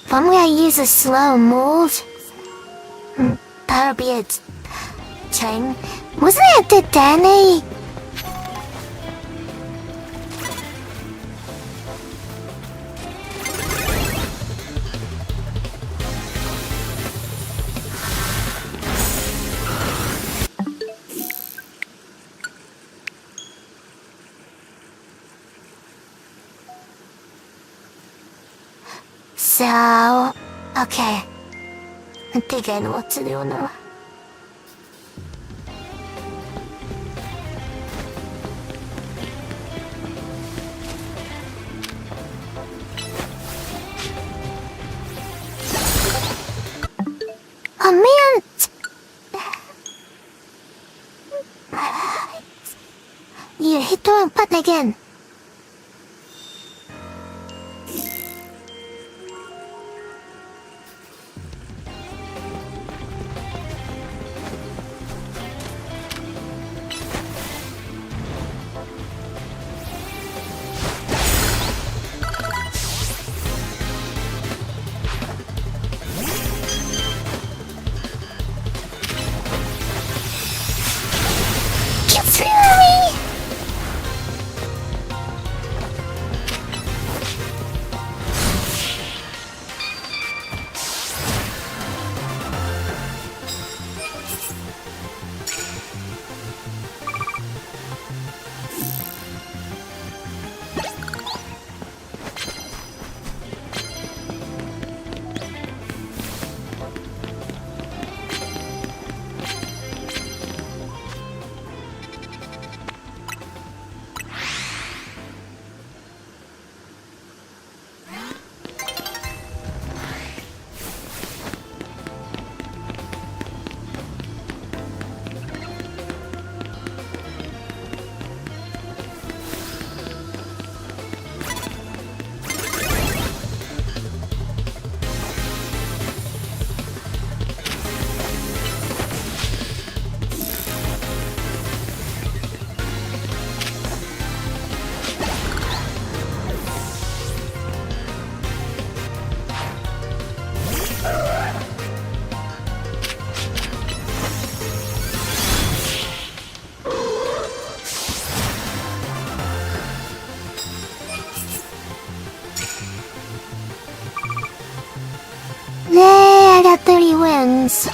If I'm gonna use a slow move, that'll be a turn. Wasn't it the Danny? So, okay. I think I know what to do now. Oh man! You hit the wrong button again. Get through me! at 30 wins.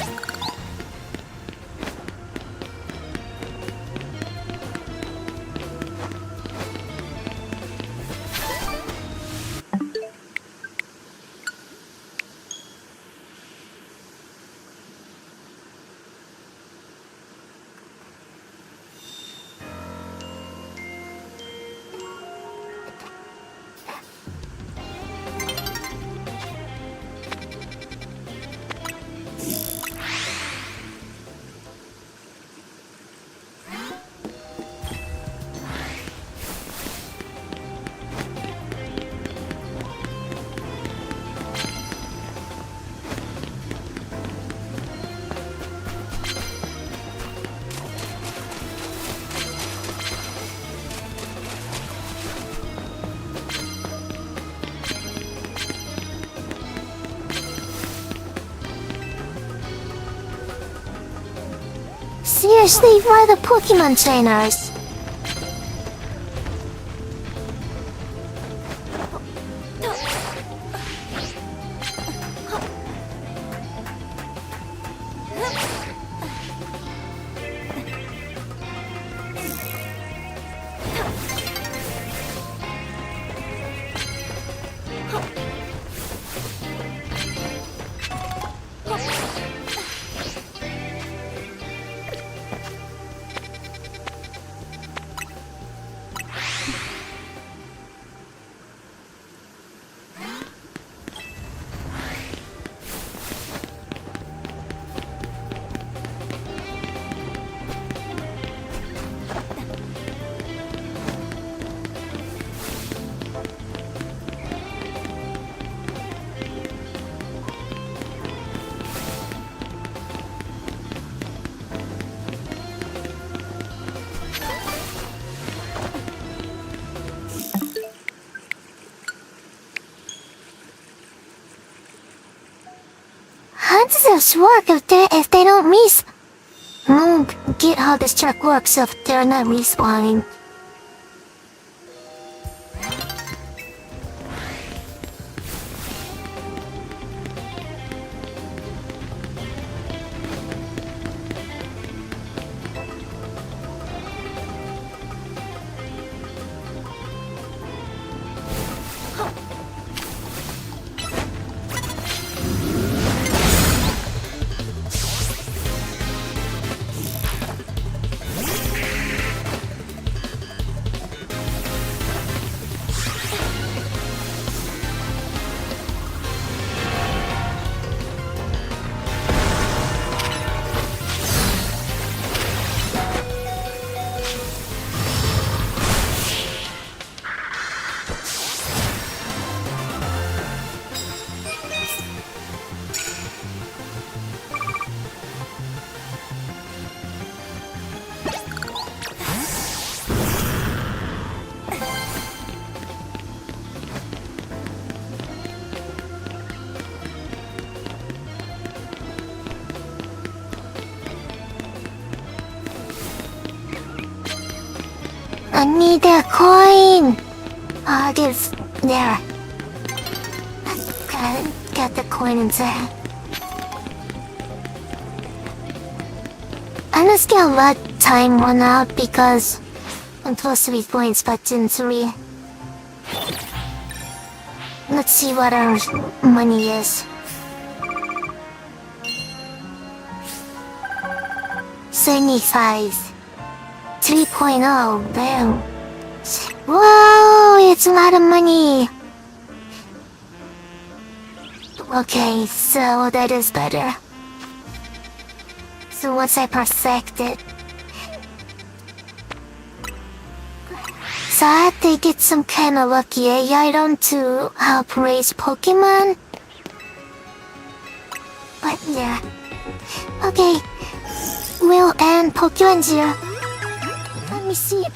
Seriously, why the Pokemon trainers? How does this work if they don't I don't get how this trick works if they're not respawning. I need that coin! Oh, there's... there. Got the coin inside. I'm just gonna let time run out because I'm supposed to be going Splatoon 3. Let's see what our money is. 75. 3.0, bam. Whoa, it's a lot of money. Okay, so that is better. So once I perfect it, so I have to get some kind of lucky egg item to help raise Pokemon. But yeah, okay, we'll end Pokemon Zero. Let me see it.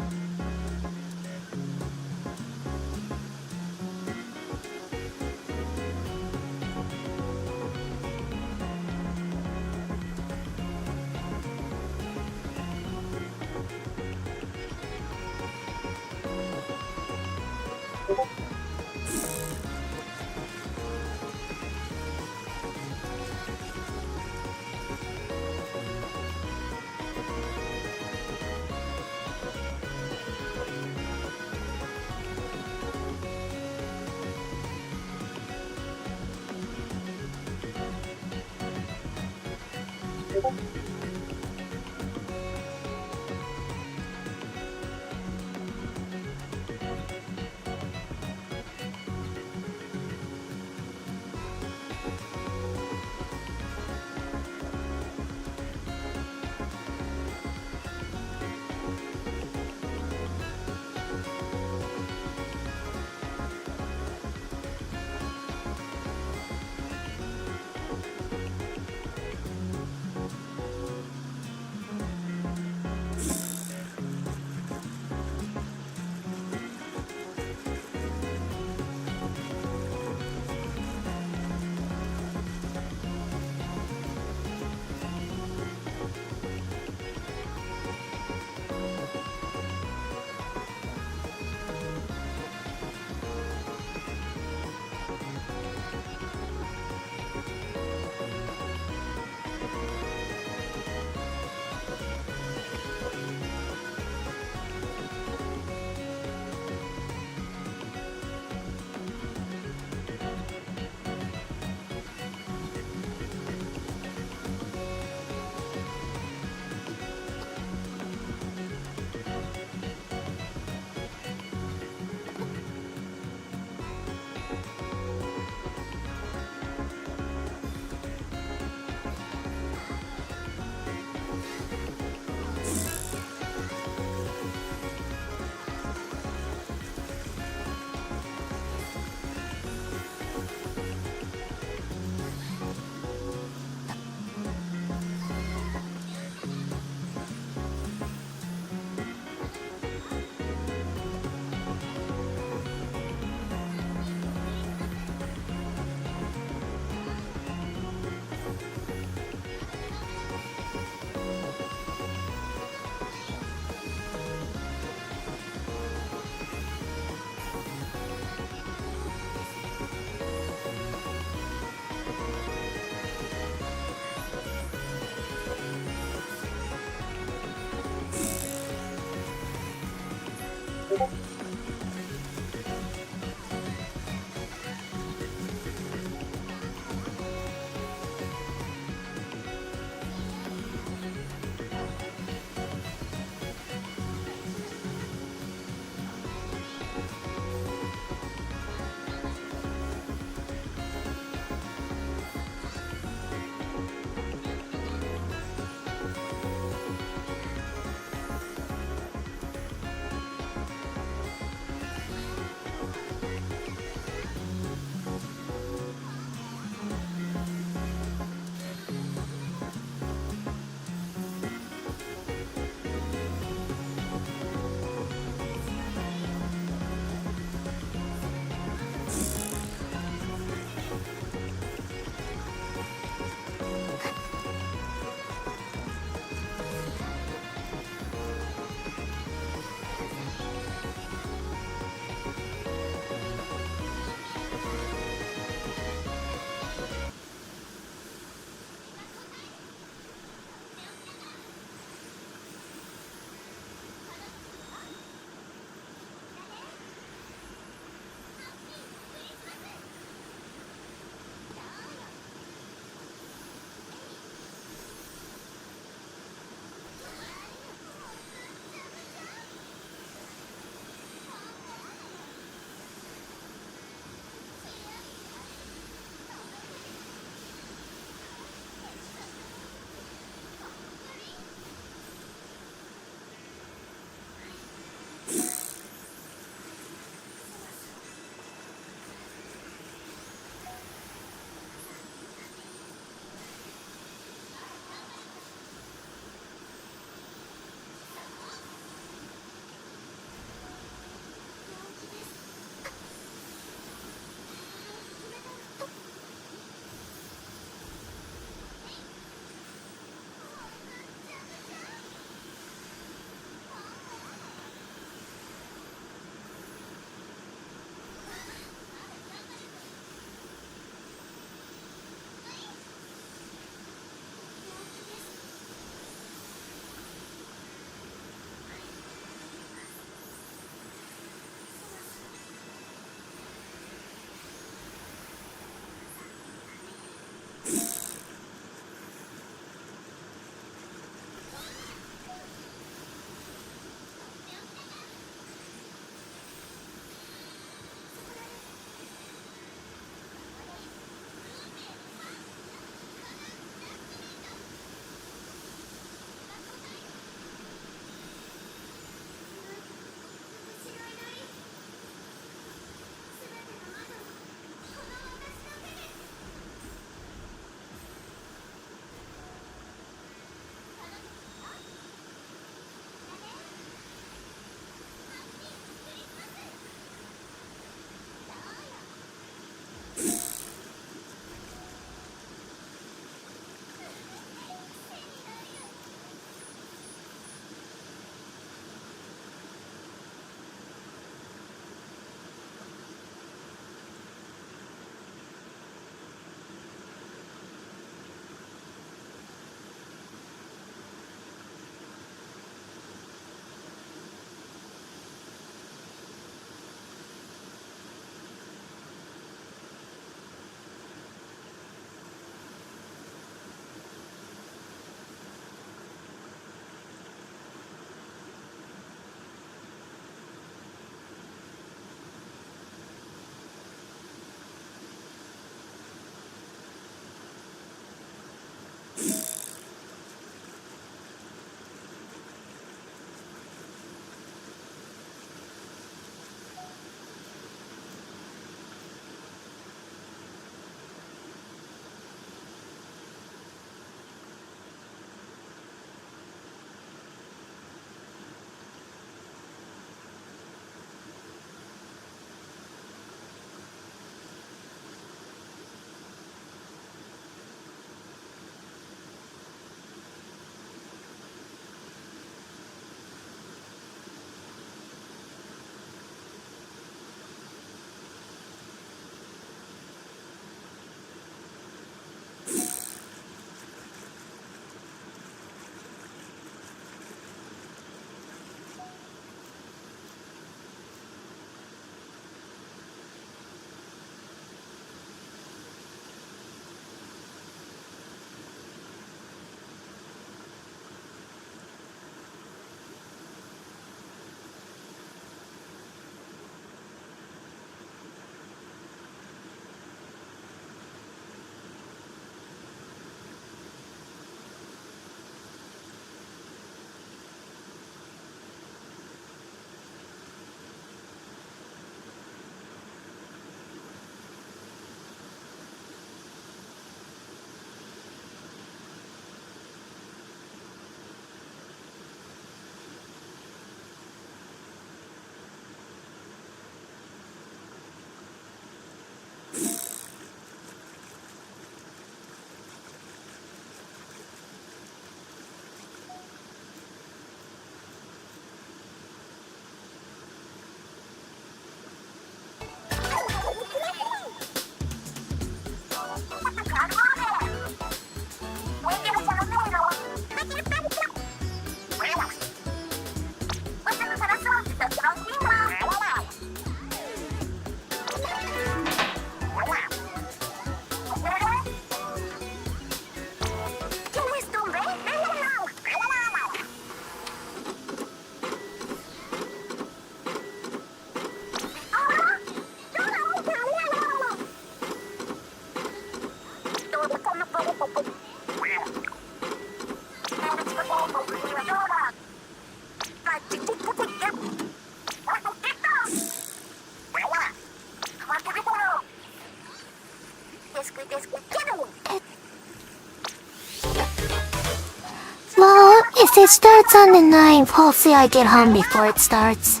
Well, if it starts on the 9th, hopefully I get home before it starts.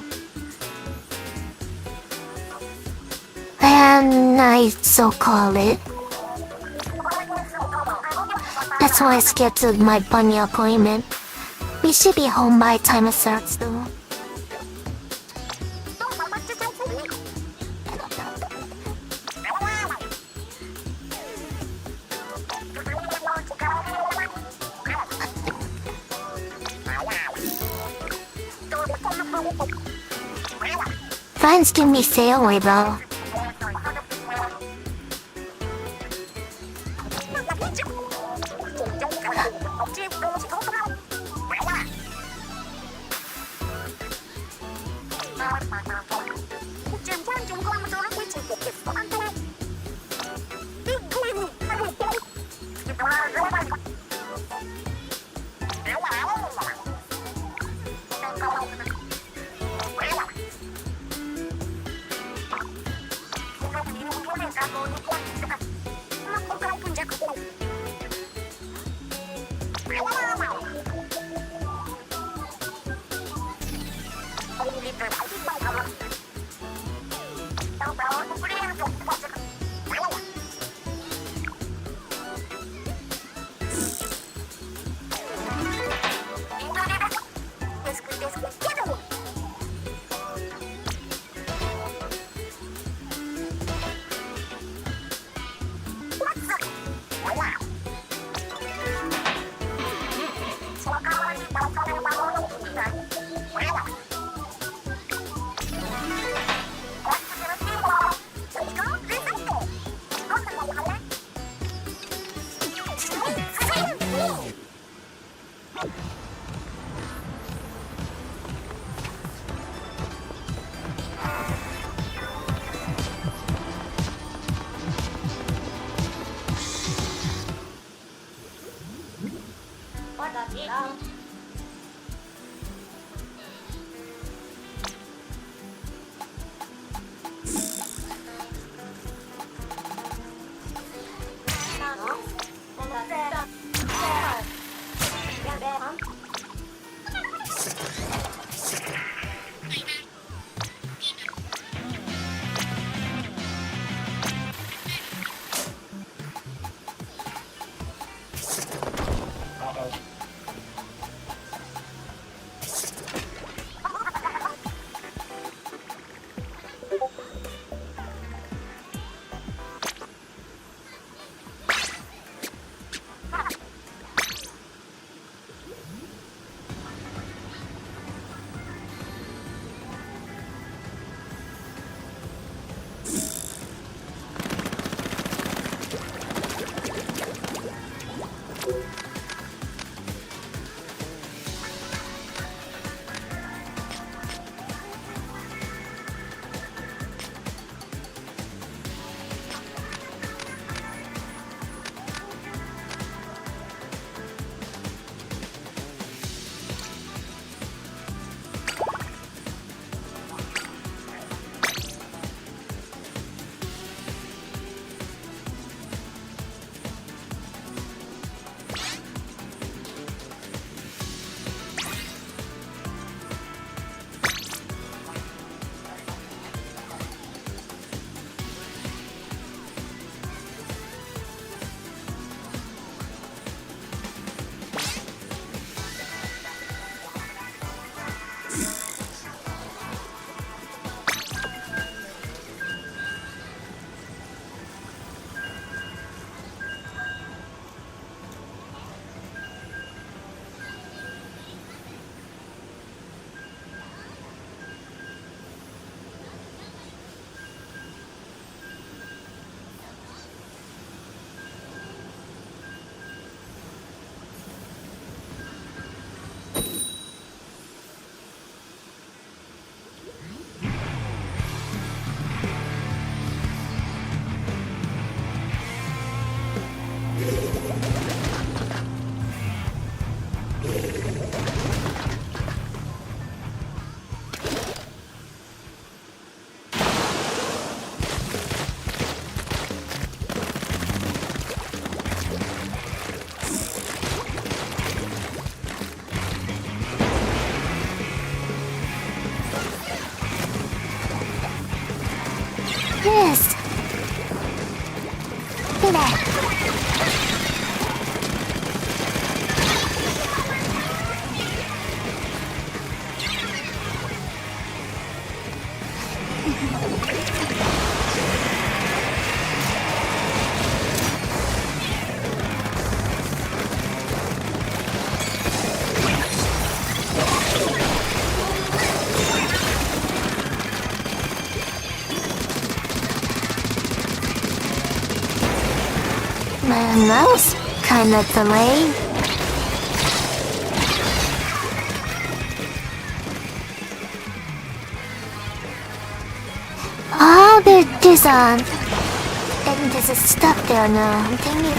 And I so call it. That's why I scheduled my bunny appointment. We should be home by the time it starts though. Friends give me stay away, bro. Look at that. Man, that was kinda delayed. Oh, there's a stuff there now. Dang it.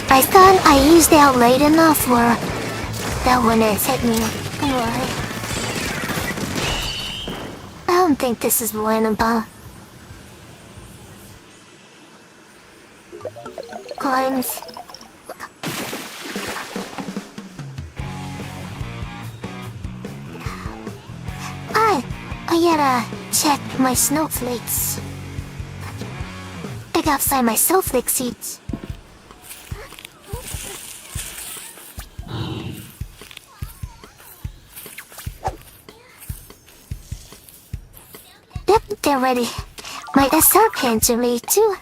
I thought I used out late enough for that one has hit me. Alright. I don't think this is winnable. Coins. I gotta check my snowflakes. I gotta find my snowflake seeds. Yep, they're ready. My SR pants are ready too.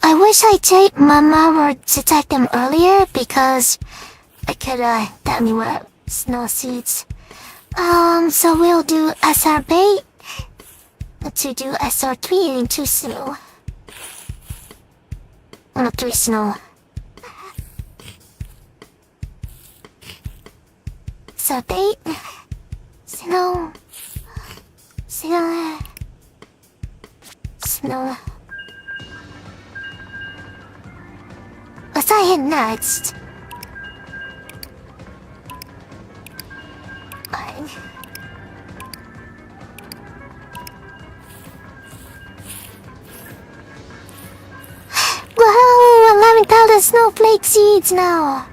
I wish I take Mama or to take them earlier because I could tell me what snow seeds. So we'll do SR bait to do SR3 and 2 snow. No, 3 snow. So bait, snow, snow, snow. What's I hit next? Whoa! 11,000 snowflake seeds now.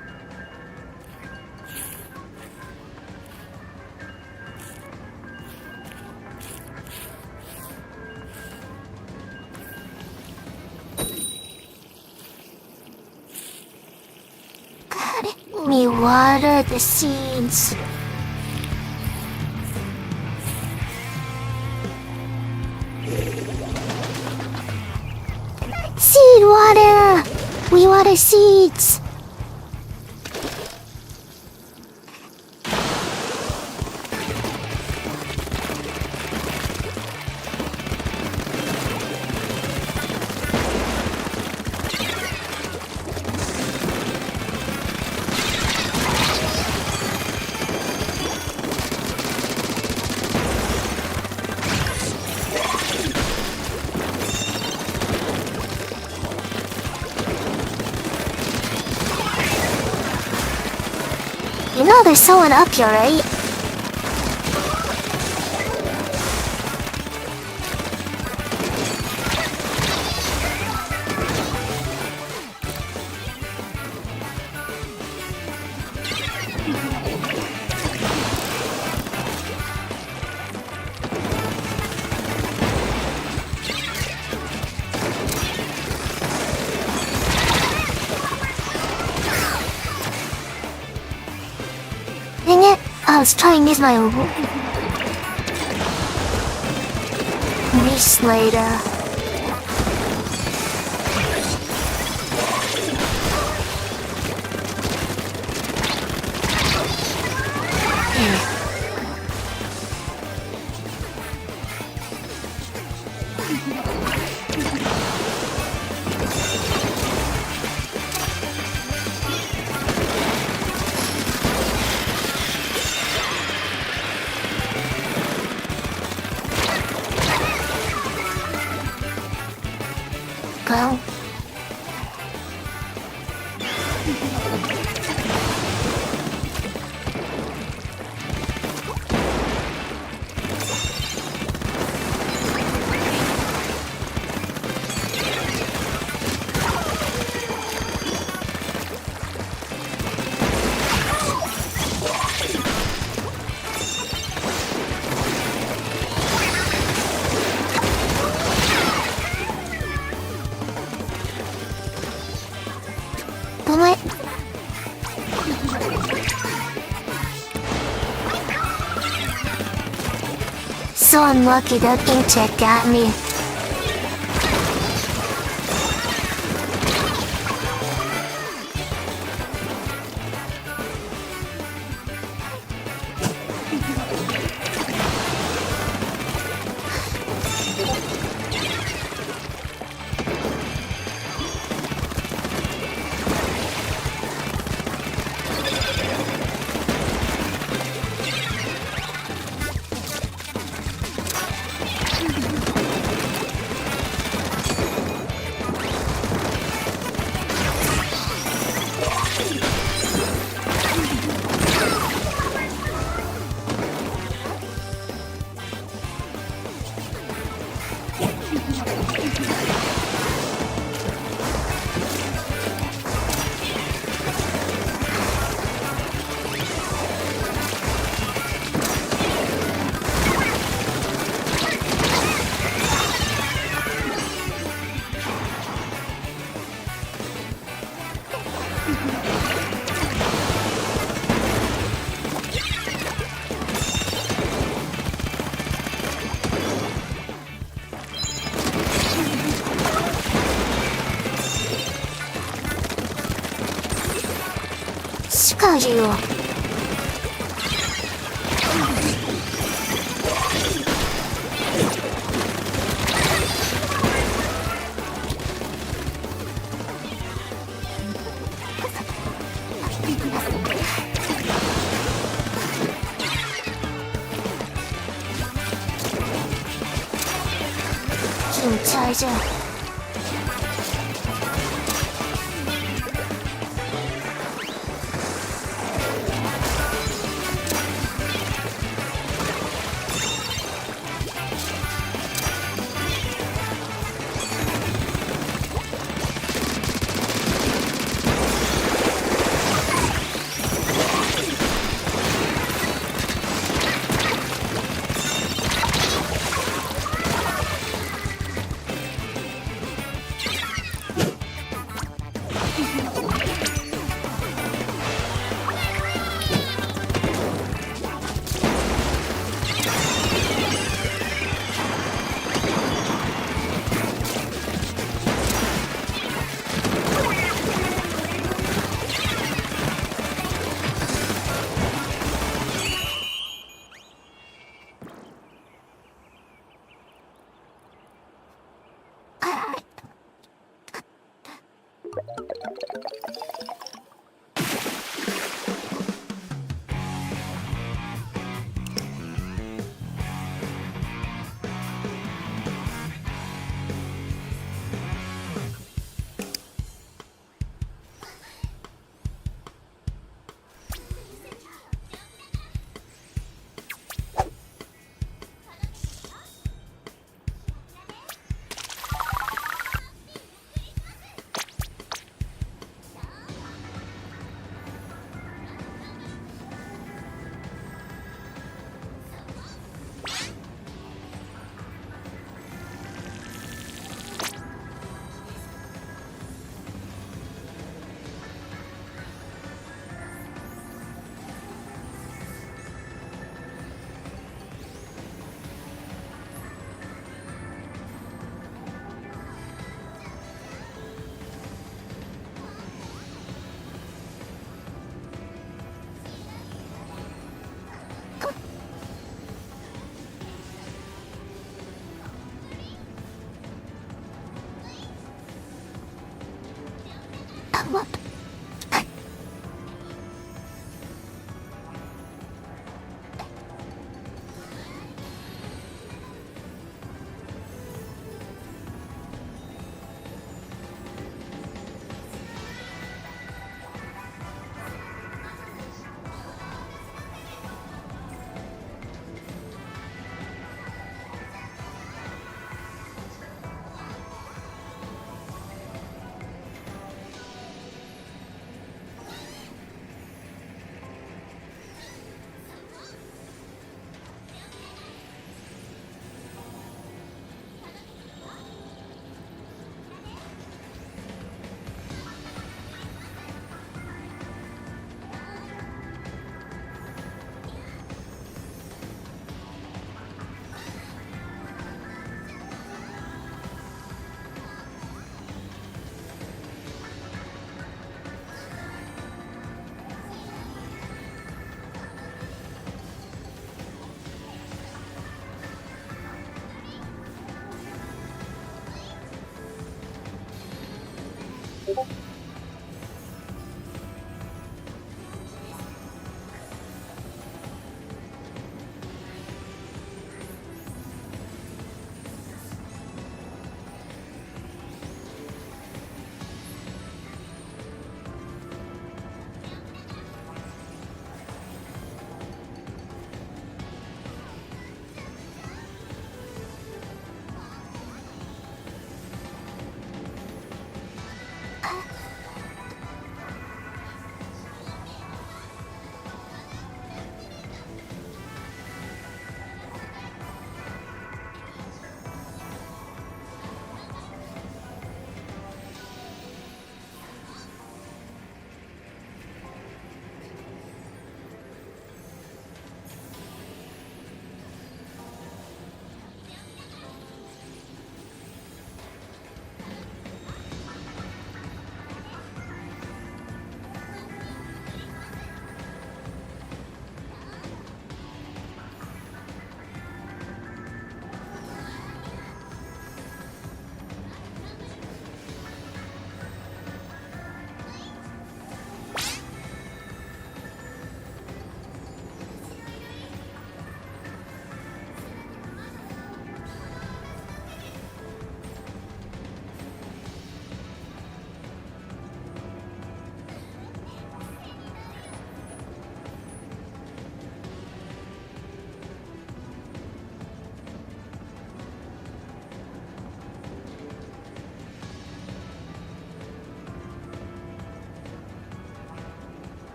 Let me water the seeds. Seed water! We water seeds. You know there's someone up here, right? was trying this my Reese later. Go. But so unlucky that inkjet got me. 시카지요. 김찰자.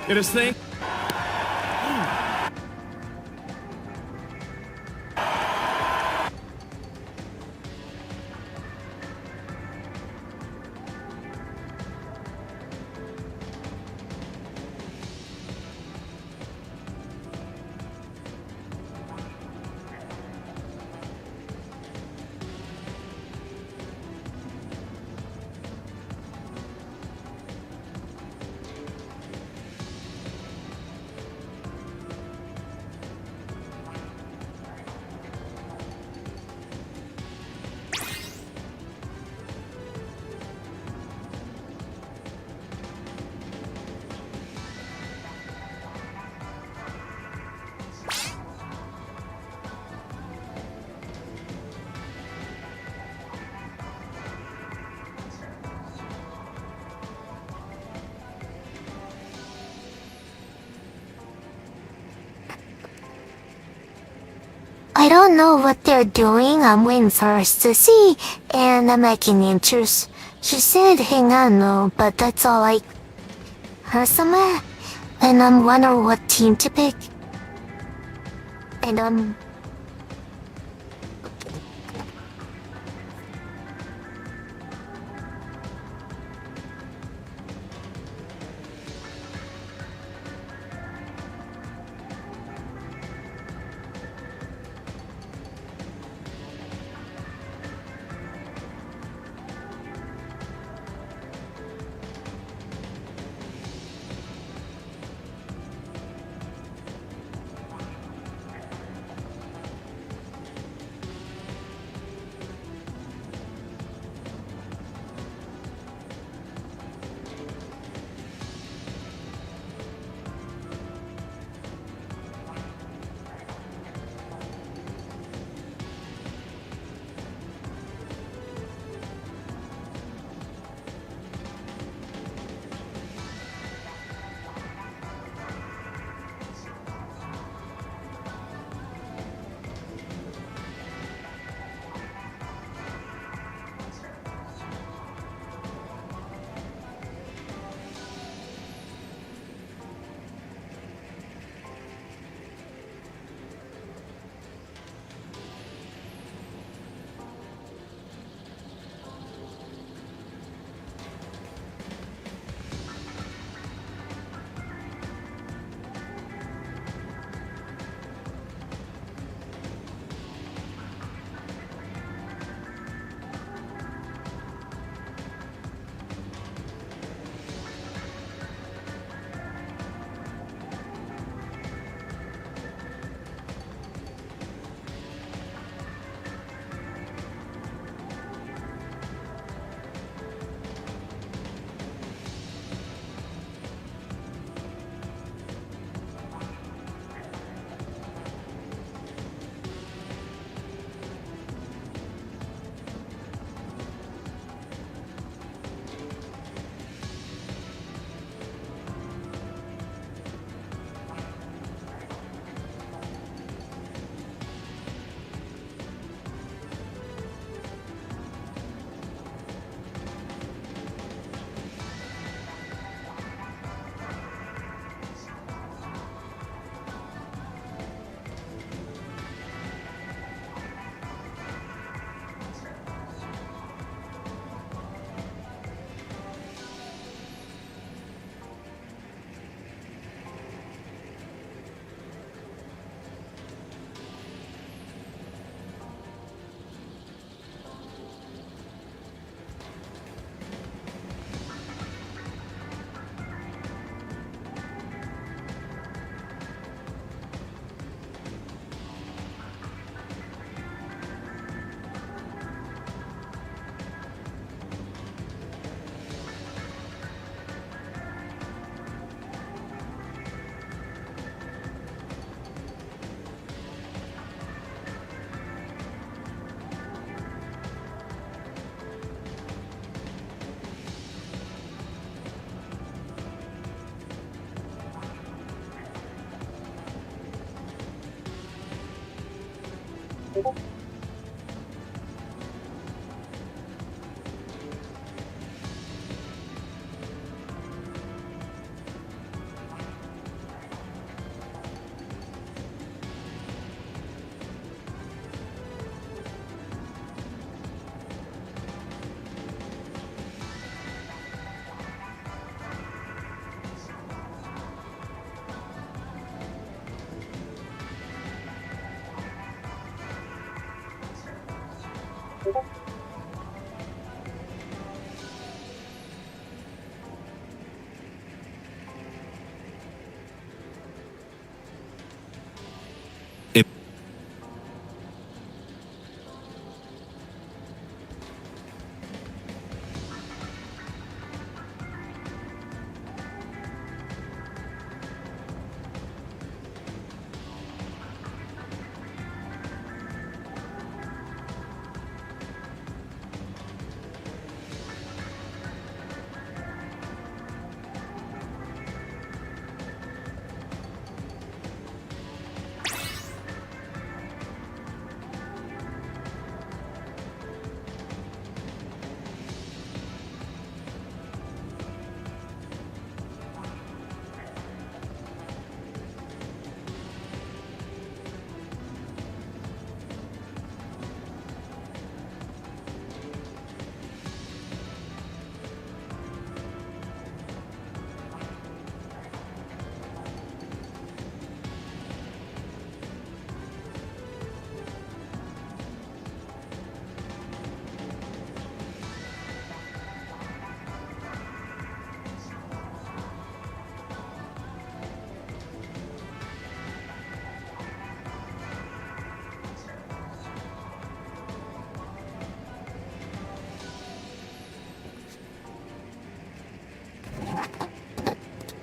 Get his thing. I don't know what they're doing. I'm waiting for us to see, and I'm making interest. She said hang on though, but that's all I heard somewhere. And I'm wondering what team to pick. And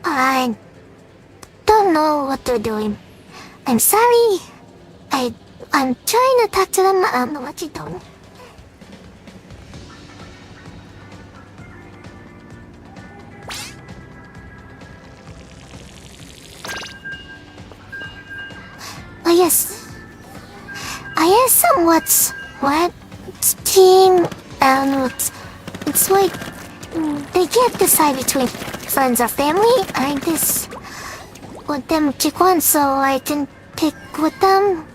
I don't know what they're doing. I'm sorry. I'm trying to talk to them. I don't know what you're doing. Oh yes. I have somewhat what team and it's like they can't decide between friends or family. I just want them to pick one so I can pick with them.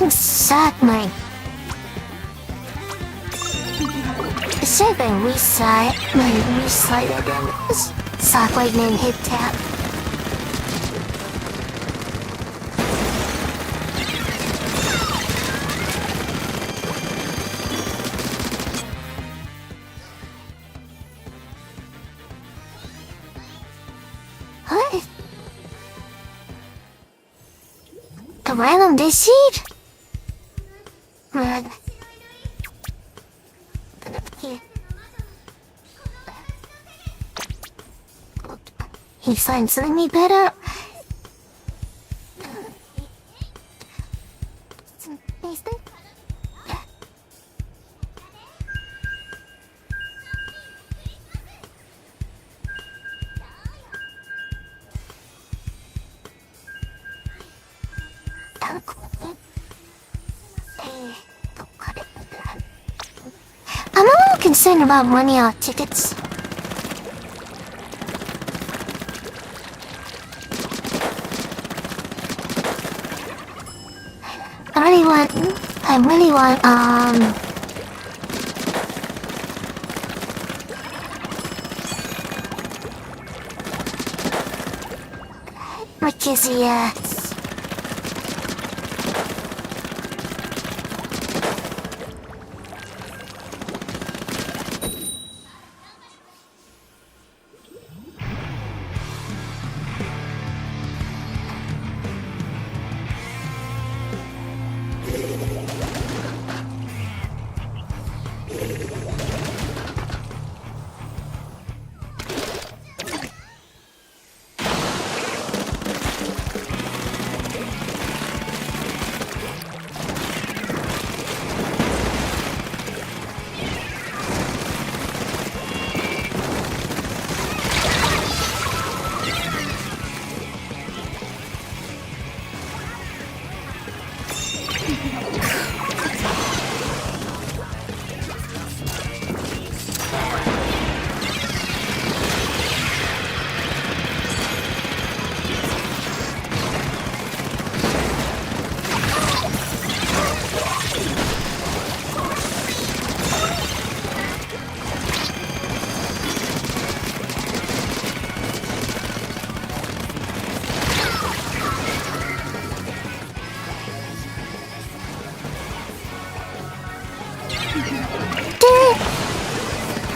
Suck my... Seven reset. My reset again. Suck lightning hit tap. What? A random deceit? Here. He finds me better. Is that? I'm a little concerned about money on tickets. I really want, is he at?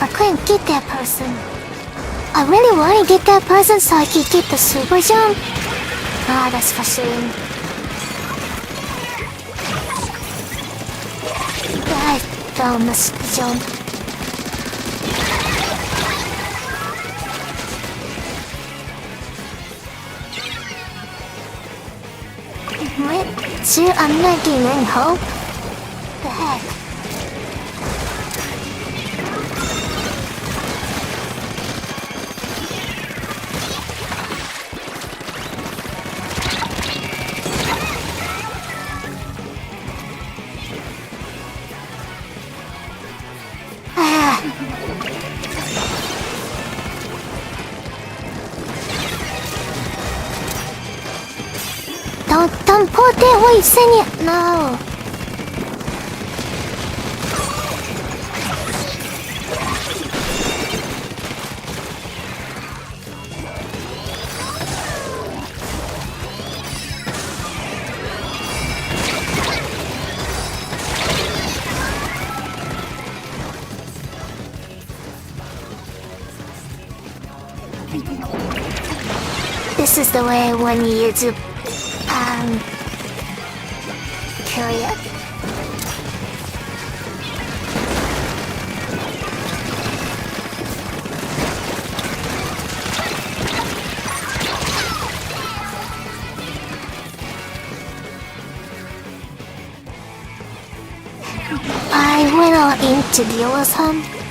I couldn't get that person. I really want to get that person so I could get the super jump. Ah, that's frustrating. I found the super jump. What? Dude, I'm not getting any hope. The heck? Don't put that way, Senya. No. This is the way when you do period. I went all in to deal with him.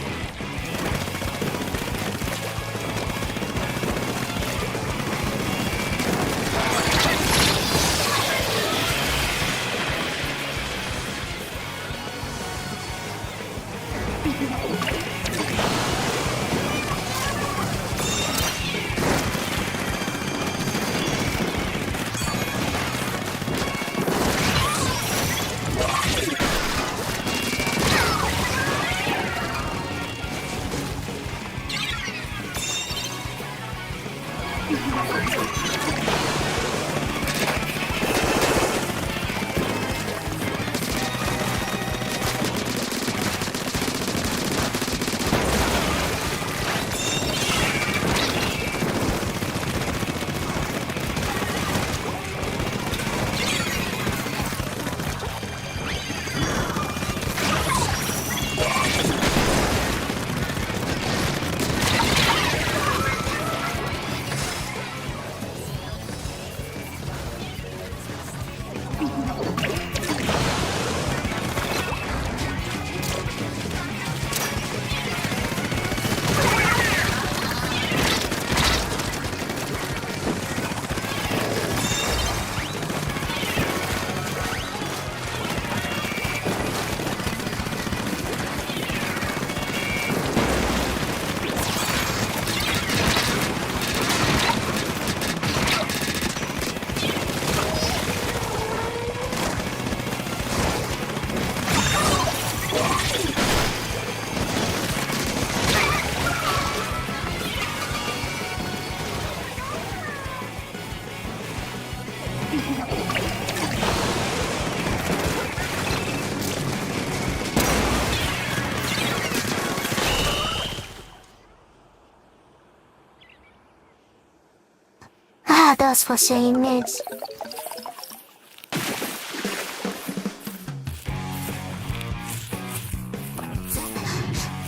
phosphocyanate.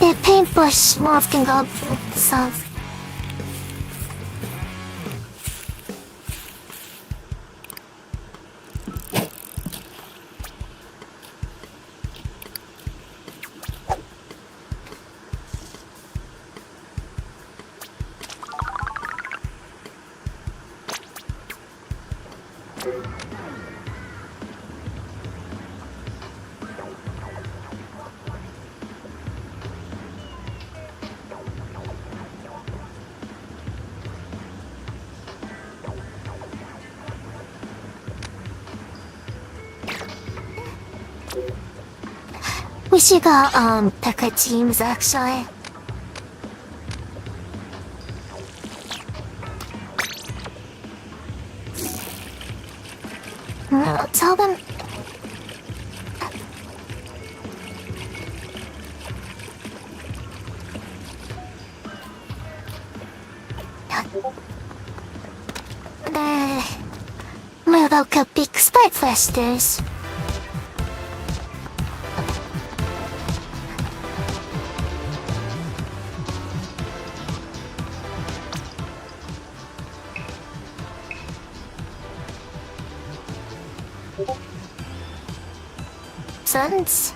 Der paintbrush more often go south. We should go, pick our teams, actually. No, tell them... Madoka big spitefesters. Sons?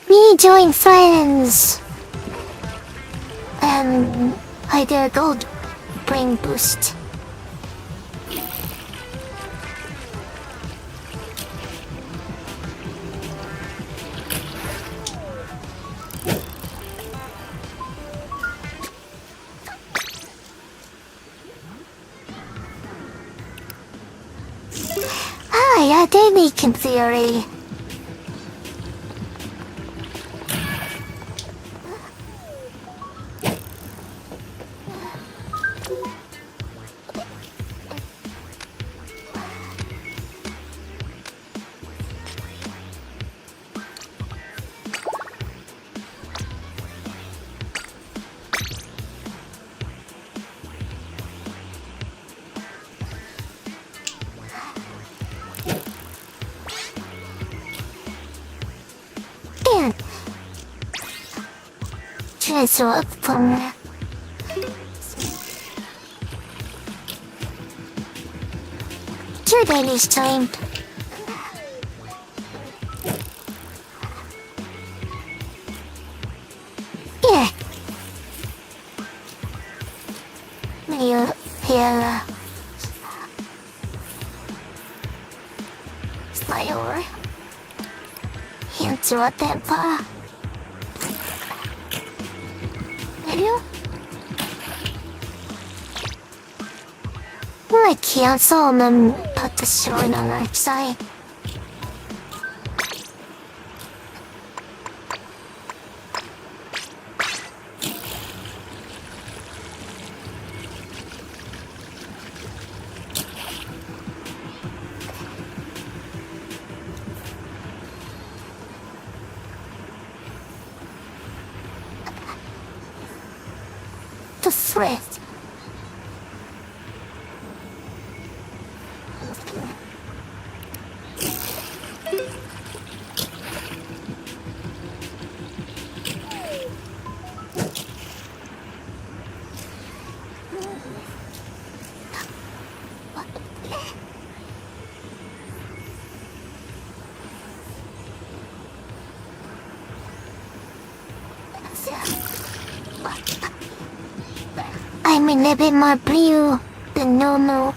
Me join friends. I did a gold brain boost. Ah, yeah, they make in theory. And transfer from Jordan's time. Yeah. Here, slide over. Hands are that far. Hello? I cancel and then put the sword on our side. The threat. I'm a little bit more blue than normal.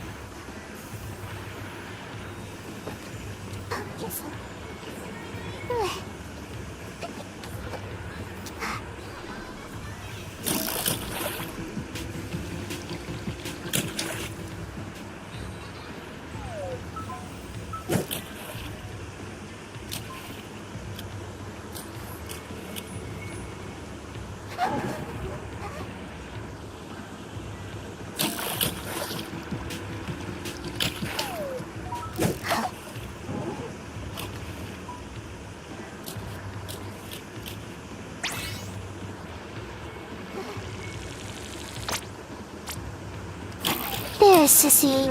There's Sissy.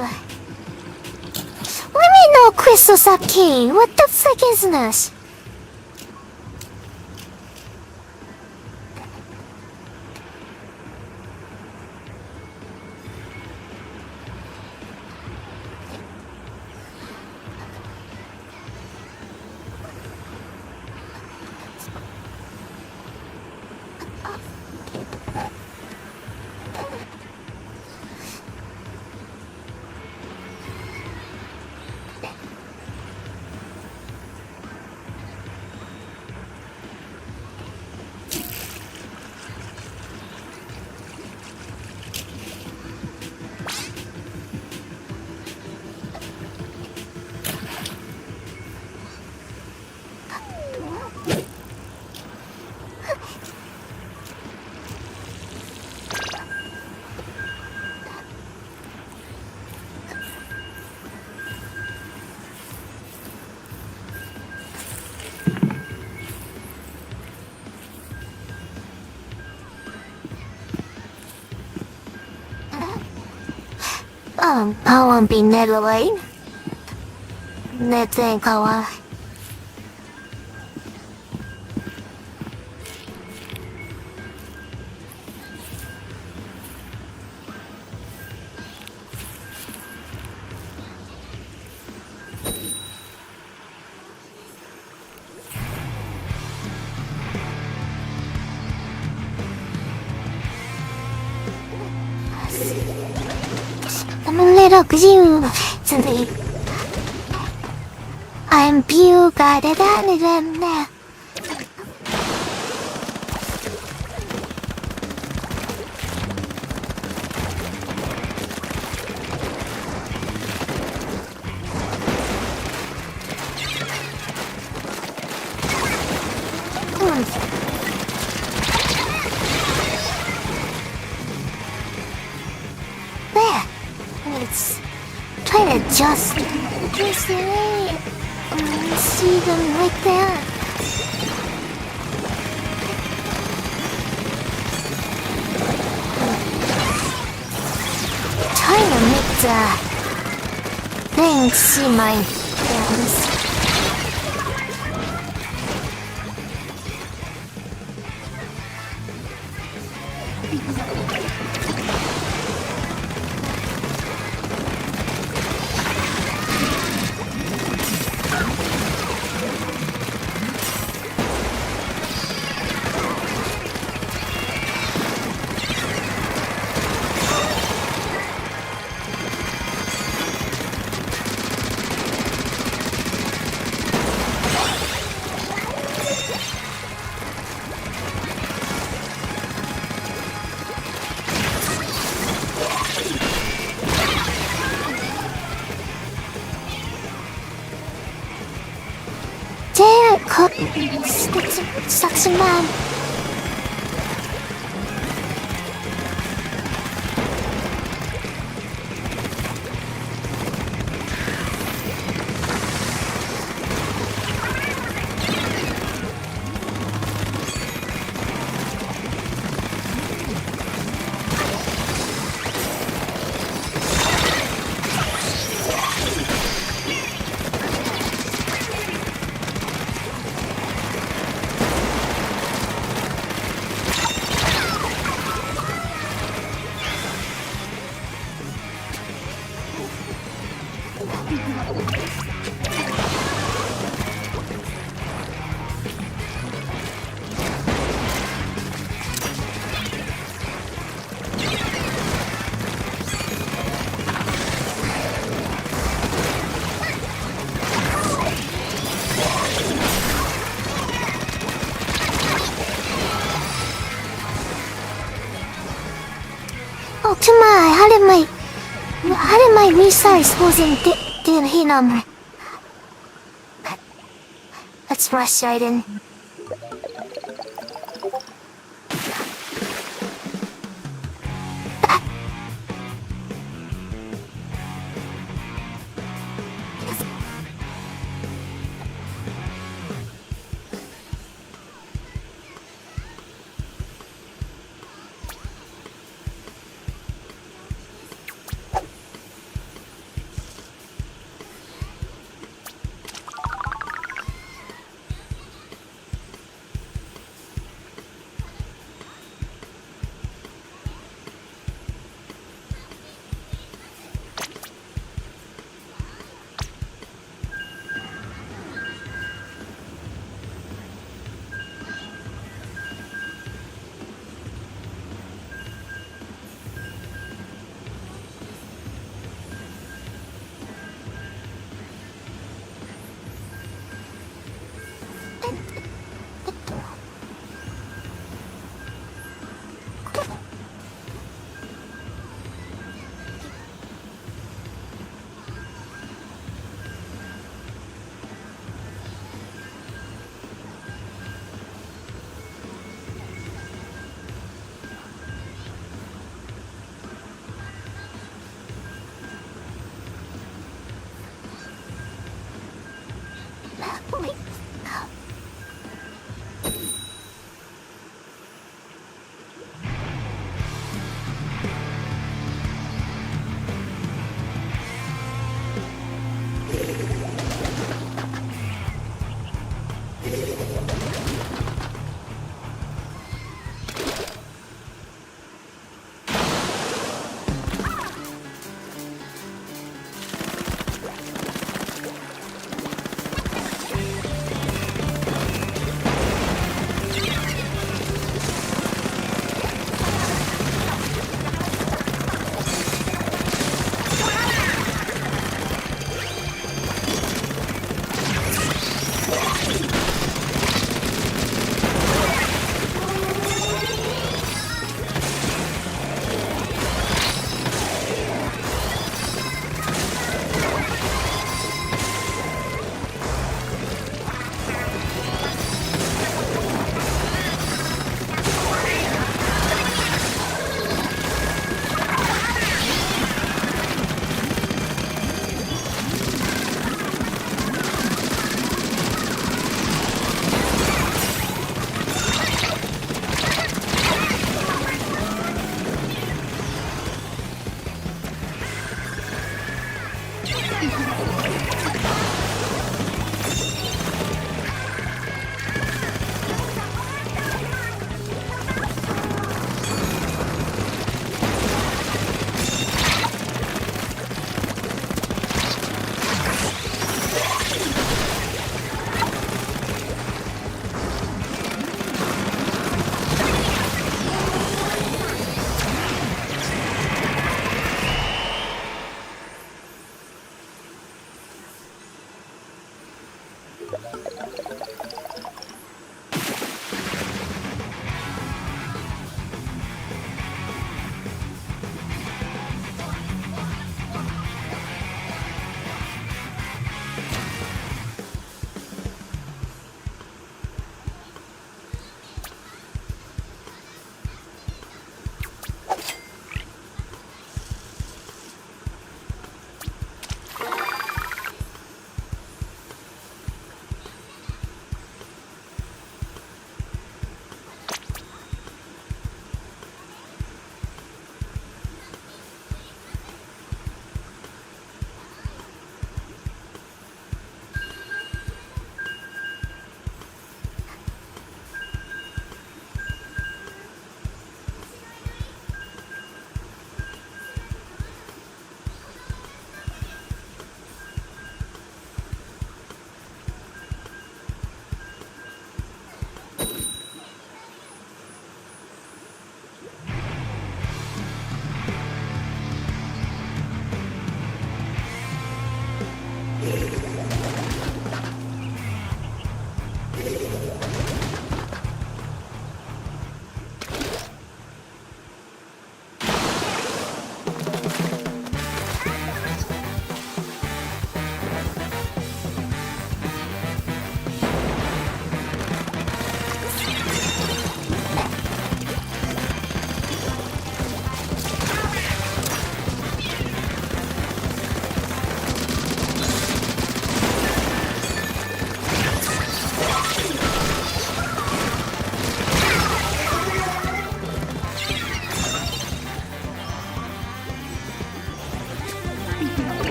Let me know, Crystal Saki. What the frick is this? I won't be Netherlane. Netherlane kawa. I'm a little blue today. I'm blue, got it out of them now. There. It's trying to just the way. See them like that. Trying to make the thing see my hands. Suction man. Oh, how did my resource wasn't did he number? Let's rush right in.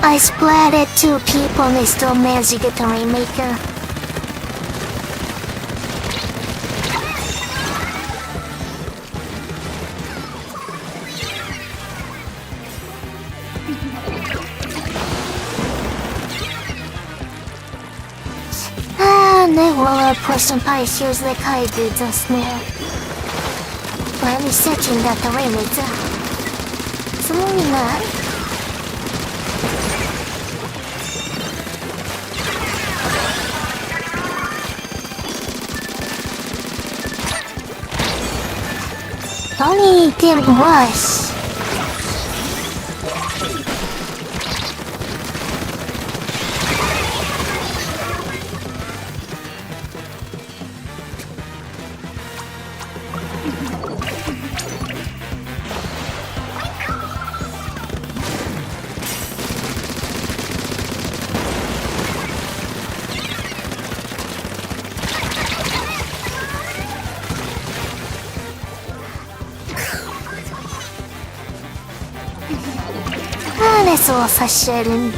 I splatted 2 people and they still managed to get the Rainmaker. 내 로어 포션 파이 shoes like I do just now. Let me searching that the Rainmaker. すごいな。Tony didn't rush. This will frustrating.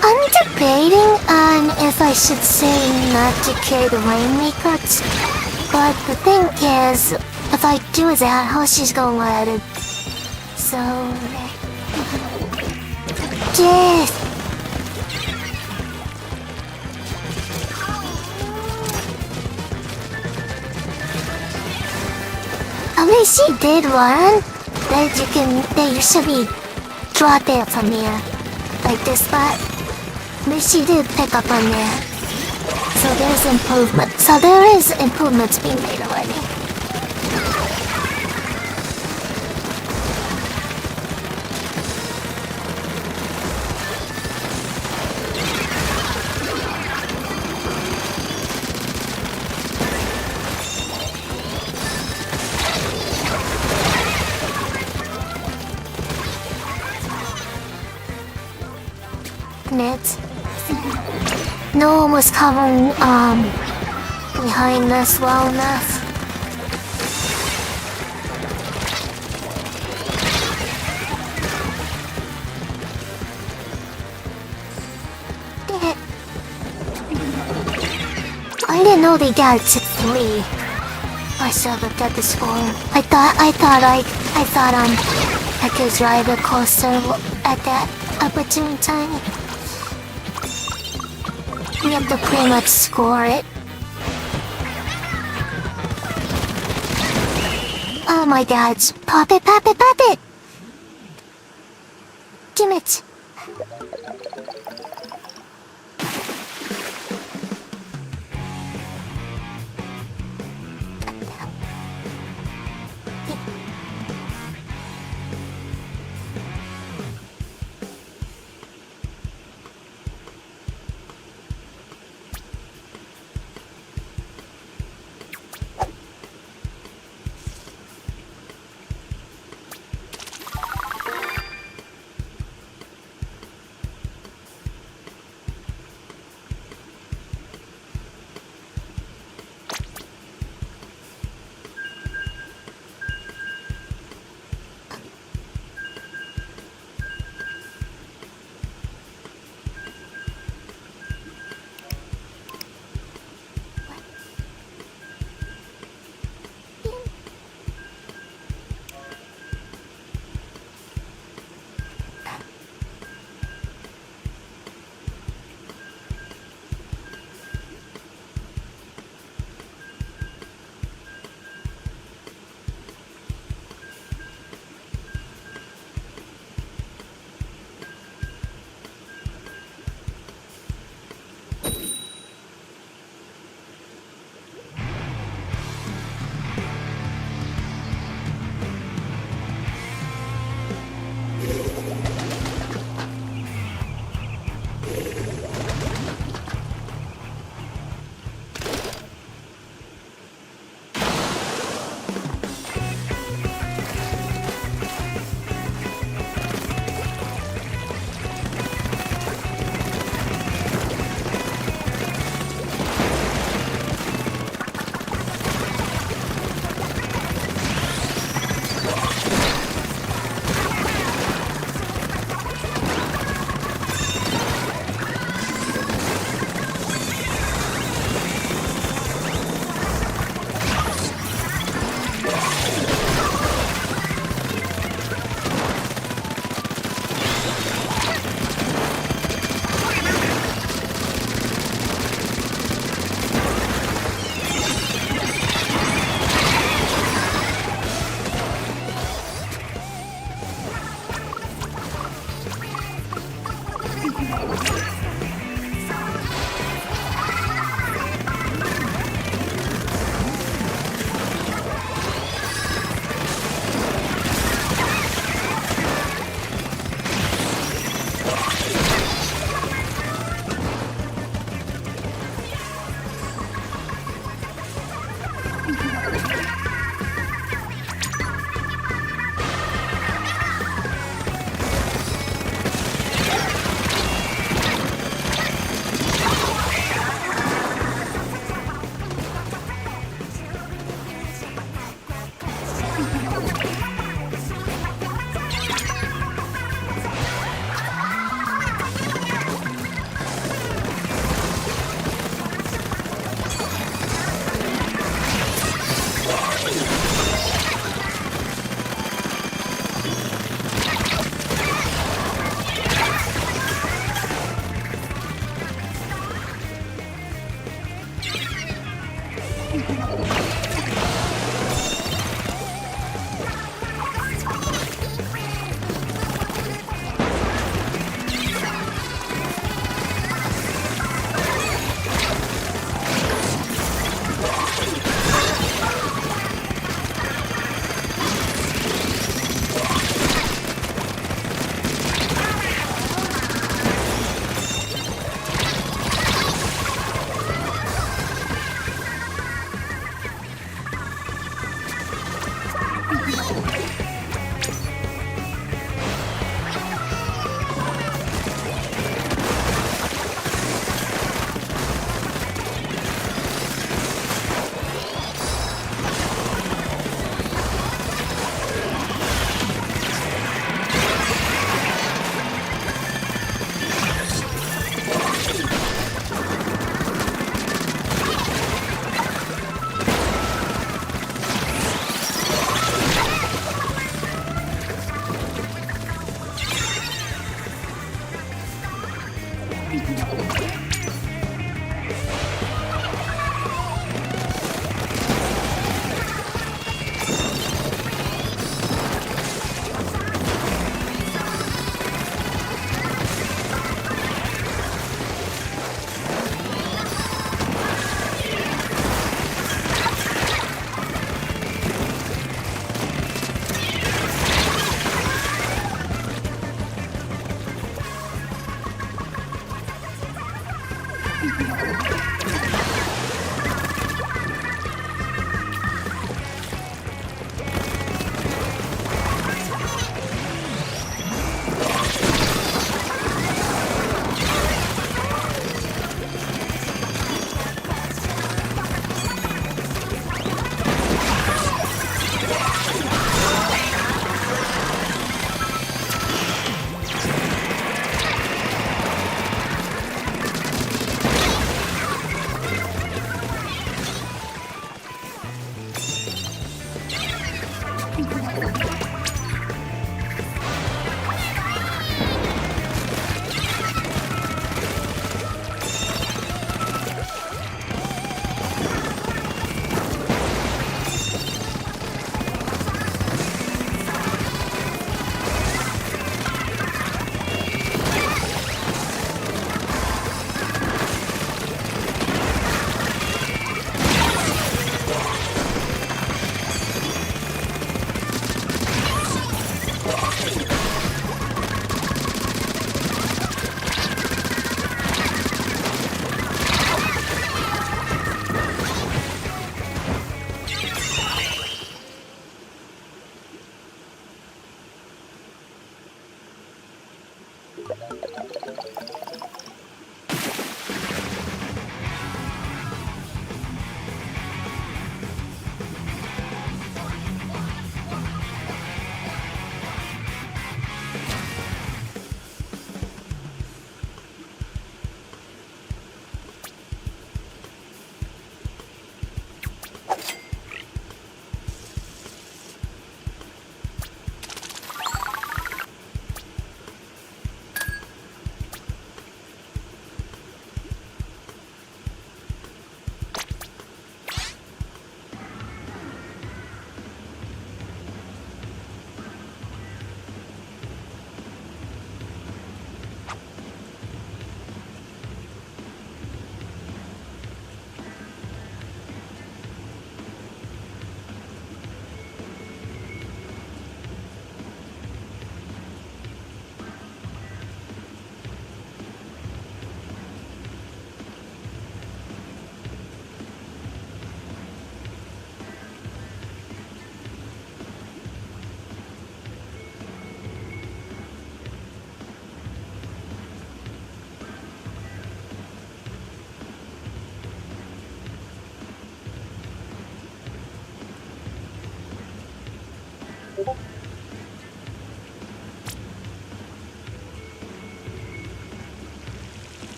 I'm debating on if I should say not to carry the Rainmaker, but the thing is, if I do that, how she's gonna let it? So, yes. At least she did one that you should be draw there from here, like this spot. But she did pick up on that. So there's improvement. So there is improvements being made already. Net. No one was covering behind us well enough. Dang it. I didn't know they got to 3. I should have looked at the score. I thought I could drive it closer at that opportune time. We have to pretty much score it. Oh my god. Pop it, pop it, pop it! Damn it.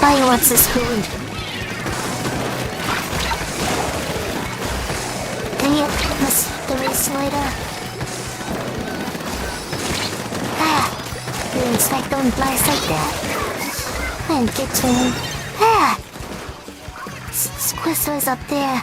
All he wants is food. Dang it, Mr. Slider. You inspect don't blast like that. And get to him. Squisser's up there.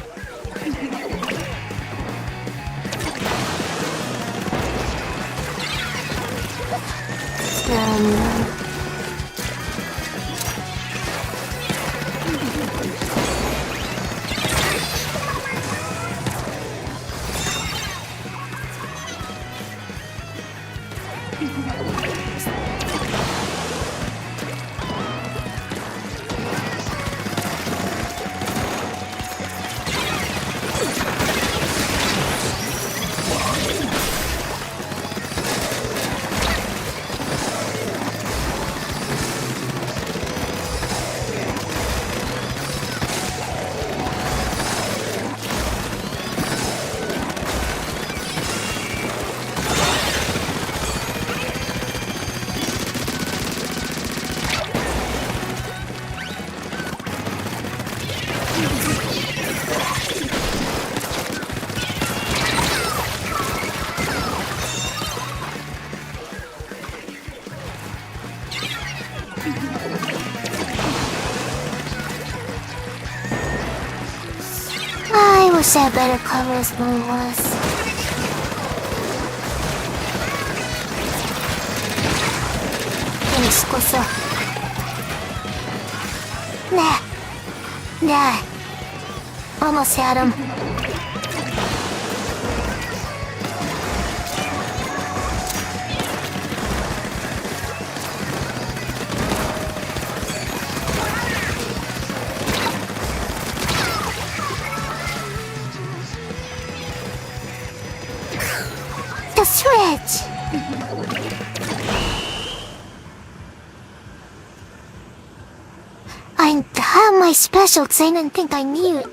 I wish I had better cover as Moon was. Thanks, Squisser. Nah. Almost had him. The switch! I have my specials. I didn't think I need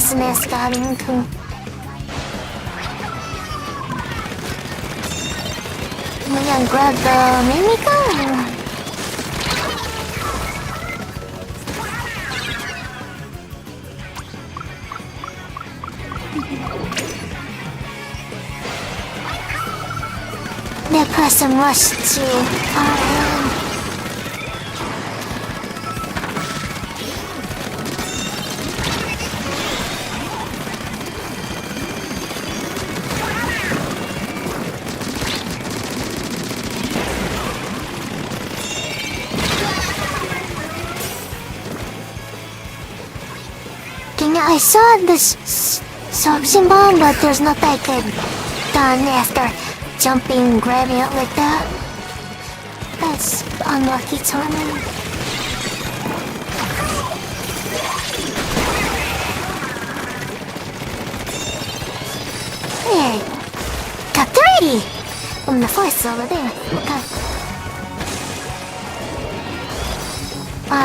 ですね、スカーリング君。We can grab the minigun. That person rushed to I saw this suction bomb, but there's nothing I could done after jumping and grabbing it like that. That's unlucky timing. Hey, got 30 from the force over there. Okay.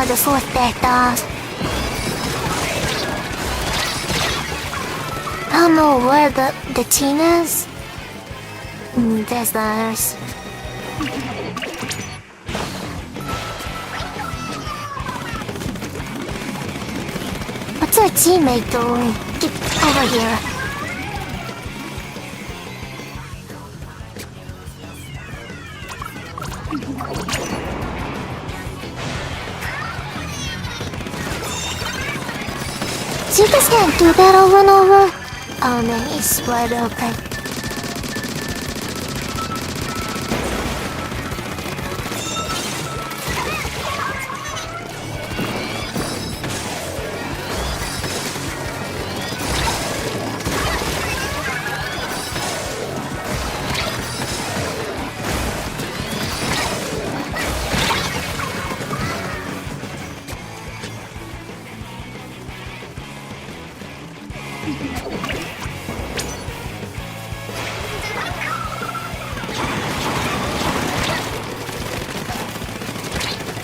The fourth backed off. I don't know where the team is. There's the others. What's our teammate doing? Get over here. So you just can't do that over and over? Oh no, he's wide open.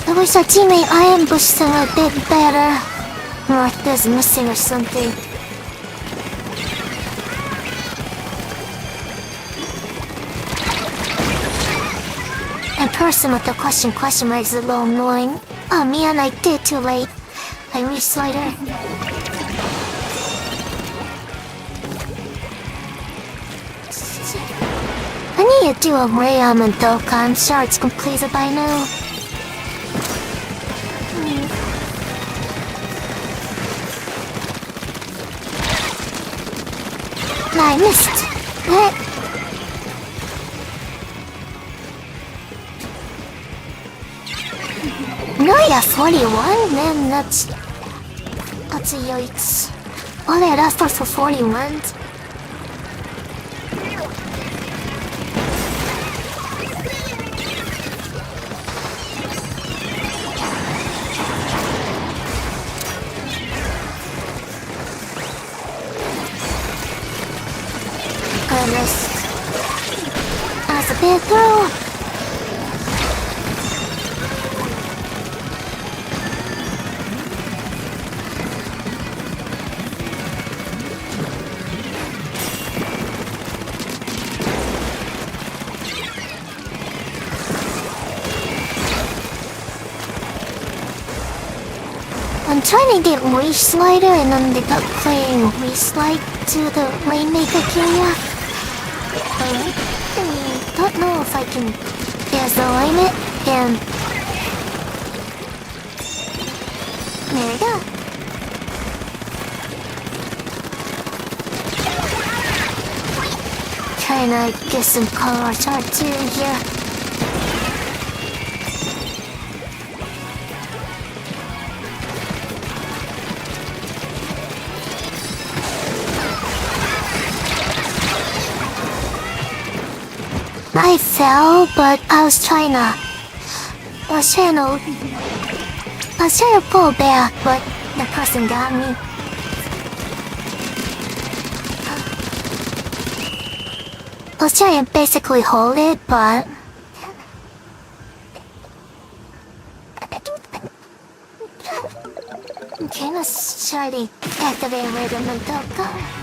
I wish our teammate Iron Bush him a bit better. Like this missing or something. And person with the question mark is a little annoying. Oh man, I did too late. I reached later. I need to do a ray on madoka. I'm sure it's completed by now. I missed. What? No, yeah, 41? Man, that's a yikes. Oh, they had asked for 41. That's a big throw. I'm trying to get Reach Slider and then they got playing Reach Slide to the Rainmaker area. I don't know if I can. There's the limit, and there we go. Trying to get some color chart too here. I fell, but I was trying to pull back, but the person got me. I was trying to basically hold it, but Okay, let's try to activate the madoka.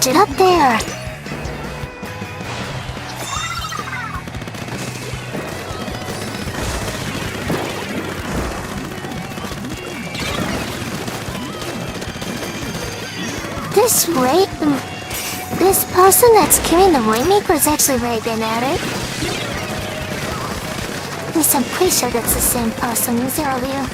Stood up there. This person that's carrying the Rainmaker is actually very good at it. At least I'm pretty sure that's the same person. Zero view.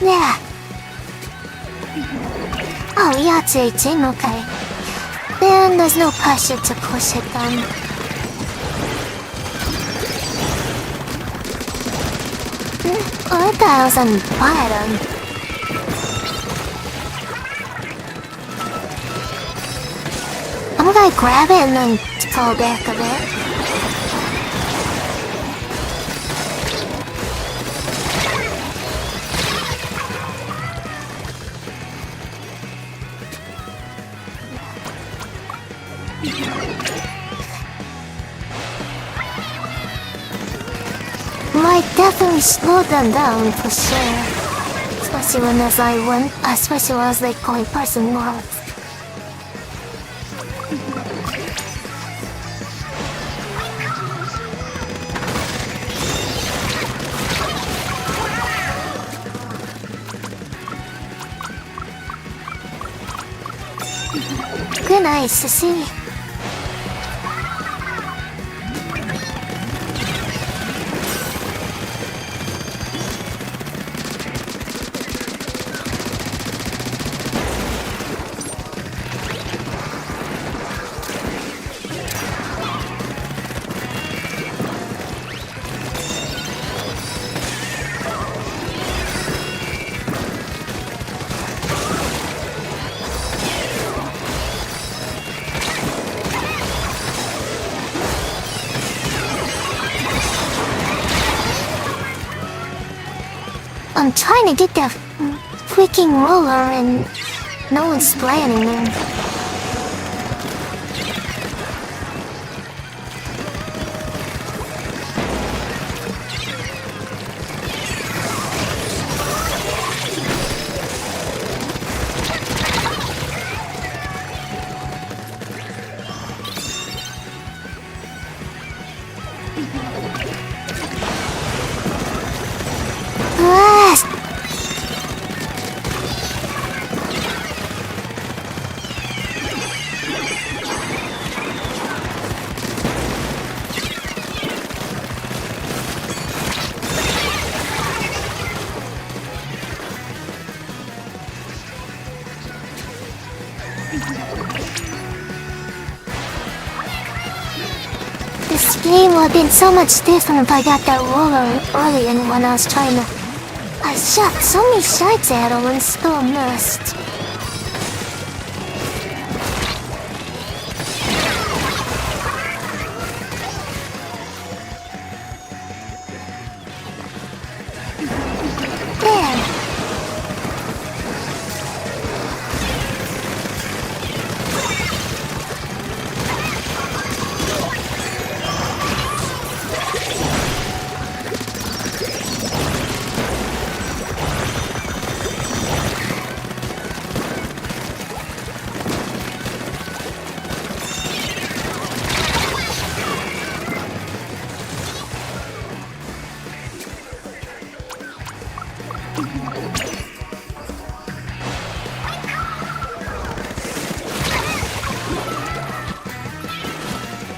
Yeah. Oh, yeah, it's 18, okay. Then there's no pressure to push it then. Oh, I thought I was on bottom. I'm gonna grab it and then fall back a bit. Might definitely slow them down for sure. Especially when especially when they going person north. Good nice to see. I'm trying to get that freaking roller and no one's playing there. have been so much different if I got that roller earlier when I was trying to... I shot so many shots at him and still missed. There.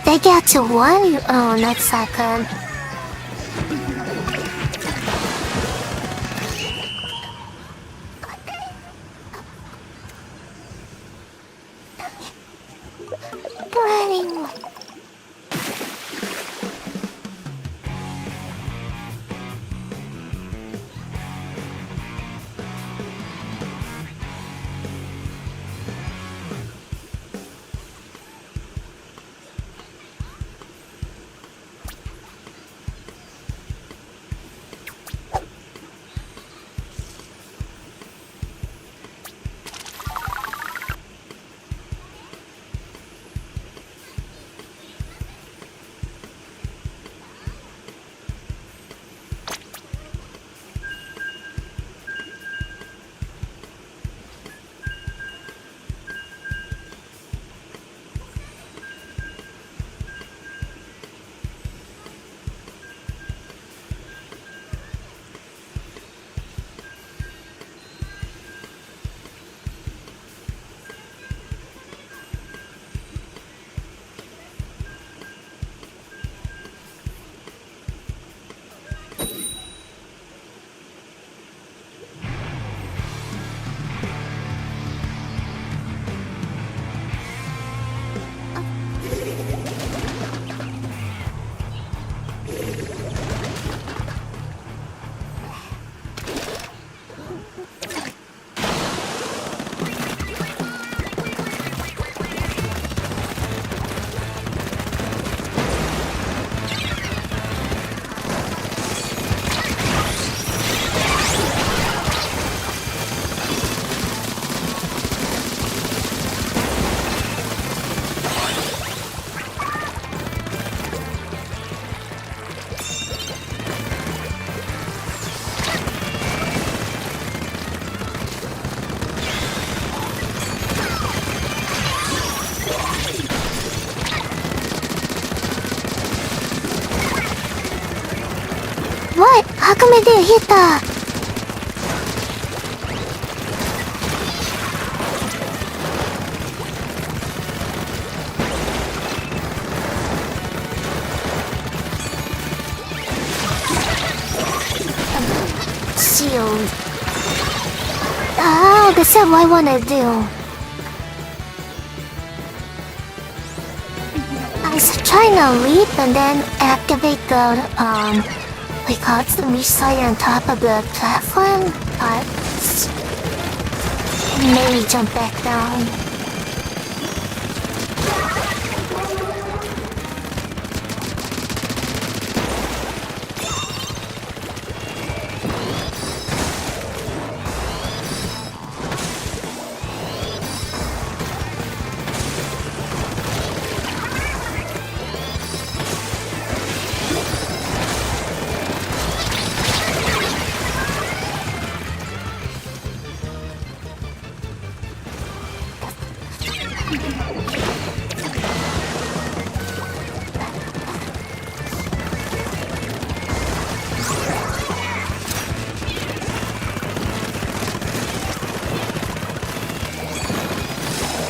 They got to one? Oh, that's not good. Running. What? How come I didn't hit the... Shield. Oh, that's what I want to do. I was trying to leap and then activate the, we call it the restarter on top of the platform, but it made me jump back down.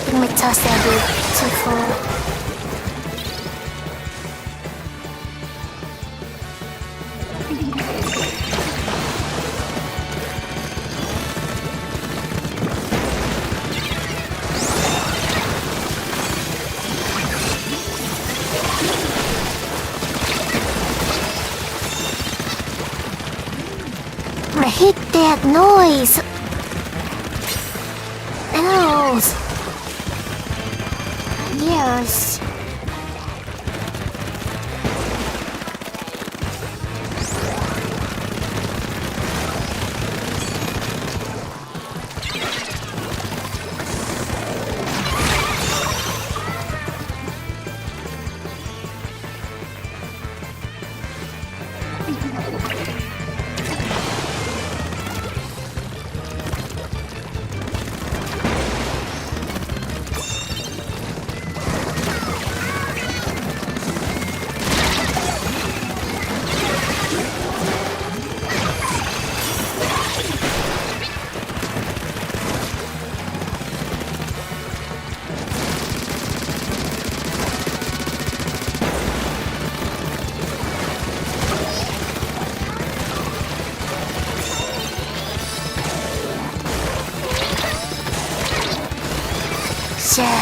Let me toss that dude too full. I hate that noise. Owls. Yes. Sure.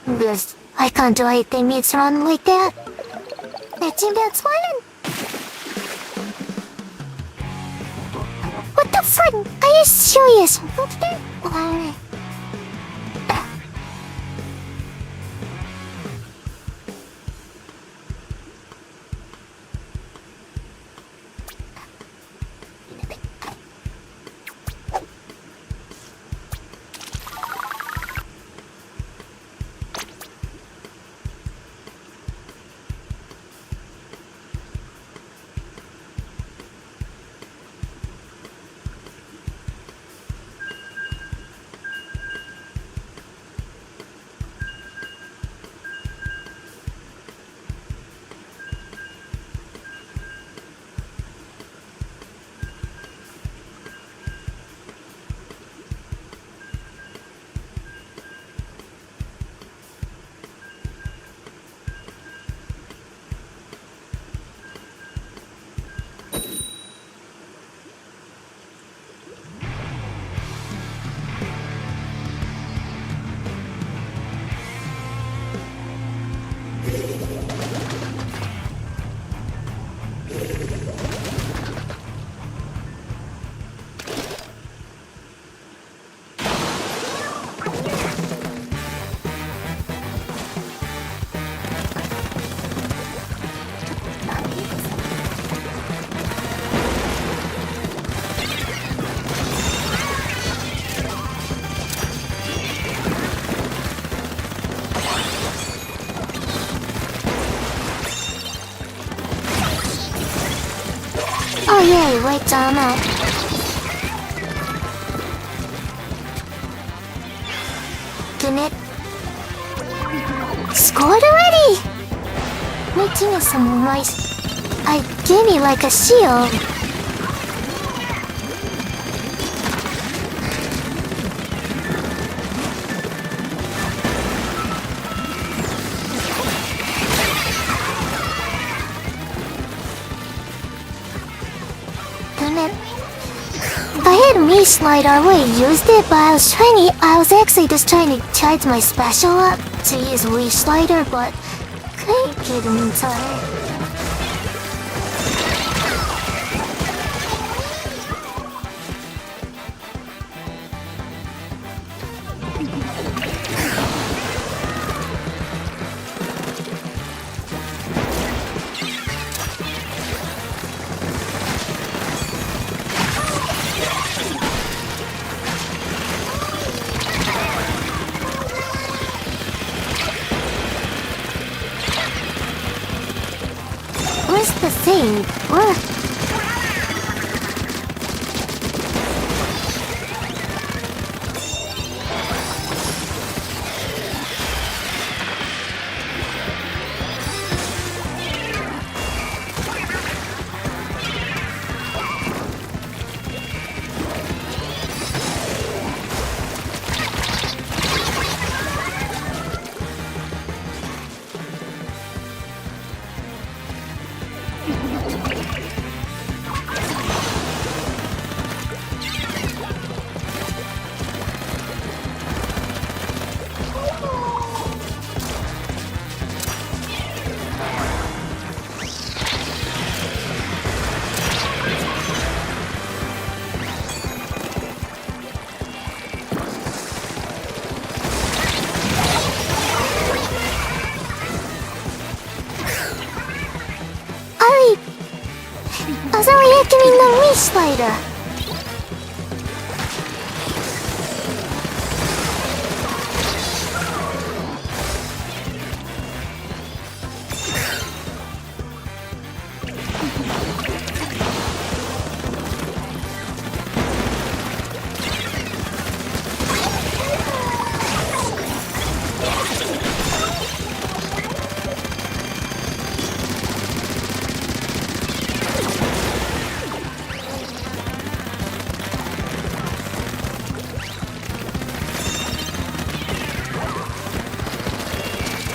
This, I can't do anything meets run like that. That's you that's fine. What the frick? Are you serious? Why? Oh yeah, right down up. Didn't it? Scored already? My team is some nice. I gave me like a shield. Dang it. I had me slide our way used it, but I was actually just trying to charge my special up to use Wii Slider, but couldn't get him in time. Where's the thing? Where? I was only acting the Wii Slider.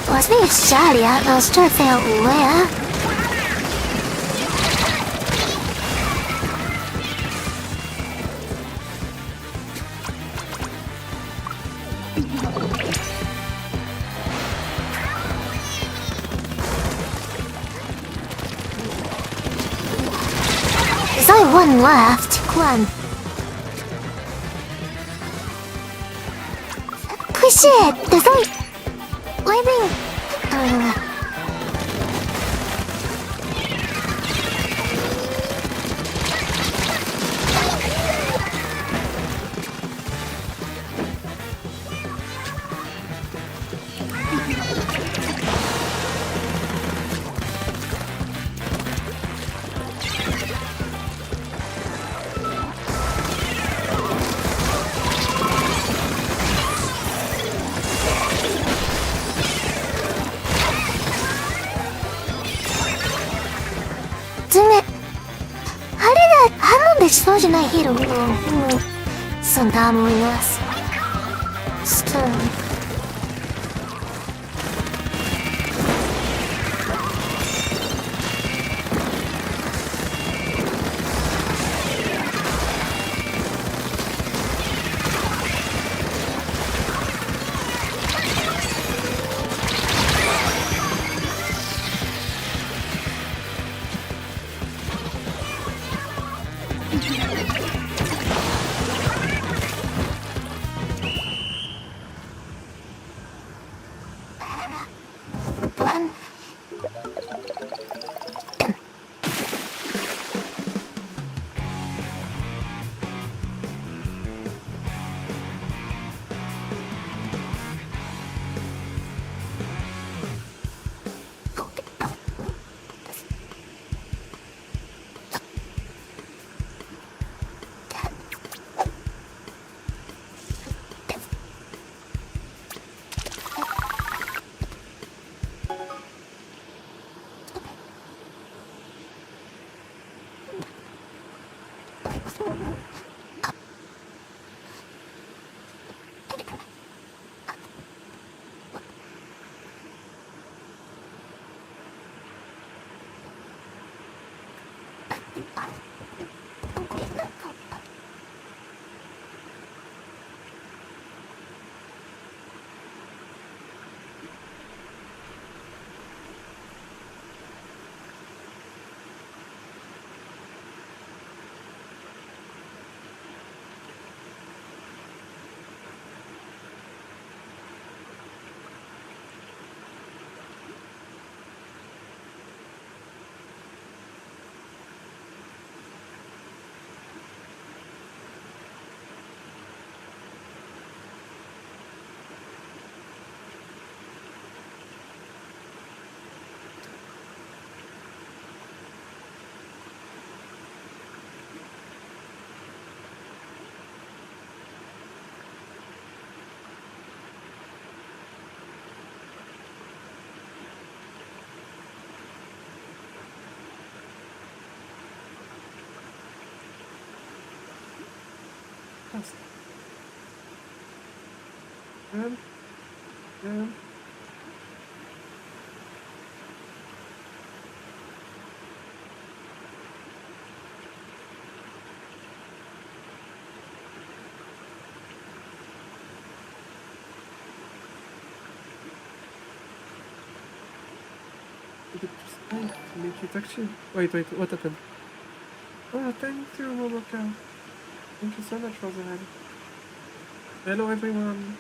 Was being shy at those to feel where? There's only one left. Come on. Push it! There's only... Living...そうじゃないヒーローもそんな思いますストーン fast. And to make it actually. Wait, what happened? Oh, thank you, Madoka. Thank you so much for the ride. Hello, everyone.